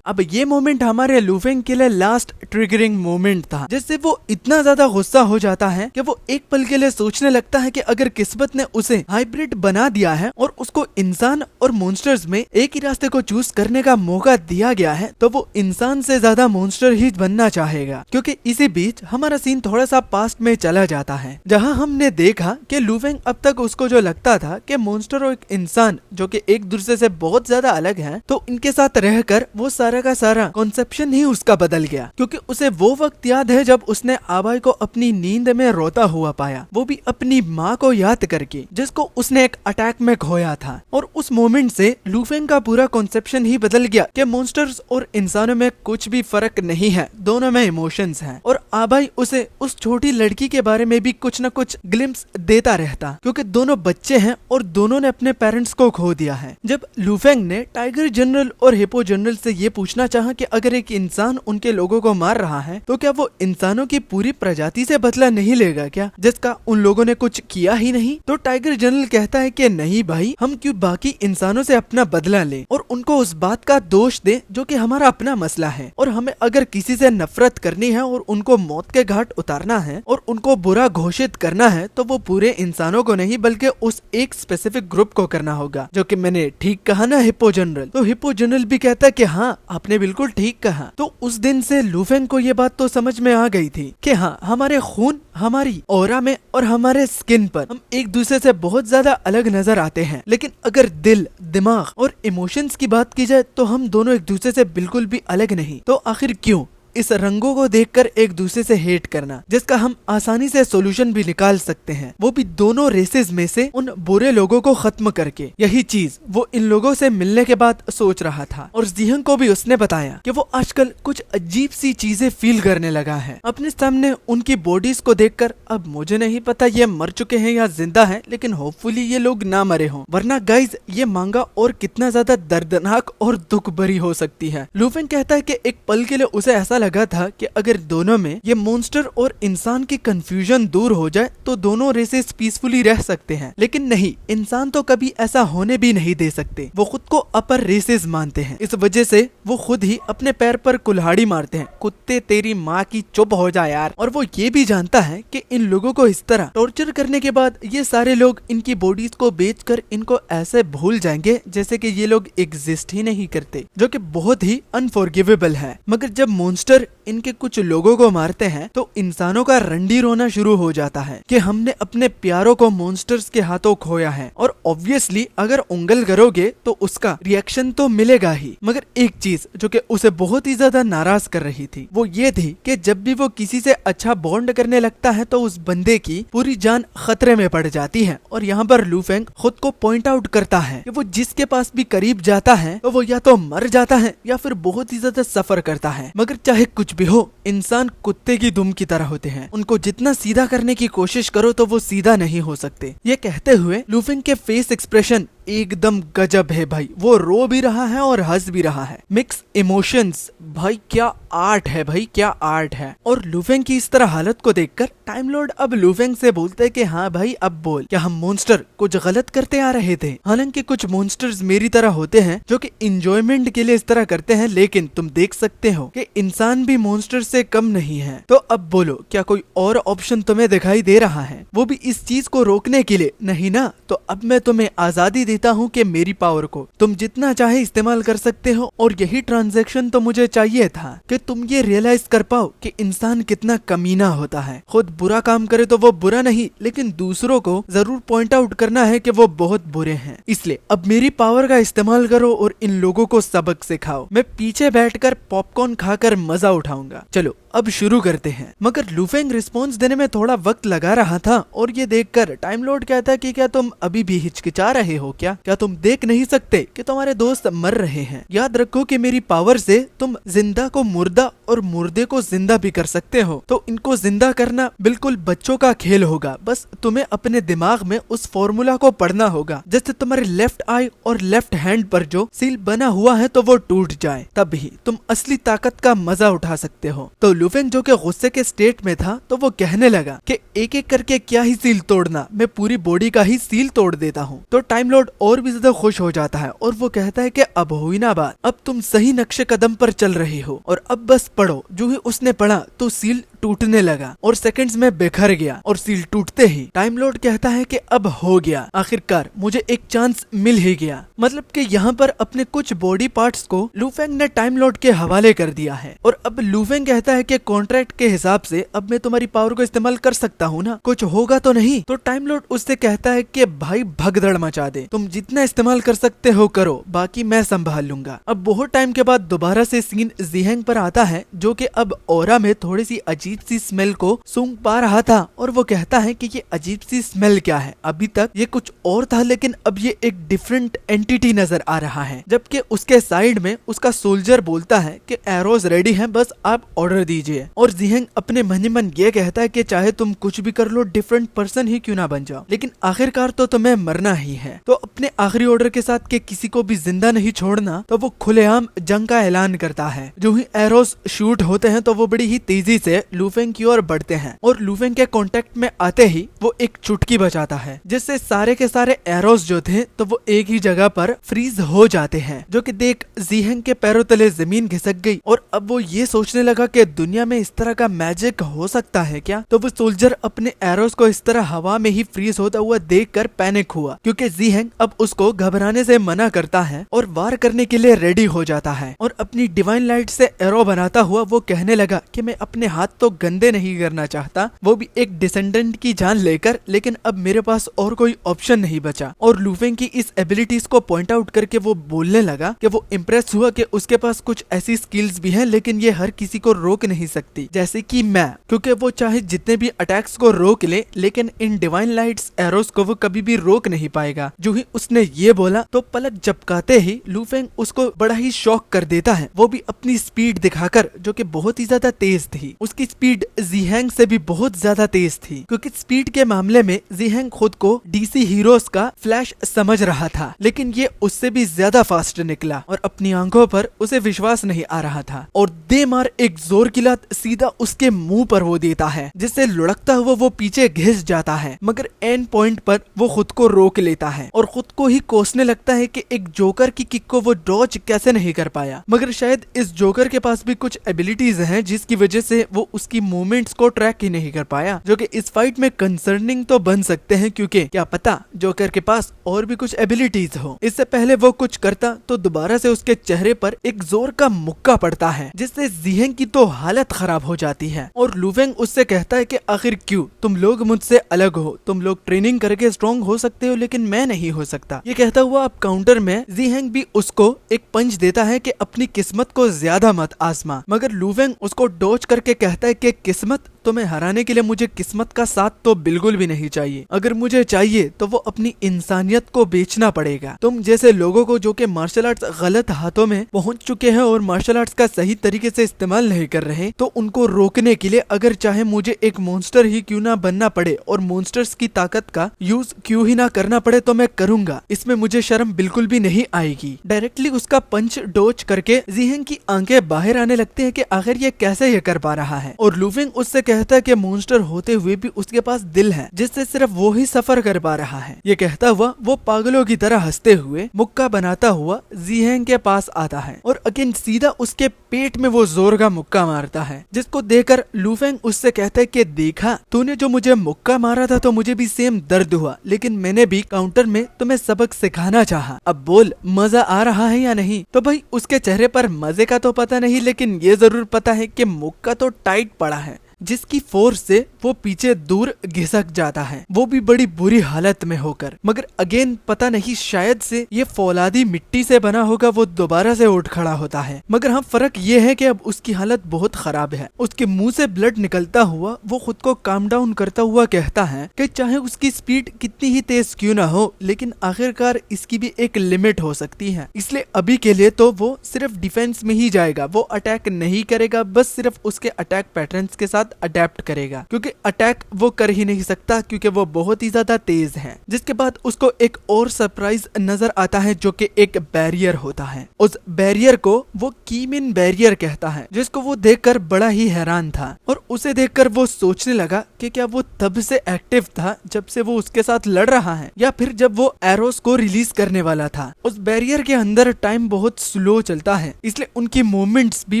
अब ये मोमेंट हमारे लूफेंग के लिए लास्ट ट्रिगरिंग मोमेंट था, जिससे वो इतना ज्यादा गुस्सा हो जाता है कि वो एक पल के लिए सोचने लगता है कि अगर किस्मत ने उसे हाइब्रिड बना दिया है और उसको इंसान और मॉन्स्टर्स में एक ही रास्ते को चूज करने का मौका दिया गया है, तो वो इंसान से ज्यादा मॉन्स्टर ही बनना चाहेगा। क्योंकि इसी बीच हमारा सीन थोड़ा सा पास्ट में चला जाता है, जहां हमने देखा कि लूफेंग अब तक उसको जो लगता था कि मॉन्स्टर और एक इंसान जो कि एक दूसरे से बहुत ज्यादा अलग है, तो इनके साथ रहकर वो सारा का सारा कॉन्सेप्शन ही उसका बदल गया। क्योंकि उसे वो वक्त याद है जब उसने आबाई को अपनी नींद में रोता हुआ पाया, वो भी अपनी माँ को याद करके, जिसको उसने एक अटैक में खोया था। और उस मोमेंट से लूफेंग का पूरा कॉन्सेप्शन ही बदल गया कि मॉन्स्टर्स और इंसानों में कुछ भी फर्क नहीं है, दोनों में इमोशंस हैं। और आबाई उसे उस छोटी लड़की के बारे में भी कुछ न कुछ ग्लिम्स देता रहता, क्योंकि दोनों बच्चे हैं और दोनों ने अपने पेरेंट्स को खो दिया है। जब लूफेंग ने टाइगर जनरल और हिप्पो जनरल से ये पूछना चाहा कि अगर एक इंसान उनके लोगों को मार रहा है तो क्या वो इंसानों की पूरी प्रजाति से बदला नहीं लेगा क्या, जिसका उन लोगों ने कुछ किया ही नहीं? तो टाइगर जनरल कहता है कि नहीं भाई, हम क्यों बाकी इंसानों से अपना बदला लें और उनको उस बात का दोष दे जो कि हमारा अपना मसला है। और हमें अगर किसी से नफरत करनी है और उनको मौत के घाट उतारना है और उनको बुरा घोषित करना है, तो वो पूरे इंसानों को नहीं बल्कि उस एक स्पेसिफिक ग्रुप को करना होगा। जो कि मैंने ठीक कहा ना हिप्पो जनरल? तो हिप्पो जनरल भी कहता है कि हाँ, आपने बिल्कुल ठीक कहा। तो उस दिन से लूफेंग को ये बात तो समझ में आ गई थी कि हाँ, हमारे खून, हमारी ऑरा में और हमारे स्किन पर हम एक दूसरे से बहुत ज्यादा अलग नजर आते हैं, लेकिन अगर दिल, दिमाग और इमोशंस की बात की जाए तो हम दोनों एक दूसरे से बिल्कुल भी अलग नहीं। तो आखिर क्यों इस रंगों को देखकर एक दूसरे से हेट करना, जिसका हम आसानी से सॉल्यूशन भी निकाल सकते हैं, वो भी दोनों रेसेस में से उन बुरे लोगों को खत्म करके। यही चीज वो इन लोगों से मिलने के बाद सोच रहा था। और जिहंग को भी उसने बताया कि वो आजकल कुछ अजीब सी चीजें फील करने लगा है अपने सामने उनकी बॉडीज को देखकर। अब मुझे नहीं पता ये मर चुके हैं या जिंदा हैं, लेकिन होपफुली ये लोग ना मरे हों, वरना गाइज ये मांगा और कितना ज्यादा दर्दनाक और दुख भरी हो सकती है। लूफेंग कहता है कि एक पल के लिए उसे ऐसा लगा था कि अगर दोनों में ये मॉन्स्टर और इंसान की कंफ्यूजन दूर हो जाए तो दोनों रेसेस पीसफुली रह सकते हैं, लेकिन नहीं, इंसान तो कभी ऐसा होने भी नहीं दे सकते। वो खुद को अपर रेसेस मानते हैं, इस वजह से वो खुद ही अपने पैर पर कुल्हाड़ी मारते हैं। कुत्ते तेरी माँ की, चुप हो जा यार। और वो ये भी जानता है कि इन लोगों को इस तरह टॉर्चर करने के बाद ये सारे लोग इनकी बॉडीज को बेचकर इनको ऐसे भूल जाएंगे जैसे कि ये लोग एग्जिस्ट ही नहीं करते, जो कि बहुत ही अनफॉरगिवेबल है। मगर जब मॉन्स्टर इनके कुछ लोगों को मारते हैं तो इंसानों का रंडी रोना शुरू हो जाता है कि हमने अपने प्यारों को मॉन्स्टर्स के हाथों खोया है। और ऑब्वियसली अगर उंगल करोगे तो उसका रिएक्शन तो मिलेगा ही। मगर एक चीज जो कि उसे बहुत ही ज्यादा नाराज कर रही थी वो ये थी कि जब भी वो किसी से अच्छा बॉन्ड करने लगता है तो उस बंदे की पूरी जान खतरे में पड़ जाती है। और यहाँ पर लूफेंग खुद को पॉइंट आउट करता है कि वो जिसके पास भी करीब जाता है तो वो या तो मर जाता है या फिर बहुत ही ज्यादा सफर करता है। मगर चाहे कुछ भी हो, इंसान कुत्ते की दुम की तरह होते हैं, उनको जितना सीधा करने की कोशिश करो तो वो सीधा नहीं हो सकते। ये कहते हुए लूफेंग के फेस एक्सप्रेशन एकदम गजब है भाई। वो रो भी रहा है और हंस भी रहा है, मिक्स इमोशंस। भाई क्या आर्ट है, भाई क्या आर्ट है। और लूफेंग की इस तरह हालत को देखकर टाइम लॉर्ड अब लूफेंग से बोलते हैं कि हाँ भाई अब बोल, क्या हम मॉन्स्टर कुछ गलत करते आ रहे थे? हालांकि कुछ मॉन्स्टर्स मेरी तरह होते हैं जो कि इंजॉयमेंट के लिए इस तरह करते हैं, लेकिन तुम देख सकते हो कि इंसान भी मॉन्स्टर से कम नहीं है। तो अब बोलो, क्या कोई और ऑप्शन तुम्हें दिखाई दे रहा है, वो भी इस चीज को रोकने के लिए? नहीं ना। तो अब मैं तुम्हें आजादी देता हूँ कि मेरी पावर को तुम जितना चाहे इस्तेमाल कर सकते हो। और यही ट्रांजैक्शन तो मुझे चाहिए था कि तुम ये रियलाइज कर पाओ कि इंसान कितना कमीना होता है। खुद बुरा काम करे तो वो बुरा नहीं, लेकिन दूसरों को जरूर पॉइंट आउट करना है कि वो बहुत बुरे हैं। इसलिए अब मेरी पावर का इस्तेमाल करो और इन लोगों को सबक सिखाओ। मैं पीछे बैठकर पॉपकॉर्न खाकर मजा उठाऊंगा। चलो अब शुरू करते हैं। मगर लूफेंग रिस्पॉन्स देने में थोड़ा वक्त लगा रहा था और ये देखकर टाइम लॉर्ड कहता है कि क्या तुम अभी भी हिचकिचा रहे हो? क्या तुम देख नहीं सकते कि तुम्हारे दोस्त मर रहे हैं? याद रखो कि मेरी पावर से तुम जिंदा को मुर्दा और मुर्दे को जिंदा भी कर सकते हो। तो इनको जिंदा करना बिल्कुल बच्चों का खेल होगा। बस तुम्हें अपने दिमाग में उस फॉर्मूला को पढ़ना होगा, जैसे तुम्हारे लेफ्ट आई और लेफ्ट हैंड पर जो सील बना हुआ है तो वो टूट जाए, तब ही तुम असली ताकत का मजा उठा सकते हो। तो लुफेंग जो कि गुस्से के स्टेट में था तो वो कहने लगा कि एक एक करके क्या ही सील तोड़ना, मैं पूरी बॉडी का ही सील तोड़ देता हूँ। तो टाइम लॉर्ड और भी ज्यादा खुश हो जाता है और वो कहता है कि अब हुई ना बात, अब तुम सही नक्शे कदम पर चल रही हो और अब बस पढ़ो। जो ही उसने पढ़ा तो सील टूटने लगा और सेकंड्स में बिखर गया और सील टूटते ही टाइम लॉर्ड कहता है कि अब हो गया, आखिरकार मुझे एक चांस मिल ही गया। मतलब कि यहाँ पर अपने कुछ बॉडी पार्ट्स को लुफेंग ने टाइम लॉर्ड के हवाले कर दिया है और अब लुफेंग कहता है कि कॉन्ट्रैक्ट के हिसाब से अब मैं तुम्हारी पावर को इस्तेमाल कर सकता हूँ ना, कुछ होगा तो नहीं। तो टाइम लॉर्ड उससे कहता है कि भाई भगदड़ मचा दे, तुम जितना इस्तेमाल कर सकते हो करो, बाकी मैं संभाल लूंगा। अब बहुत टाइम के बाद दोबारा से सीन ज़ीहेंग पर आता है जो कि अब ऑरा में थोड़ी सी अजीब सी स्मेल को सूंघ पा रहा था और वो कहता है कि ये अजीब सी स्मेल क्या है, अभी तक ये कुछ और था लेकिन अब ये एक डिफरेंट एंटिटी नजर आ रहा है। जबकि उसके साइड में उसका सोल्जर बोलता है कि एरोज रेडी हैं, बस आप ऑर्डर दीजिए। और ज़ीहेंग अपने मन ही मन ये कहता है कि चाहे तुम कुछ भी कर लो, डिफरेंट पर्सन ही क्यों ना बन जाओ, लेकिन आखिरकार तो तुम्हें मरना ही है। तो अपने आखिरी ऑर्डर के साथ कि किसी को भी जिंदा नहीं छोड़ना, तो वो खुलेआम जंग का ऐलान करता है। जो ही एरोज शूट होते हैं तो वो बड़ी ही तेजी से लुफेंग की ओर बढ़ते हैं और लुफेंग के कांटेक्ट में आते ही वो एक चुटकी बजाता है जिससे सारे के सारे एरोज जो थे तो वो एक ही जगह पर फ्रीज हो जाते हैं, जो कि देख ज़ीहेंग के पैरों तले जमीन खिसक गई और अब वो ये सोचने लगा कि दुनिया में इस तरह का मैजिक हो सकता है क्या। तो वो सोल्जर अपने एरोज को इस तरह हवा में ही फ्रीज होता हुआ देखकर पैनिक हुआ क्योंकि ज़ीहेंग अब उसको घबराने से मना करता है और वार करने के लिए रेडी हो जाता है और अपनी डिवाइन लाइट से एरो बनाता हुआ वो कहने लगा कि मैं अपने हाथ तो गंदे नहीं करना चाहता, वो भी एक डिसेंडेंट की जान लेकर, लेकिन अब मेरे पास और कोई ऑप्शन नहीं बचा। और लुफेंग की इस एबिलिटीज को पॉइंट आउट करके वो बोलने लगा कि वो इम्प्रेस हुआ कि उसके पास कुछ ऐसी स्किल्स भी हैं लेकिन ये हर किसी को रोक नहीं सकती, जैसे कि मैं, क्योंकि वो चाहे जितने भी अटैक्स को रोक ले लेकिन इन डिवाइन लाइट्स एरोस को वो कभी भी रोक नहीं पाएगा। जो ही उसने ये बोला तो पलक झपकाते ही लुफेंग उसको बड़ा ही शॉक कर देता है, वो भी अपनी स्पीड दिखाकर जो कि बहुत ही ज्यादा तेज थी। उसकी स्पीड ज़ीहेंग से भी बहुत ज्यादा तेज थी क्योंकि स्पीड के मामले में ज़ीहेंग खुद को डीसी हीरोज का फ्लैश समझ रहा था, लेकिन ये उससे भी ज्यादा फास्ट निकला और अपनी आंखों पर उसे विश्वास नहीं आ रहा था और दे मार एक जोर की लात सीधा उसके मुंह पर वो देता है जिससे लुढ़कता हुआ वो पीछे घिस जाता है, मगर एंड पॉइंट पर वो खुद को रोक लेता है और खुद को ही कोसने लगता है कि एक जोकर की किक को वो डॉज कैसे नहीं कर पाया। मगर शायद इस जोकर के पास भी कुछ एबिलिटीज हैं जिसकी वजह से वो उसकी मूवमेंट्स को ट्रैक ही नहीं कर पाया, जो कि इस फाइट में कंसर्निंग तो बन सकते हैं क्योंकि क्या पता जोकर के पास और भी कुछ एबिलिटीज हो। इससे पहले वो कुछ करता तो दोबारा से उसके चेहरे पर एक जोर का मुक्का पड़ता है जिससे ज़ीहेंग की तो हालत खराब हो जाती है और लुफेंग उससे कहता है कि आखिर क्यों तुम लोग मुझसे अलग हो, तुम लोग ट्रेनिंग करके स्ट्रॉन्ग हो सकते हो लेकिन मैं नहीं हो सकता। ये कहता हुआ अब काउंटर में ज़ीहेंग भी उसको एक पंच देता है कि अपनी किस्मत को ज्यादा मत आजमा, मगर लुफेंग उसको डॉज करके कहता है कि किस्मत तुम्हें हराने के लिए मुझे किस्मत का साथ तो बिल्कुल भी नहीं चाहिए, अगर मुझे चाहिए तो वो अपनी इंसानियत को बेचना पड़ेगा। तुम जैसे लोगों को जो कि मार्शल आर्ट्स गलत हाथों में पहुंच चुके हैं और मार्शल आर्ट्स का सही तरीके से इस्तेमाल नहीं कर रहे, तो उनको रोकने के लिए अगर चाहे मुझे एक मॉन्स्टर ही क्यों ना बनना पड़े और मॉन्स्टर्स की ताकत का यूज क्यों ही ना करना पड़े तो मैं करूंगा, इसमें मुझे शर्म बिल्कुल भी नहीं आएगी। डायरेक्टली उसका पंच डॉज करके ज़ीहेंग की आंखें बाहर आने लगती है कि आखिर ये कैसे ये कर पा रहा है और लुफेंग उससे कहता है कि मॉन्स्टर होते हुए भी उसके पास दिल है जिससे सिर्फ वो ही सफर कर पा रहा है। ये कहता हुआ वो पागलों की तरह हंसते हुए मुक्का बनाता हुआ ज़ीहेंग के पास आता है और अगेन सीधा उसके पेट में वो जोर का मुक्का मारता है, जिसको देखकर लुफेंग उससे कहता है कि देखा तूने जो मुझे मुक्का मारा था तो मुझे भी सेम दर्द हुआ, लेकिन मैंने भी काउंटर में तुम्हें सबक सिखाना चाहा, अब बोल मजा आ रहा है या नहीं। तो भाई उसके चेहरे पर मजे का तो पता नहीं, लेकिन ये जरूर पता है कि मुक्का तो टाइट पड़ा है जिसकी फोर्स से वो पीछे दूर घिसक जाता है, वो भी बड़ी बुरी हालत में होकर। मगर अगेन पता नहीं शायद से ये फौलादी मिट्टी से बना होगा, वो दोबारा से उठ खड़ा होता है। मगर हाँ फर्क ये है कि अब उसकी हालत बहुत खराब है, उसके मुंह से ब्लड निकलता हुआ वो खुद को काम डाउन करता हुआ कहता है कि चाहे उसकी स्पीड कितनी ही तेज क्यों ना हो, लेकिन आखिरकार इसकी भी एक लिमिट हो सकती है, इसलिए अभी के लिए तो वो सिर्फ डिफेंस में ही जाएगा, वो अटैक नहीं करेगा, बस सिर्फ उसके अटैक पैटर्न्स के साथ साथ अडेप्ट करेगा, क्योंकि अटैक वो कर ही नहीं सकता क्योंकि वो बहुत ही ज्यादा तेज है। जिसके बाद उसको एक और सरप्राइज नजर आता है जो कि एक बैरियर होता है। उस बैरियर को वो कीमिन बैरियर कहता है, जिसको वो देखकर बड़ा ही हैरान था और उसे देखकर वो सोचने लगा कि क्या वो तब से एक्टिव था जब से वो उसके साथ लड़ रहा है या फिर जब वो एरोस को रिलीज करने वाला था। उस बैरियर के अंदर टाइम बहुत स्लो चलता है, इसलिए उनकी मूवमेंट्स भी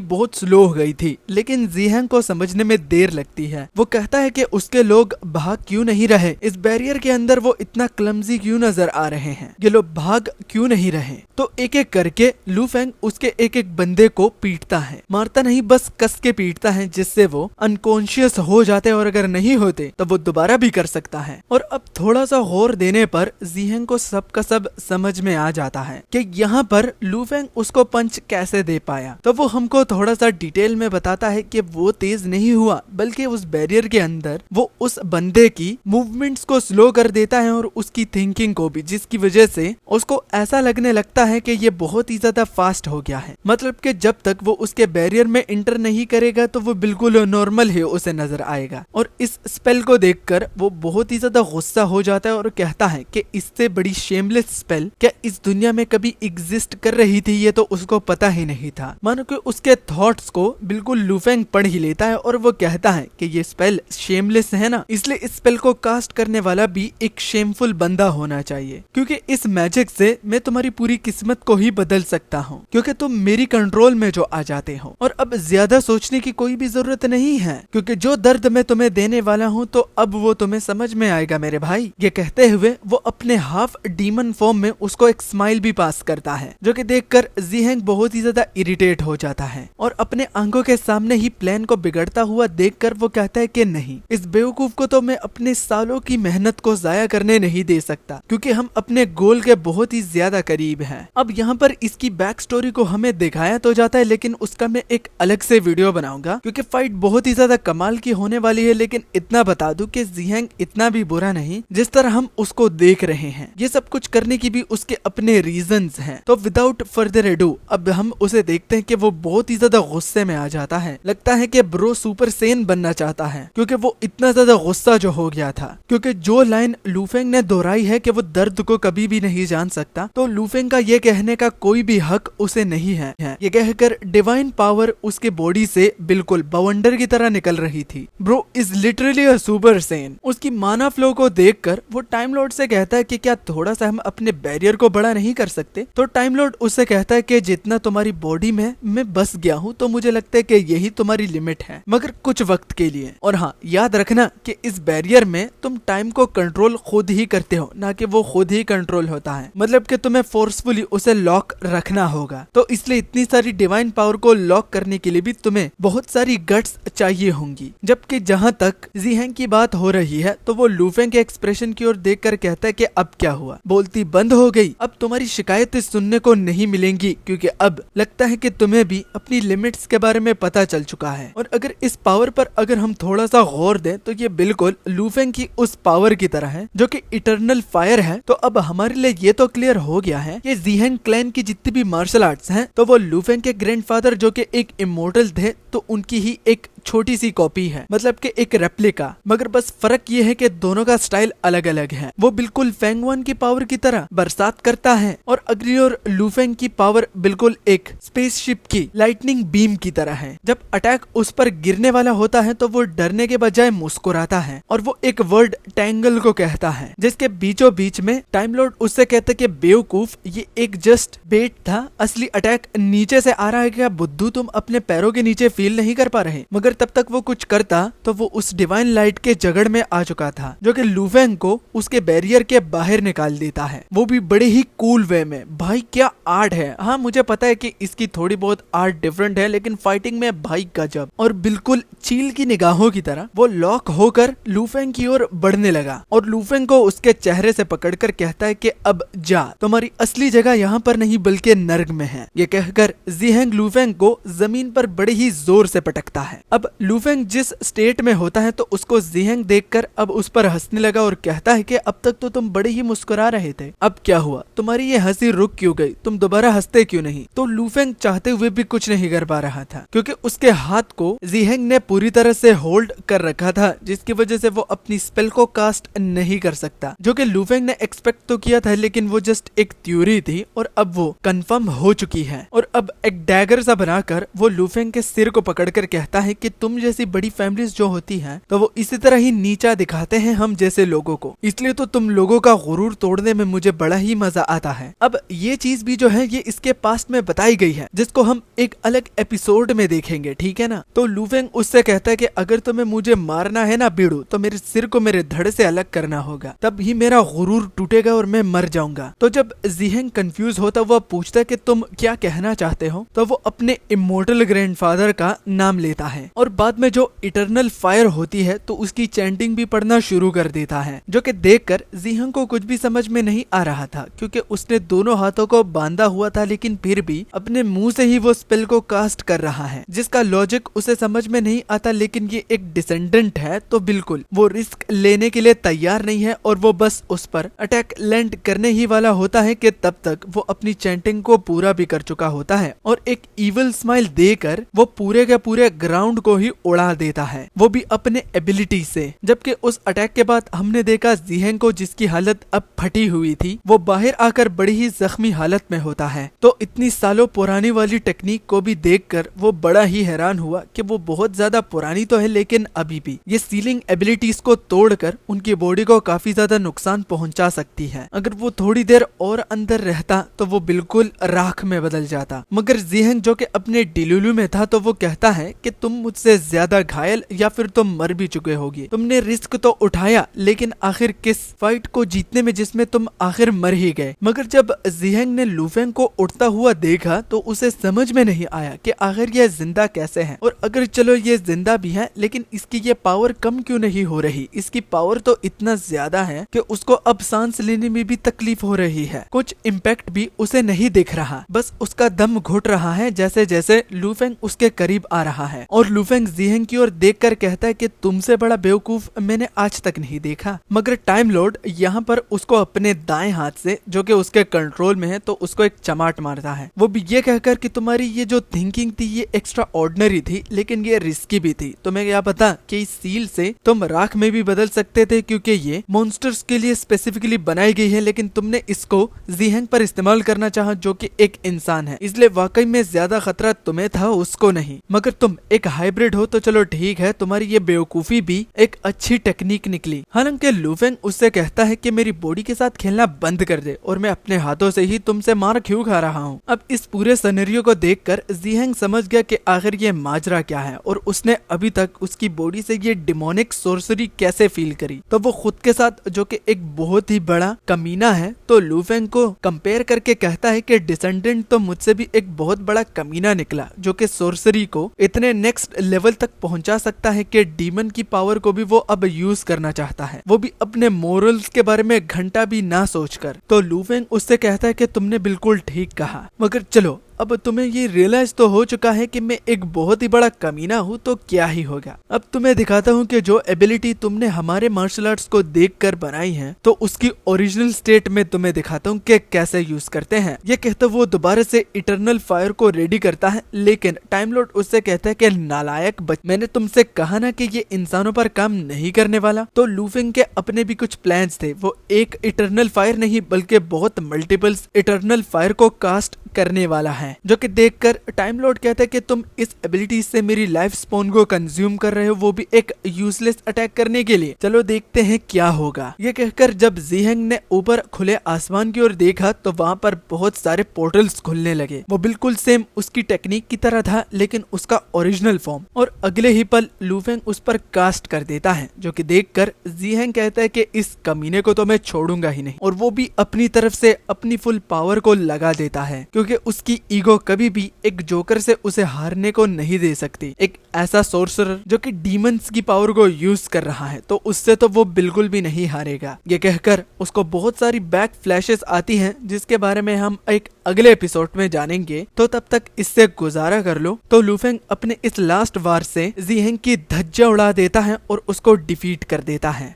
बहुत स्लो हो गई थी, लेकिन जीहैंग को समझने में देर लगती है। वो कहता है कि उसके लोग भाग क्यों नहीं रहे, इस बैरियर के अंदर वो इतना क्लमजी क्यों नजर आ रहे हैं, ये लोग भाग क्यों नहीं रहे। तो एक एक करके लू फेंग उसके एक एक बंदे को पीटता है, मारता नहीं बस कस के पीटता है, जिससे वो अनकॉन्शियस हो जाते और अगर नहीं होते तो वो दोबारा भी कर सकता है। और अब थोड़ा सा गौर देने पर जीहैंग को सब का सब समझ में आ जाता है कि यहाँ पर लू फेंग उसको पंच कैसे दे पाया। तो वो हमको थोड़ा सा डिटेल में बताता है कि वो तेज नहीं हुआ, बल्कि उस बैरियर के अंदर वो उस बंदे की मूवमेंट्स को स्लो कर देता है और उसकी थिंकिंग को भी, जिसकी वजह से उसको ऐसा लगने लगता है कि ये बहुत ही ज्यादा फास्ट हो गया है। मतलब कि जब तक वो उसके बैरियर में इंटर नहीं करेगा तो वो बिल्कुल नॉर्मल ही उसे नजर आएगा। और इस स्पेल को देखकर वो बहुत ही ज्यादा गुस्सा हो जाता है और कहता है कि इससे बड़ी शेमलेस स्पेल क्या इस दुनिया में कभी एग्जिस्ट कर रही थी, ये तो उसको पता ही नहीं था। मानो कि उसके थॉट्स को बिल्कुल लू फेंग पढ़ ही लेता है और वो कहता है कि ये स्पेल शेमलेस है ना, इसलिए इस स्पेल को कास्ट करने वाला भी एक शेमफुल बंदा होना चाहिए, क्योंकि इस मैजिक से मैं तुम्हारी पूरी किस्मत को ही बदल सकता हूँ, क्योंकि तुम मेरी कंट्रोल में जो आ जाते हो। और अब ज्यादा सोचने की कोई भी जरूरत नहीं है, क्योंकि जो दर्द मैं तुम्हें देने वाला हूँ तो अब वो तुम्हें समझ में आएगा मेरे भाई। ये कहते हुए वो अपने हाफ डीमन फॉर्म में उसको एक स्माइल भी पास करता है, जो कि देखकर जीहैंग बहुत ही ज्यादा इरिटेट हो जाता है और अपने आंखों के सामने ही प्लान को बिगड़ता हुआ देखकर वो कहता है कि नहीं, इस बेवकूफ को तो मैं अपने सालों की मेहनत को जाया करने नहीं दे सकता, क्योंकि हम अपने गोल के बहुत ही ज्यादा करीब हैं। अब यहाँ पर इसकी बैक स्टोरी को हमें दिखाया तो जाता है, लेकिन उसका मैं एक अलग से वीडियो बनाऊंगा, क्योंकि फाइट बहुत ही ज्यादा कमाल की होने वाली है। लेकिन इतना बता दूं कि जीहैंग इतना भी बुरा नहीं जिस तरह हम उसको देख रहे हैं। ये सब कुछ करने की भी उसके अपने रीजंस हैं। तो विदाउट फर्दर एडू अब हम उसे देखते हैं कि वो बहुत ही ज्यादा गुस्से में आ जाता है। लगता है कि ब्रो सुपर सेन बनना चाहता है, क्योंकि वो इतना ज्यादा गुस्सा जो हो गया था। क्योंकि जो लाइन लू फेंग ने दोहराई है कि वो दर्द को कभी भी नहीं जान सकता, तो लू फेंग का ये कहने का कोई भी हक उसे नहीं है। ये कहकर डिवाइन पावर उसके बॉडी से बिल्कुल बवंडर की तरह निकल रही थी। Bro is literally a super Sen. उसकी माना फ्लो को देखकर वो टाइम लॉर्ड से कहता है कि क्या थोड़ा सा हम अपने बैरियर को बड़ा नहीं कर सकते। तो टाइम लॉर्ड उससे कहता है कि जितना तुम्हारी बॉडी में मैं बस गया हूँ तो मुझे लगता है कि यही तुम्हारी लिमिट है, मगर कुछ वक्त के लिए। और हाँ, याद रखना कि इस बैरियर में तुम टाइम को कंट्रोल खुद ही करते हो, ना कि वो खुद ही कंट्रोल होता है। मतलब कि तुम्हें फोर्सफुली उसे लॉक रखना होगा। तो इसलिए इतनी सारी डिवाइन पावर को लॉक करने के लिए भी तुम्हें बहुत सारी गट्स चाहिए होंगी। जबकि जहाँ तक जीहैंग की बात हो रही है तो वो लू फेंग के एक्सप्रेशन की ओर देखकर कहता है कि अब क्या हुआ, बोलती बंद हो गई, अब तुम्हारी शिकायतें सुनने को नहीं मिलेंगी, क्योंकि अब लगता है कि तुम्हें भी अपनी लिमिट्स के बारे में पता चल चुका है। और अगर इस पावर पर अगर हम थोड़ा सा गौर दें तो ये बिल्कुल लू फेंग की उस पावर की तरह है जो कि इटर्नल फायर है। तो अब हमारे लिए ये तो क्लियर हो गया है कि जीहैंग क्लैन की जितनी भी मार्शल आर्ट्स हैं तो वो लू फेंग के ग्रैंडफादर जो कि एक इमोर्टल थे तो उनकी ही एक छोटी सी कॉपी है, मतलब कि एक रेप्लिका। मगर बस फर्क ये है कि दोनों का स्टाइल अलग अलग है। वो बिल्कुल फेंग वन की पावर की तरह बरसात करता है और अगली ओर लू फेंग की पावर बिल्कुल एक स्पेसशिप की लाइटनिंग बीम की तरह है। जब अटैक उस पर गिरने वाला होता है तो वो डरने के बजाय मुस्कुराता है और वो एक वर्ड टैंगल को कहता है, जिसके बीचों बीच में टाइम लॉर्ड उससे कहते कि बेवकूफ, ये एक जस्ट बेट था, असली अटैक नीचे से आ रहा है। क्या बुद्धू, तुम अपने पैरों के नीचे फील नहीं कर पा रहे? मगर तब तक वो कुछ करता तो वो उस डिवाइन लाइट के जगड़ में आ चुका था, जो कि लू फेंग को उसके बैरियर के बाहर निकाल देता है, वो भी बड़े ही कूल वे में। भाई क्या आर्ट है। हाँ, मुझे पता है कि इसकी थोड़ी बहुत आर्ट डिफरेंट है, लेकिन फाइटिंग में भाई गजब। और बिल्कुल चील की निगाहों की तरह वो लॉक होकर लू फेंग की ओर बढ़ने लगा और लू फेंग को उसके चेहरे से पकड़कर कहता है कि अब जा, तुम्हारी असली जगह यहाँ पर नहीं बल्कि नर्क में है। ये कहकर जीहैंग लू फेंग को जमीन पर बड़े ही जोर से पटकता है। अब अब लूफेंग जिस स्टेट में होता है तो उसको जीहेंग देखकर अब उस पर हंसने लगा और कहता है कि अब तक तो तुम बड़े ही मुस्कुरा रहे थे, अब क्या हुआ, तुम्हारी ये हंसी रुक क्यों गई, तुम दोबारा हंसते क्यों नहीं। तो लूफेंग चाहते हुए भी कुछ नहीं कर पा रहा था क्योंकि उसके हाथ को जीहेंग ने पूरी तरह से होल्ड कर रखा था, जिसकी वजह से वो अपनी स्पेल को कास्ट नहीं कर सकता, जो कि लूफेंग ने एक्सपेक्ट तो किया था लेकिन वो जस्ट एक थ्योरी थी और अब वो कंफर्म हो चुकी है। और अब एक डैगर सा बनाकर वो लूफेंग के सिर को पकड़कर कहता है कि तुम जैसी बड़ी फैमिलीज जो होती हैं तो वो इसी तरह ही नीचा दिखाते हैं हम जैसे लोगों को, इसलिए तो तुम लोगों का गुरूर तोड़ने में मुझे बड़ा ही मजा आता है। अब ये चीज भी जो है ये इसके पास्ट में बताई गई है जिसको हम एक अलग एपिसोड में देखेंगे, ठीक है ना। तो लूफेंग उससे कहता है कि अगर तुम्हें मुझे मारना है ना बीड़ू, तो मेरे सिर को मेरे धड़ से अलग करना होगा, तब ही मेरा गुरूर टूटेगा और मैं मर जाऊंगा। तो जब जीहेंग कंफ्यूज होता वो पूछता कि तुम क्या कहना चाहते हो, तो वो अपने इमोर्टल ग्रैंडफादर का नाम लेता है और बाद में जो इटर्नल फायर होती है तो उसकी चैंटिंग भी पढ़ना शुरू कर देता है, जो कि देखकर जीहेंग को कुछ भी समझ में नहीं आ रहा था क्योंकि उसने दोनों हाथों को बांधा हुआ था, लेकिन फिर भी अपने मुंह से ही वो स्पेल को कास्ट कर रहा है जिसका लॉजिक उसे समझ में नहीं आता। लेकिन ये एक डिसेंडेंट है तो बिल्कुल वो रिस्क लेने के लिए तैयार नहीं है और वो बस उस पर अटैक लैंड करने ही वाला होता है कि तब तक वो अपनी चैंटिंग को पूरा भी कर चुका होता है और एक इविल स्माइल देकर वो पूरे के पूरे ग्राउंड को ही उड़ा देता है, वो भी अपने एबिलिटी से। जबकि उस अटैक के बाद हमने देखा जीहेंग को, जिसकी हालत अब फटी हुई थी, वो बाहर आकर बड़ी ही जख्मी हालत में होता है। तो इतनी सालों पुरानी वाली टेक्निक को भी देखकर वो बड़ा ही हैरान हुआ कि वो बहुत ज्यादा पुरानी तो है लेकिन अभी भी ये सीलिंग एबिलिटीज को तोड़कर उनकी बॉडी को काफी ज्यादा नुकसान पहुंचा सकती है। अगर वो थोड़ी देर और अंदर रहता तो वो बिल्कुल राख में बदल जाता। मगर जीहेंग जो कि अपने डिलुलू में था तो वो कहता है कि तुम मुझसे ज्यादा घायल या फिर तुम मर भी चुके होगे, तुमने रिस्क तो उठाया लेकिन आखिर किस फाइट को जीतने में जिसमें तुम आखिर मर ही गए। मगर जब जीहेंग ने लूफेंग को उड़ता हुआ देखा तो उसे समझ में नहीं आया कि आखिर यह जिंदा कैसे है, और अगर चलो ये जिंदा भी है लेकिन इसकी ये पावर कम क्यों नहीं हो रही, इसकी पावर तो इतना ज्यादा है कि उसको अब सांस लेने में भी तकलीफ हो रही है, कुछ इम्पैक्ट भी उसे नहीं दिख रहा, बस उसका दम घुट रहा है जैसे जैसे लूफेंग उसके करीब आ रहा है। और लूफेंग जीहेंग की ओर देखकर कहता है कि तुमसे बड़ा बेवकूफ मैंने आज तक नहीं देखा। मगर टाइम लॉर्ड यहाँ पर उसको अपने दाएं हाथ से, जो कि उसके कंट्रोल में है, तो उसको एक चमाट मारता है, वो भी ये कहकर कि तुम्हारी ये जो थिंकिंग थी ये एक्स्ट्रा ऑर्डिनरी थी लेकिन ये रिस्की भी थी। तुम्हें क्या पता कि इस सील से तुम राख में भी बदल सकते थे क्योंकि ये मॉन्स्टर्स के लिए स्पेसिफिकली बनाई गई है, लेकिन तुमने इसको जीहेंग पर इस्तेमाल करना चाहा जो कि एक इंसान है, इसलिए वाकई में ज्यादा खतरा तुम्हें था, उसको नहीं। मगर तुम एक हाइब्रिड हो तो चलो ठीक है, तुम्हारी ये बेवकूफी भी एक अच्छी टेक्निक निकली। हालांकि लूफेंग उससे कहता है कि मेरी बॉडी के साथ खेलना बंद कर दे और मैं अपने हाथों से ही तुमसे मार क्यों खा रहा हूँ। अब इस पूरे सिनेरियो को देखकर जीहेंग समझ गया कि आखिर ये माजरा क्या है और उसने अभी तक उसकी बॉडी से ये डिमोनिक सोर्सरी कैसे फील करी। तो वो खुद के साथ, जो कि एक बहुत ही बड़ा कमीना है, तो लूफेंग को कंपेयर करके कहता है कि डिसेंडेंट तो मुझसे भी एक बहुत बड़ा कमीना निकला जो कि सोर्सरी को इतने नेक्स्ट लेवल तक पहुंचा सकता है कि डीमन की पावर को भी वो अब यूज करना चाहता है, वो भी अपने मोरल्स के बारे में घंटा भी ना सोचकर। तो लूफेंग उससे कहता है कि तुमने बिल्कुल ठीक कहा, मगर चलो अब तुम्हें ये रियलाइज तो हो चुका है कि मैं एक बहुत ही बड़ा कमीना हूँ, तो क्या ही होगा। अब तुम्हें दिखाता हूँ कि जो एबिलिटी तुमने हमारे मार्शल आर्ट्स को देखकर बनाई है तो उसकी ओरिजिनल स्टेट में तुम्हें दिखाता हूँ कि कैसे यूज करते हैं। ये कहते वो दोबारा से इटर्नल फायर को रेडी करता है, लेकिन टाइम लॉर्ड उससे कहता है कि नालायक मैंने तुमसे कहा ना कि ये इंसानों पर काम नहीं करने वाला। तो लूफेंग के अपने भी कुछ प्लान्स थे, वो एक इटर्नल फायर नहीं बल्कि बहुत मल्टीपल्स इटर्नल फायर को कास्ट करने वाला है, जो कि देखकर टाइम लॉर्ड कहता है कि तुम इस एबिलिटी से मेरी लाइफ स्पॉन को कंज्यूम कर रहे हो, वो भी एक यूजलेस अटैक करने के लिए। चलो देखते हैं क्या होगा। ये कहकर जब जीहेंग ने ऊपर खुले आसमान की ओर देखा तो वहाँ पर बहुत सारे पोर्टल्स खुलने लगे, वो बिल्कुल सेम उसकी टेक्निक की तरह था लेकिन उसका ओरिजिनल फॉर्म। और अगले ही पल लूफेंग उस पर कास्ट कर देता है, जो कि देखकर जीहेंग कहता है कि इस कमीने को तो मैं छोड़ूंगा ही नहीं, और वो भी अपनी तरफ से अपनी फुल पावर को लगा देता है क्योंकि उसकी ईगो कभी भी एक जोकर से उसे हारने को नहीं दे सकती। एक ऐसा सोर्सरर जो कि डीमंस की पावर को यूज कर रहा है तो उससे तो वो बिल्कुल भी नहीं हारेगा। ये कहकर उसको बहुत सारी बैक फ्लैशेस आती हैं जिसके बारे में हम एक अगले एपिसोड में जानेंगे। तो तब तक इससे गुजारा कर लो। तो लू फेंग अपने इस लास्ट वार से जी हेंग की धज्जियां उड़ा देता है और उसको डिफीट कर देता है।